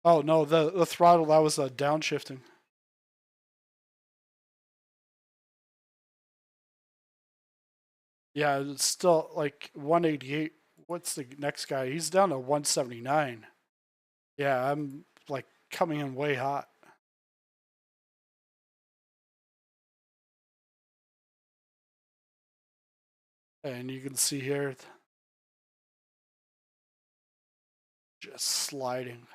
Oh no, the throttle, that was downshifting. Yeah, it's still like 188. What's the next guy? He's down to 179. Yeah, I'm like coming in way hot. And you can see here, just sliding.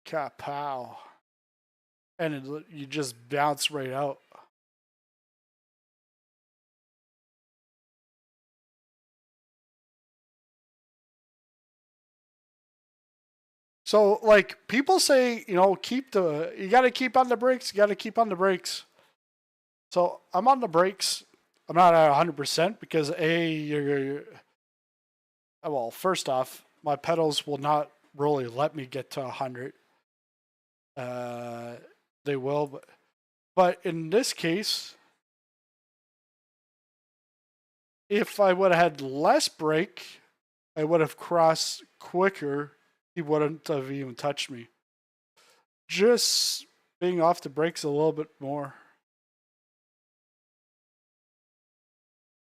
Kapow. And you just bounce right out. So like people say, you know, you got to keep on the brakes. You got to keep on the brakes. So I'm on the brakes. I'm not at 100% because well, first off, my pedals will not really let me get to 100. They will, but in this case, if I would have had less brake, I would have crossed quicker. He wouldn't have even touched me. Just being off the brakes a little bit more.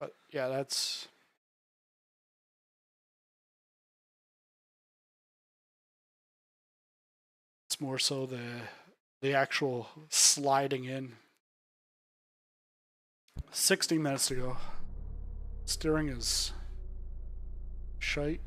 But yeah, it's more so the actual sliding in. 60 minutes to go. Steering is shite.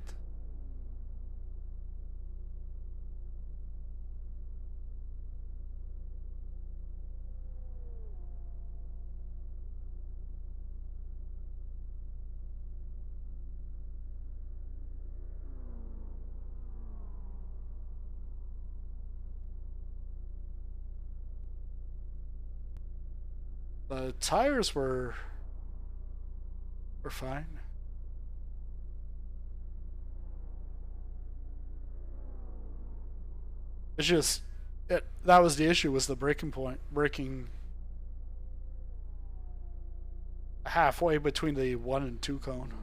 The tires were fine. It's just That was the issue, was the braking point. Braking halfway between the 1 and 2 cone.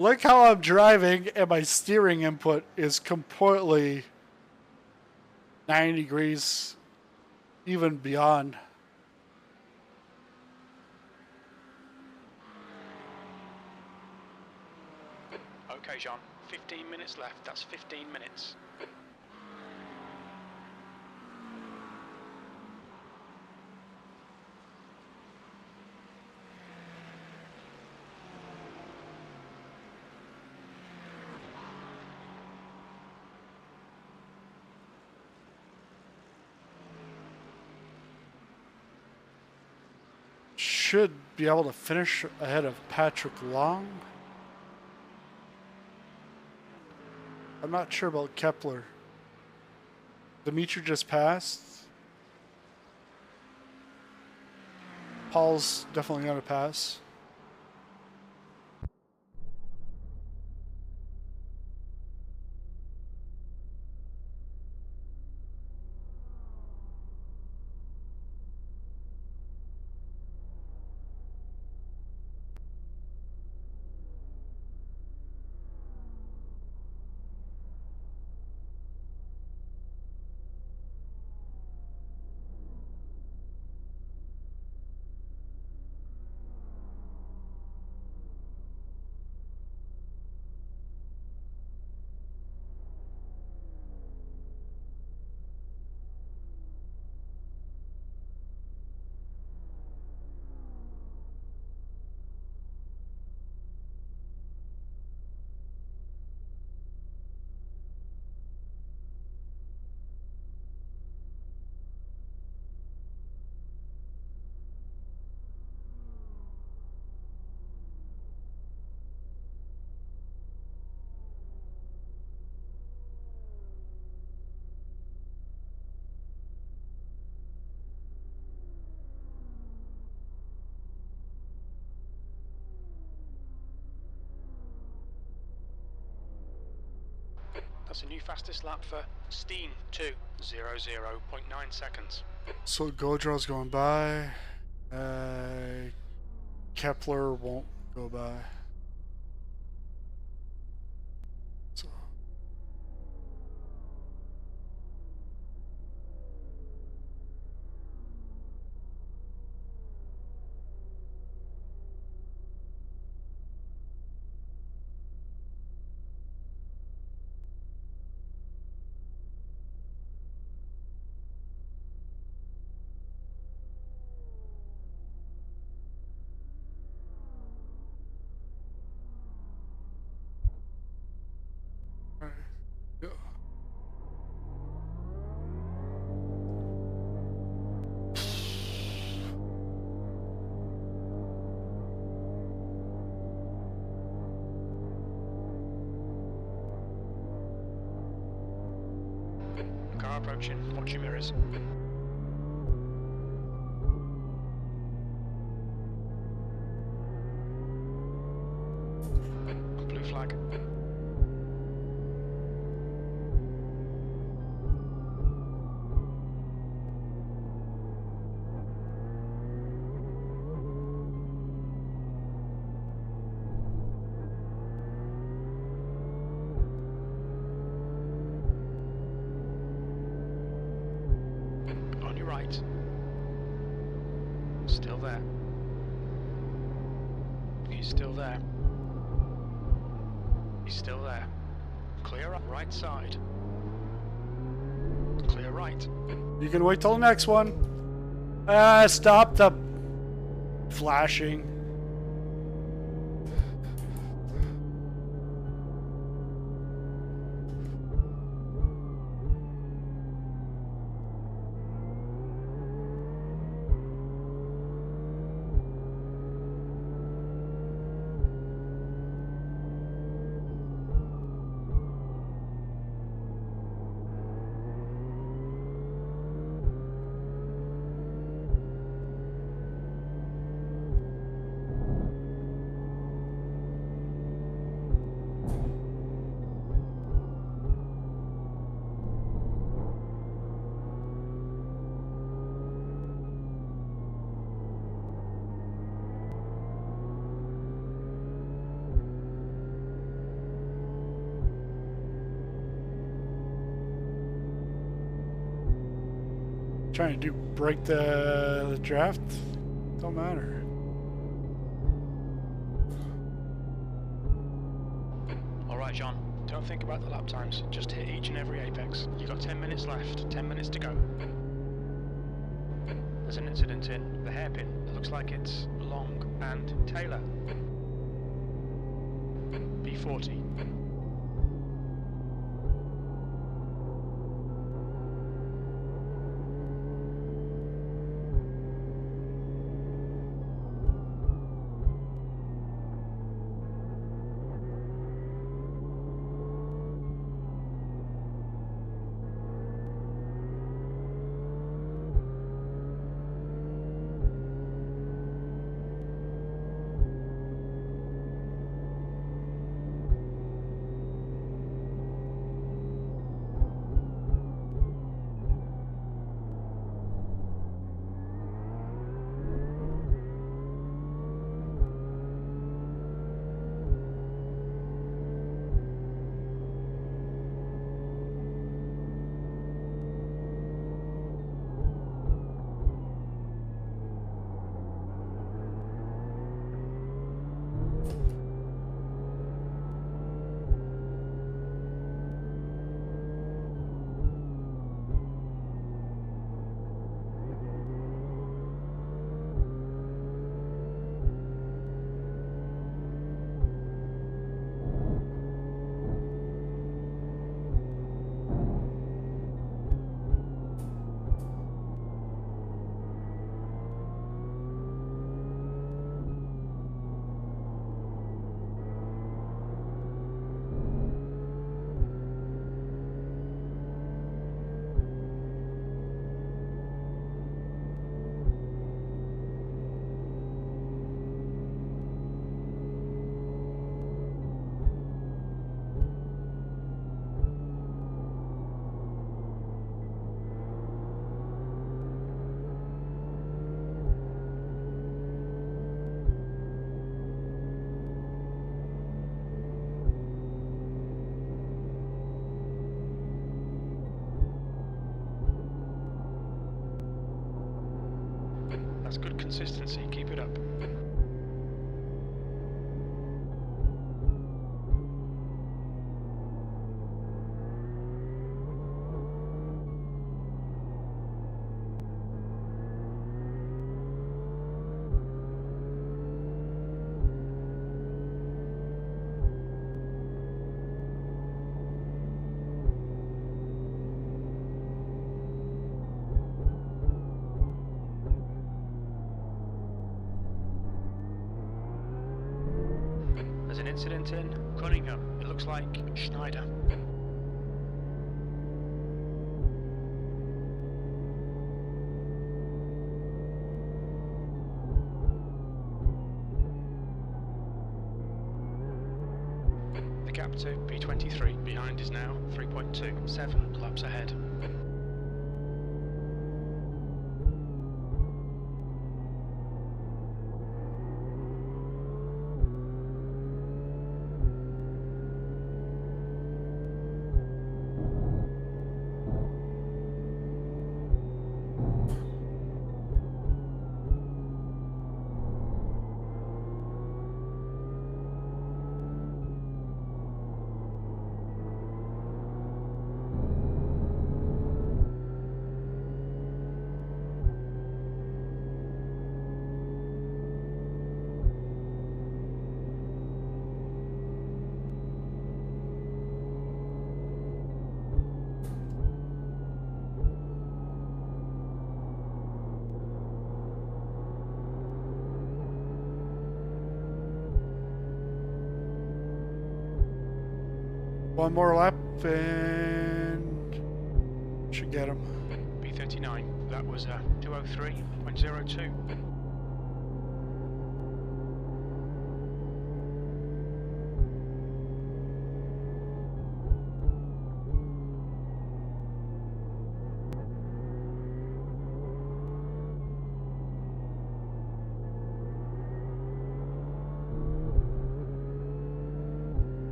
Look how I'm driving and my steering input is completely 90 degrees, even beyond. Okay, John, 15 minutes left. That's 15 minutes. Should be able to finish ahead of Patrick Long. I'm not sure about Kepler. Dimitri just passed. Paul's definitely going to pass. That's a new fastest lap for Steen, 2:00.9 seconds. So Godraw's going by. Kepler won't go by. So. Yeah. Car approaching, watch your mirrors. Blue flag. On your right. Still there. He's still there. He's still there. Clear up right side. Clear right. You can wait till the next one. Stop the flashing. trying to break the draft. Don't matter. Alright, John. Don't think about the lap times. Just hit each and every apex. You've got 10 minutes left. 10 minutes to go. There's an incident in the hairpin. It looks like it's Long and Taylor. B40. That's good consistency, keep it up. There's an incident in Cunningham. It looks like Schneider. The gap to P23 behind is now 3.2, 7 laps ahead. One more lap and should get him. B39, that was 203.02.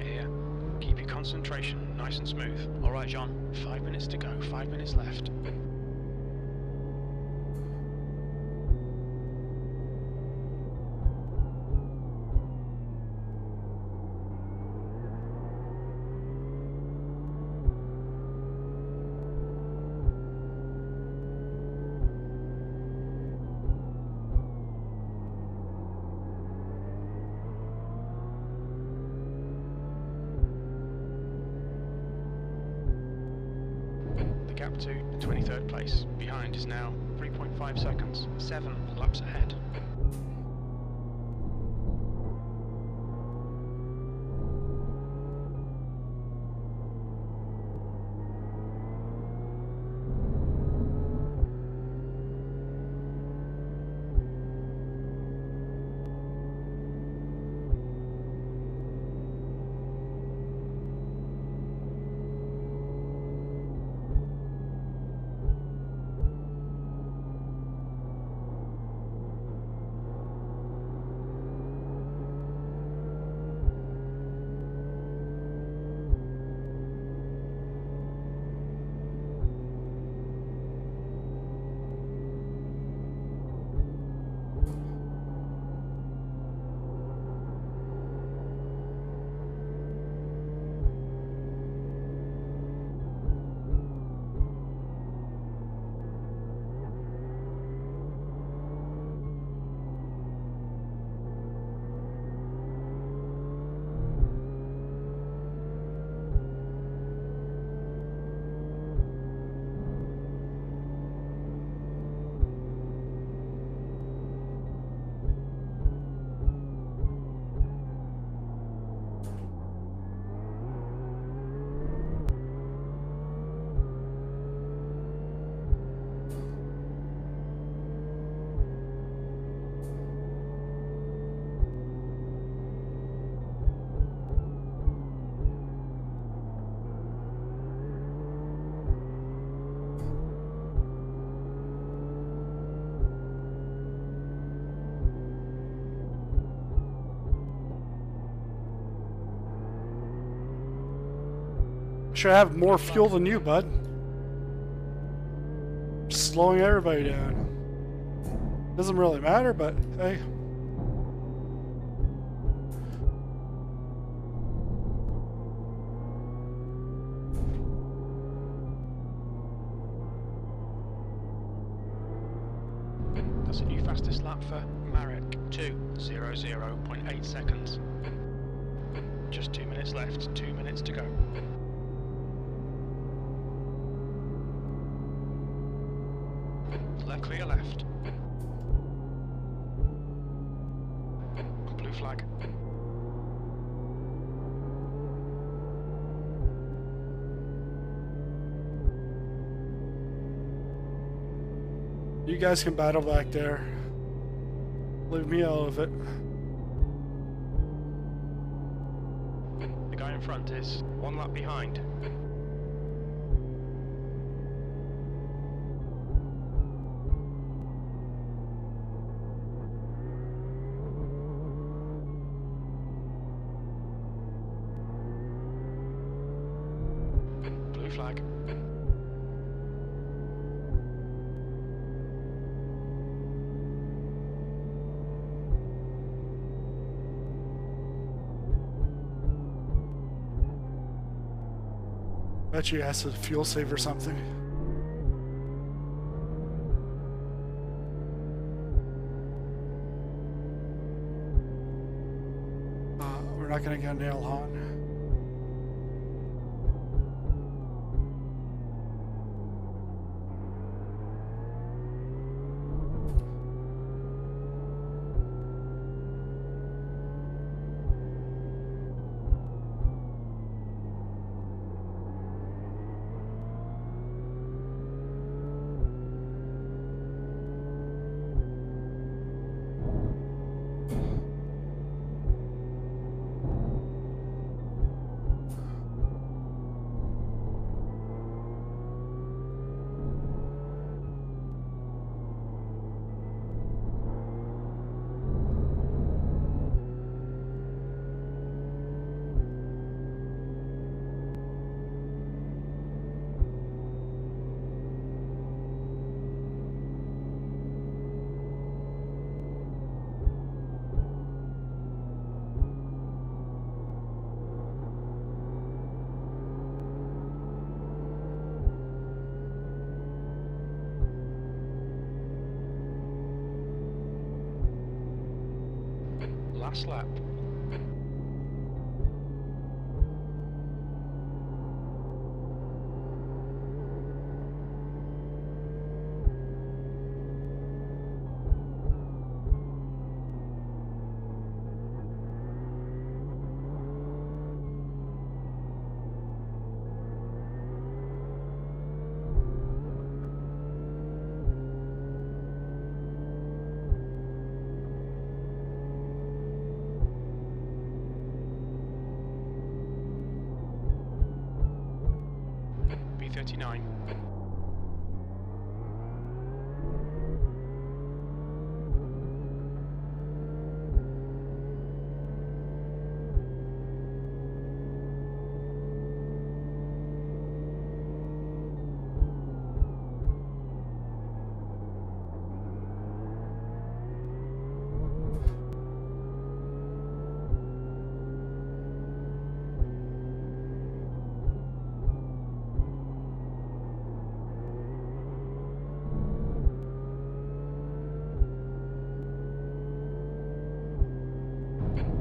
right here. Keep your concentration nice and smooth. Alright, John, 5 minutes to go, 5 minutes left. The gap to the 23rd place behind is now 3.5 seconds, 7 laps ahead. Should have more fuel than you, bud. Slowing everybody down. Doesn't really matter, but hey. That's a new fastest lap for Marek, 2:00.8 seconds. Just 2 minutes left, 2 minutes to go. Clear left. Blue flag. You guys can battle back there. Leave me out of it. The guy in front is 1 lap behind. Flag. Bet you has a fuel save or something. We're not gonna get nailed on. Last lap. B39.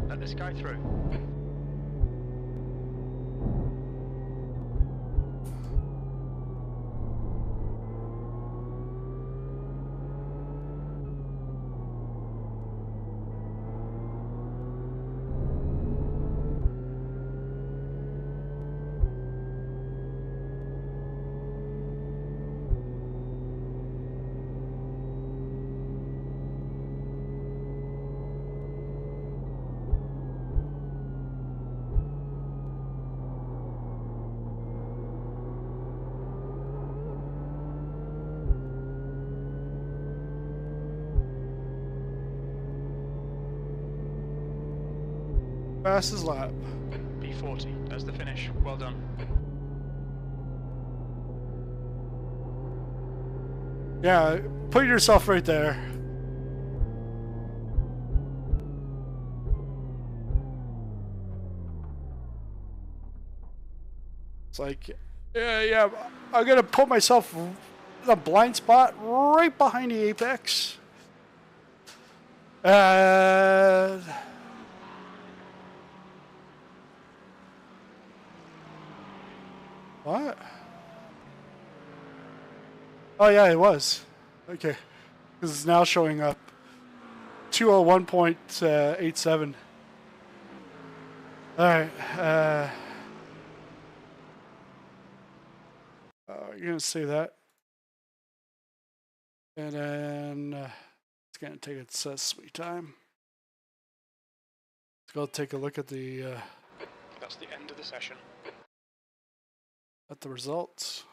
Let this guy through. Fastest lap. B40. There's the finish. Well done. Yeah, put yourself right there. It's like, yeah, I'm gonna put myself in a blind spot right behind the apex. What? Oh yeah, it was. Okay. This is now showing up. 201.87. Alright, you're gonna say that. And then it's gonna take its sweet time. Let's go take a look at the That's the end of the session. results.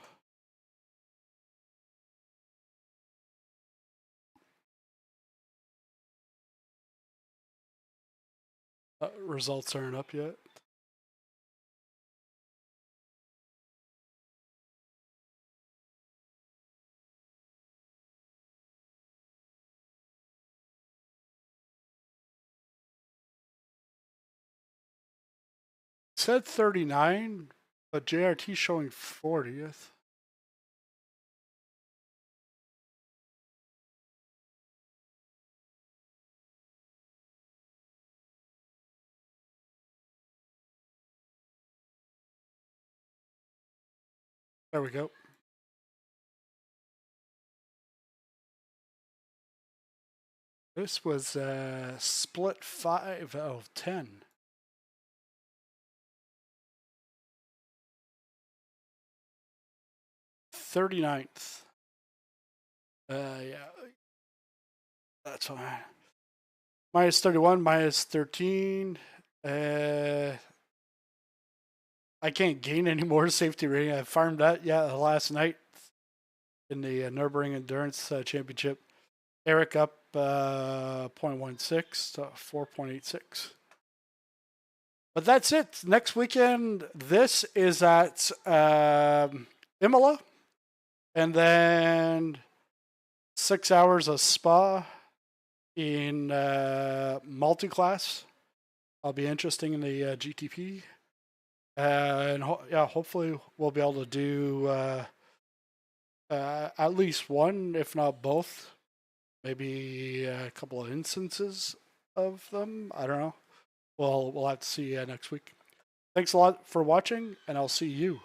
Results aren't up yet. It said 39, but JRT showing 40th. There we go. This was split 5 out of 10. .39th. Yeah, that's fine. Minus 31, minus 13. I can't gain any more safety rating. I farmed that, last night in the Nürburgring Endurance Championship. Eric up 0.16 to 4.86. But that's it. Next weekend, this is at Imola. And then 6 hours of Spa in multi-class. I'll be interesting in the GTP. And hopefully we'll be able to do at least one, if not both, maybe a couple of instances of them. I don't know. Well, we'll have to see next week. Thanks a lot for watching, and I'll see you